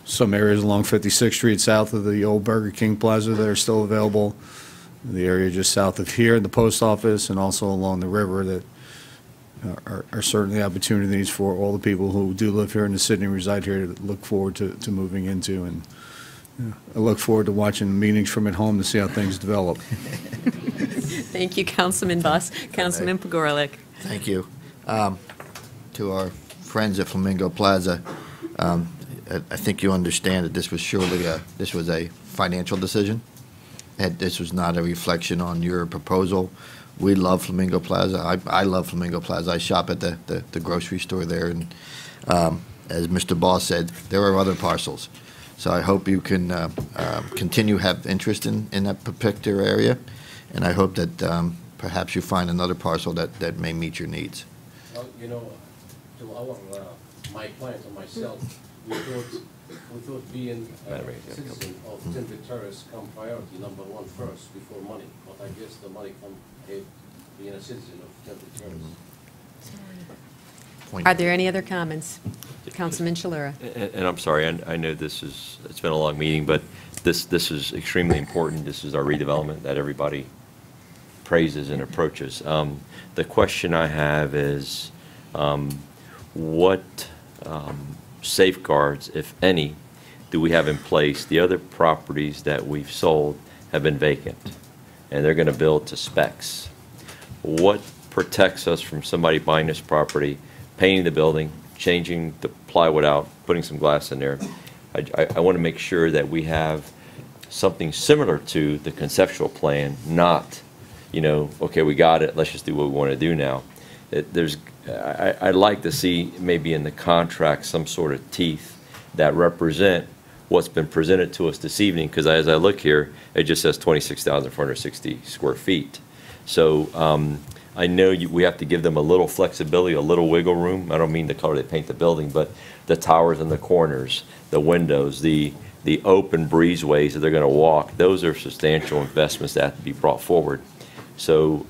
Some areas along 56th Street south of the old Burger King Plaza that are still available. The area just south of here, the post office, and also along the river that are certainly opportunities for all the people who do live here in the city and reside here to look forward to moving into. And I look forward to watching meetings from at home to see how things develop. Thank you, Councilman Boss. Councilman Pogorelic. Thank you. To our friends at Flamingo Plaza, I think you understand that this was surely this was a financial decision. And this was not a reflection on your proposal. We love Flamingo Plaza. I love Flamingo Plaza. I shop at the grocery store there, and as Mr. Boss said, there are other parcels. So I hope you can continue to have interest in that particular area, and I hope that perhaps you find another parcel that may meet your needs. Well, to our my client and myself, we thought being a citizen of Temple Terrace come priority number one first before money. But I guess the money come ahead being a citizen of Temple Terrace. Are there any other comments? Councilman Chalora. And I'm sorry, I know it's been a long meeting, but this is extremely important. This is our redevelopment that everybody praises and approaches. The question I have is what safeguards, if any, do we have in place? The other properties that we've sold have been vacant, and they're going to build to specs. What protects us from somebody buying this property, painting the building, changing the plywood out, putting some glass in there? I want to make sure that we have something similar to the conceptual plan, not, okay, we got it, let's just do what we want to do now. I'd like to see maybe in the contract some sort of teeth that represent what's been presented to us this evening, because as I look here, it just says 26,460 square feet. So I know we have to give them a little flexibility, a little wiggle room. I don't mean the color they paint the building, but the towers in the corners, the windows, the open breezeways that they're going to walk, those are substantial investments that have to be brought forward. So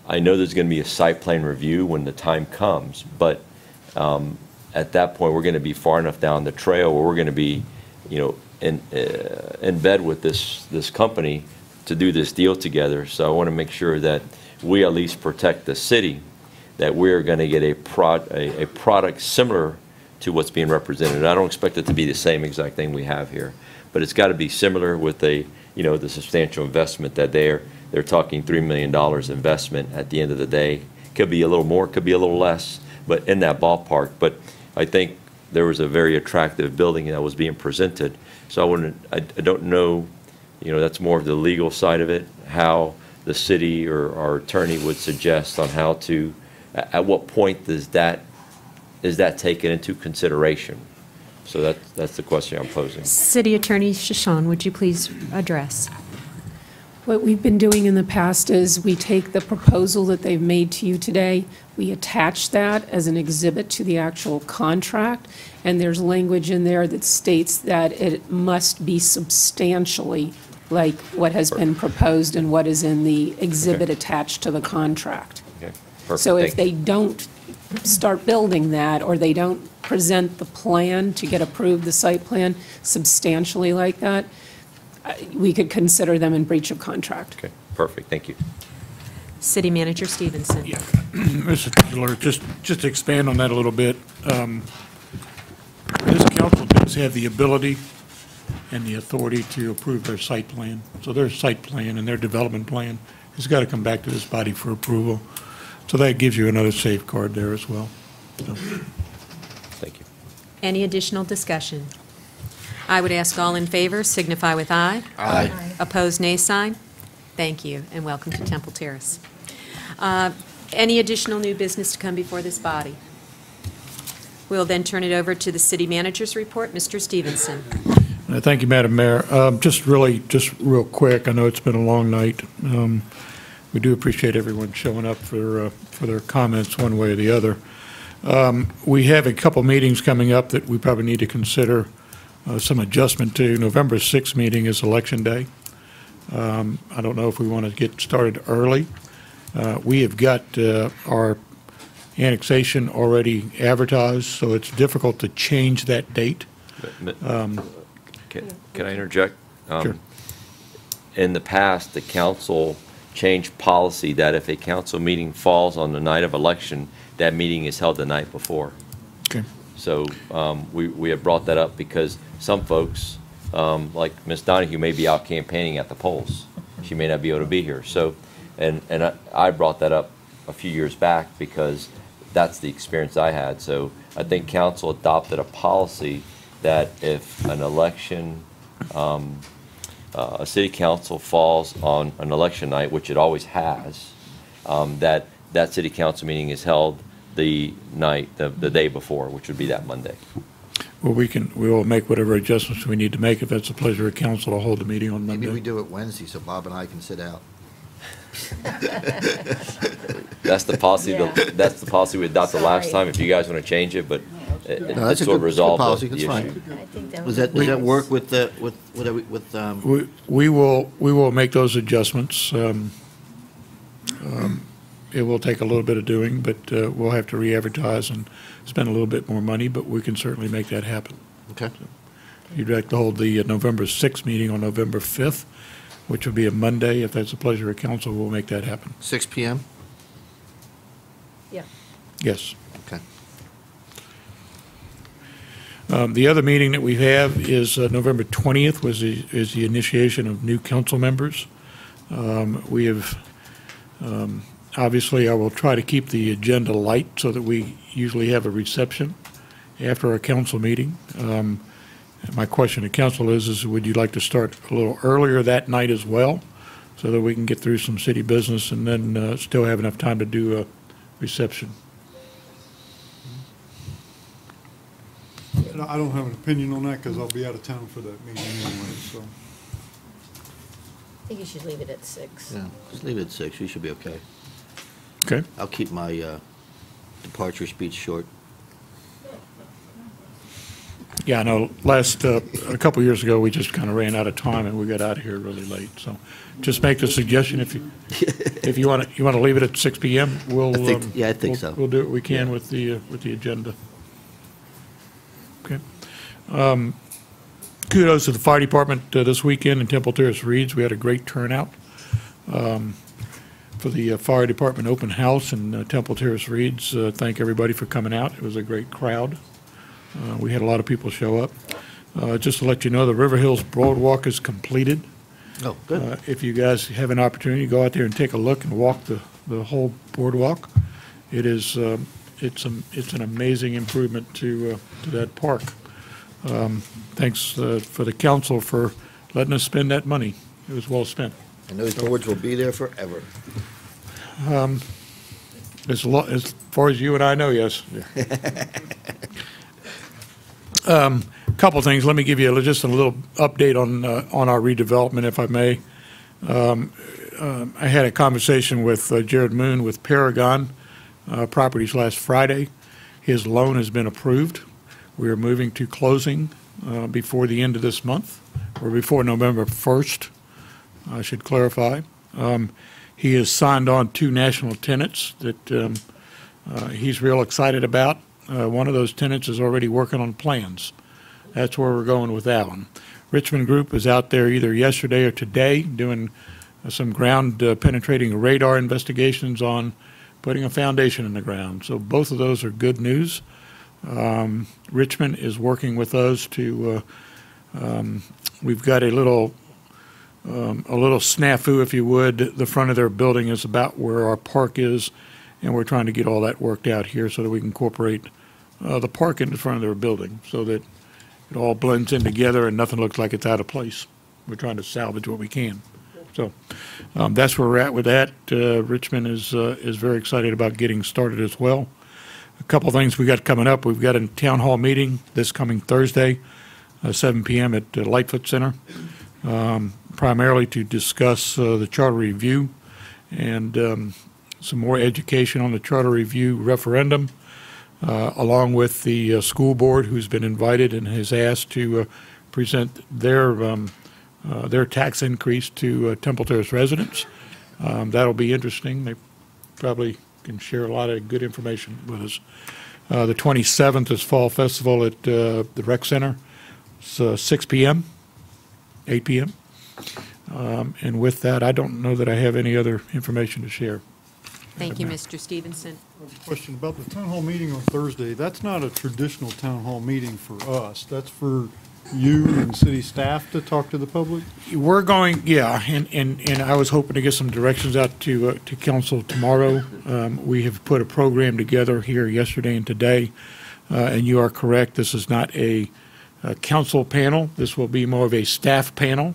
I know there's going to be a site plan review when the time comes, but at that point, we're going to be far enough down the trail where we're going to be, in bed with this company to do this deal together. So I want to make sure that we at least protect the city, that we're going to get a product similar to what's being represented. I don't expect it to be the same exact thing we have here, but it's got to be similar with the substantial investment that they're talking $3 million investment at the end of the day. Could be a little more, could be a little less, but in that ballpark. But I think there was a very attractive building that was being presented. So I don't know, that's more of the legal side of it, how the city or our attorney would suggest on how to, at what point is that taken into consideration? So that's the question I'm posing. City Attorney Shashan, would you please address? What we've been doing in the past is we take the proposal that they've made to you today, we attach that as an exhibit to the actual contract, and there's language in there that states that it must be substantially like what has been proposed and what is in the exhibit attached to the contract. Okay, perfect. So if Thank they don't start building that, or they don't present the plan to get approved, the site plan substantially like that, we could consider them in breach of contract. Okay, perfect, thank you. City Manager Stevenson. Yeah, Mr. Titular, just to expand on that a little bit, this council does have the ability and the authority to approve their site plan. So their site plan and their development plan has got to come back to this body for approval. So that gives you another safeguard there as well. So. Thank you. Any additional discussion? I would ask all in favor signify with aye. Aye. Opposed, nay sign. Thank you, and welcome to Temple Terrace. Any additional new business to come before this body? We'll then turn it over to the city manager's report. Mr. Stevenson. Thank you, Madam Mayor. Just real quick, I know it's been a long night. We do appreciate everyone showing up for their comments one way or the other. We have a couple meetings coming up that we probably need to consider some adjustment to. November 6th meeting is Election Day. I don't know if we want to get started early. We have got our annexation already advertised, so it's difficult to change that date. Can I interject? Sure. In the past, the council changed policy that if a council meeting falls on the night of election, that meeting is held the night before. Okay. So we have brought that up because some folks, like Ms. Donahue, may be out campaigning at the polls. She may not be able to be here. So, and I brought that up a few years back because that's the experience I had. So I think council adopted a policy that if an election, a city council falls on an election night, which it always has, that city council meeting is held the night, the day before, which would be that Monday. Well, we will make whatever adjustments we need to make if that's the pleasure of council to hold the meeting on Monday. Maybe we do it Wednesday so Bob and I can sit out. That's the policy. Yeah. That's the policy we adopted last Sorry. time. If you guys want to change it, but it No, that's a sort of good resolved policy. the That's issue. fine. I think that Does was that work with We will make those adjustments. It will take a little bit of doing, but we'll have to re-advertise and spend a little bit more money, but we can certainly make that happen. Okay. So, if you'd like to hold the November 6th meeting on November 5th, which will be a Monday, if that's the pleasure of council, we'll make that happen. 6 p.m.? Yeah. Yes. Okay. The other meeting that we have is November 20th is the initiation of new council members. We have, obviously, I will try to keep the agenda light so that we usually have a reception after our council meeting. My question to council is would you like to start a little earlier that night as well so that we can get through some city business and then still have enough time to do a reception? I don't have an opinion on that because I'll be out of town for that meeting anyway, so. I think you should leave it at 6. Yeah, just leave it at 6. We should be okay. Okay. I'll keep my departure speech short. Yeah, I know a couple of years ago, we just kind of ran out of time and we got out of here really late. So just make the suggestion if you want to leave it at 6 p.m. We'll I think so. We'll do what we can with the agenda. Okay. Kudos to the fire department this weekend in Temple Terrace Reeds. We had a great turnout for the fire department open house in Temple Terrace Reeds. Thank everybody for coming out. It was a great crowd. We had a lot of people show up. Just to let you know, the River Hills Boardwalk is completed. Oh, good. If you guys have an opportunity, go out there and take a look and walk the whole boardwalk. It is it's an amazing improvement to that park. Thanks for the council for letting us spend that money. It was well spent. And those boards will be there forever. As far as you and I know, yes. Couple things. Let me give you just a little update on our redevelopment, if I may. I had a conversation with Jared Moon with Paragon Properties last Friday. His loan has been approved. We are moving to closing before the end of this month, or before November 1st, I should clarify. He has signed on 2 national tenants that he's real excited about. One of those tenants is already working on plans. That's where we're going with that one. Richmond Group is out there either yesterday or today doing some ground penetrating radar investigations on putting a foundation in the ground. So both of those are good news. Richmond is working with us to, we've got a little snafu, if you would. The front of their building is about where our park is, and we're trying to get all that worked out here so that we can incorporate the park in the front of their building so that it all blends in together and nothing looks like it's out of place. We're trying to salvage what we can. So that's where we're at with that. Richmond is very excited about getting started as well. A couple of things we got coming up. We've got a town hall meeting this coming Thursday, 7 p.m. at Lightfoot Center, primarily to discuss the charter review and some more education on the charter review referendum, along with the school board, who's been invited and has asked to present their tax increase to Temple Terrace residents. That'll be interesting. They probably can share a lot of good information with us. The 27th is Fall Festival at the Rec Center. It's 6 p.m., 8 p.m. And with that, I don't know that I have any other information to share. Thank you, Mr. Stevenson. Question about the town hall meeting on Thursday. That's not a traditional town hall meeting for us. That's for you and city staff to talk to the public? We're going, yeah, and I was hoping to get some directions out to council tomorrow. We have put a program together here yesterday and today, and you are correct. This is not a council panel. This will be more of a staff panel.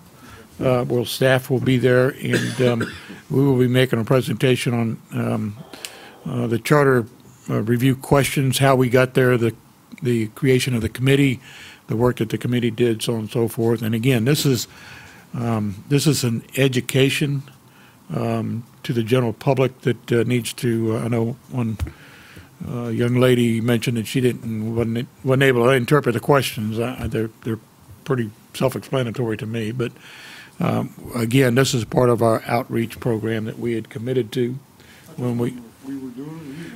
Well, staff will be there, and we will be making a presentation on the charter review questions, how we got there, the creation of the committee, the work that the committee did, so on and so forth. And again, this is an education to the general public that needs to. I know one young lady mentioned that she wasn't able to interpret the questions. They're pretty self-explanatory to me, but again, this is part of our outreach program that we had committed to when we.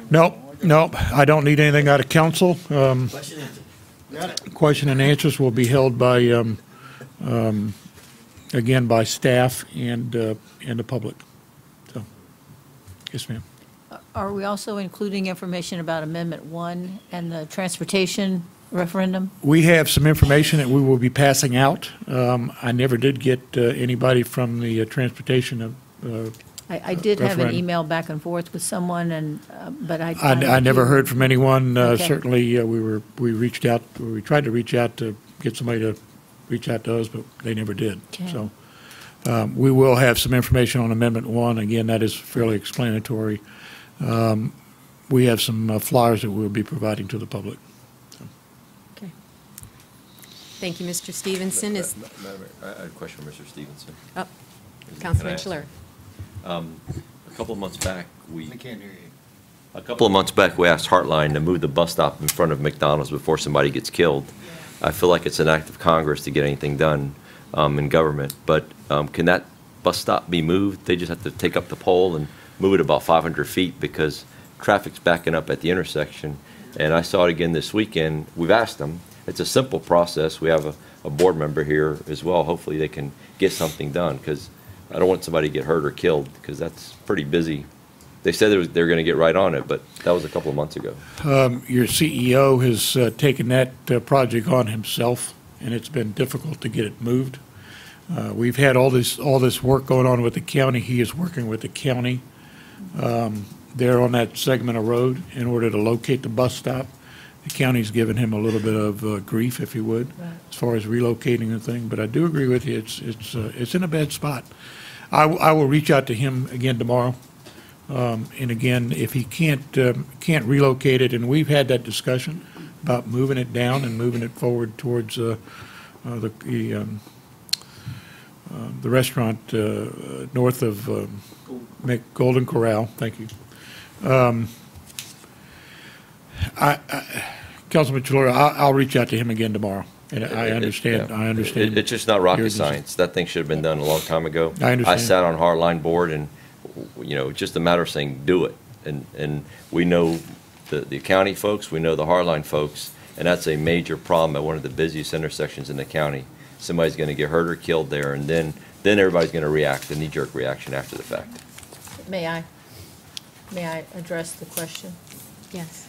Nope. I don't need anything out of council. Question and answers will be held by, again, by staff and the public. So, yes, ma'am. Are we also including information about Amendment 1 and the transportation referendum? We have some information that we will be passing out. I never did get anybody from the transportation. I did have an email back and forth with someone, and but I never heard from anyone. Okay. Certainly, we reached out. We tried to reach out to get somebody to reach out to us, but they never did. Okay. So we will have some information on Amendment 1. Again, that is fairly explanatory. We have some flyers that we'll be providing to the public. So. Okay. Thank you, Mr. Stevenson. Madam Mayor, I had a question for Mr. Stevenson. Oh, Councilman Schiller. A couple of months back, we asked Heartline to move the bus stop in front of McDonald's before somebody gets killed. I feel like it's an act of Congress to get anything done in government, but can that bus stop be moved? They just have to take up the pole and move it about 500 feet because traffic's backing up at the intersection. And I saw it again this weekend. We've asked them. It's a simple process. We have a board member here as well. Hopefully they can get something done because I don't want somebody to get hurt or killed because that's pretty busy. They said they were going to get right on it, but that was a couple of months ago. Your CEO has taken that project on himself, and it's been difficult to get it moved. We've had all this work going on with the county. He is working with the county there on that segment of road in order to locate the bus stop. The county's given him a little bit of grief, if you would, as far as relocating the thing. But I do agree with you. It's in a bad spot. I will reach out to him again tomorrow. And again, if he can't relocate it, and we've had that discussion about moving it down and moving it forward towards the restaurant north of Golden Corral. Thank you. Councilman Chilora, I'll reach out to him again tomorrow. And I understand. Yeah. I understand. It's just not rocket urgency. science. That thing should have been done a long time ago. I understand. I sat on Hardline board, and it's just a matter of saying do it. And we know the county folks, we know the Hardline folks, and that's a major problem at one of the busiest intersections in the county. Somebody's going to get hurt or killed there, and then everybody's going to react, a knee-jerk reaction after the fact. May I address the question? Yes.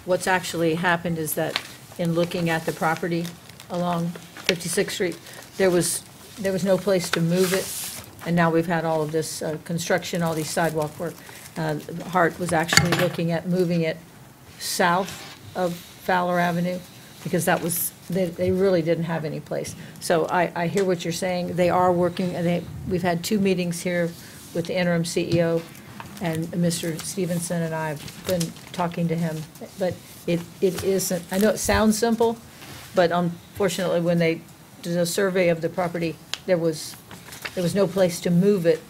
What's actually happened is that in looking at the property along 56th Street, there was no place to move it, and now we've had all of this construction, all these sidewalk work. Hart was actually looking at moving it south of Fowler Avenue, because that was, they really didn't have any place. So I hear what you're saying. They are working, and we've had 2 meetings here with the interim CEO, and Mr. Stevenson and I have been talking to him, but it isn't, I know it sounds simple, but unfortunately, when they did a survey of the property, there was no place to move it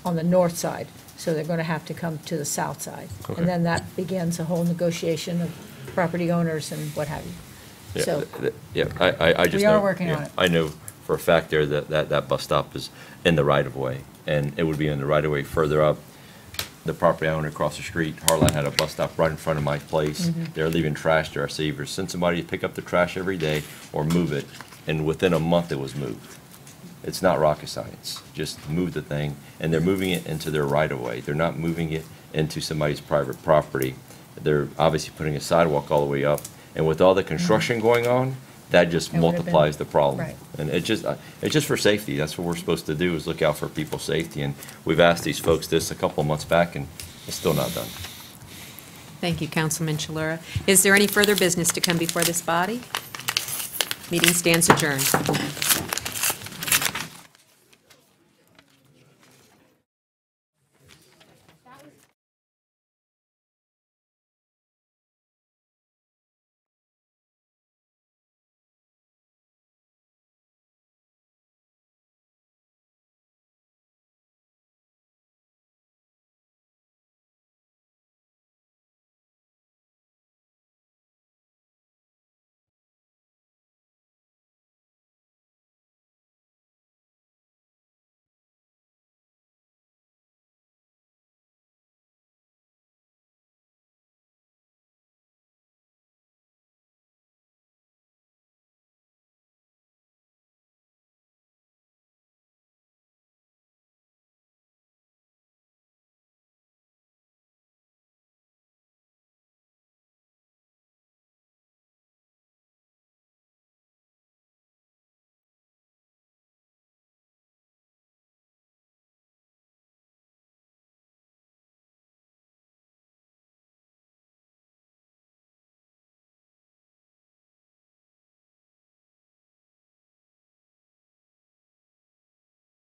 on the north side, so they're going to have to come to the south side. Okay. And then that begins a whole negotiation of property owners and what have you. Yeah, So I just we know. are working on it. I know for a fact there that bus stop is in the right-of-way, and it would be in the right-of-way further up. The property owner across the street, Hardline, had a bus stop right in front of my place. Mhm. They're leaving trash there. I say, either send somebody to pick up the trash every day or move it, and within a month it was moved. It's not rocket science. Just move the thing, and they're moving it into their right-of-way. They're not moving it into somebody's private property. They're obviously putting a sidewalk all the way up, and with all the construction going on, that just It would've multiplies been- the problem. right. And it's just for safety. That's what we're supposed to do, is look out for people's safety. And we've asked these folks this a couple of months back, and it's still not done. Thank you, Councilman Chilura. Is there any further business to come before this body? Meeting stands adjourned.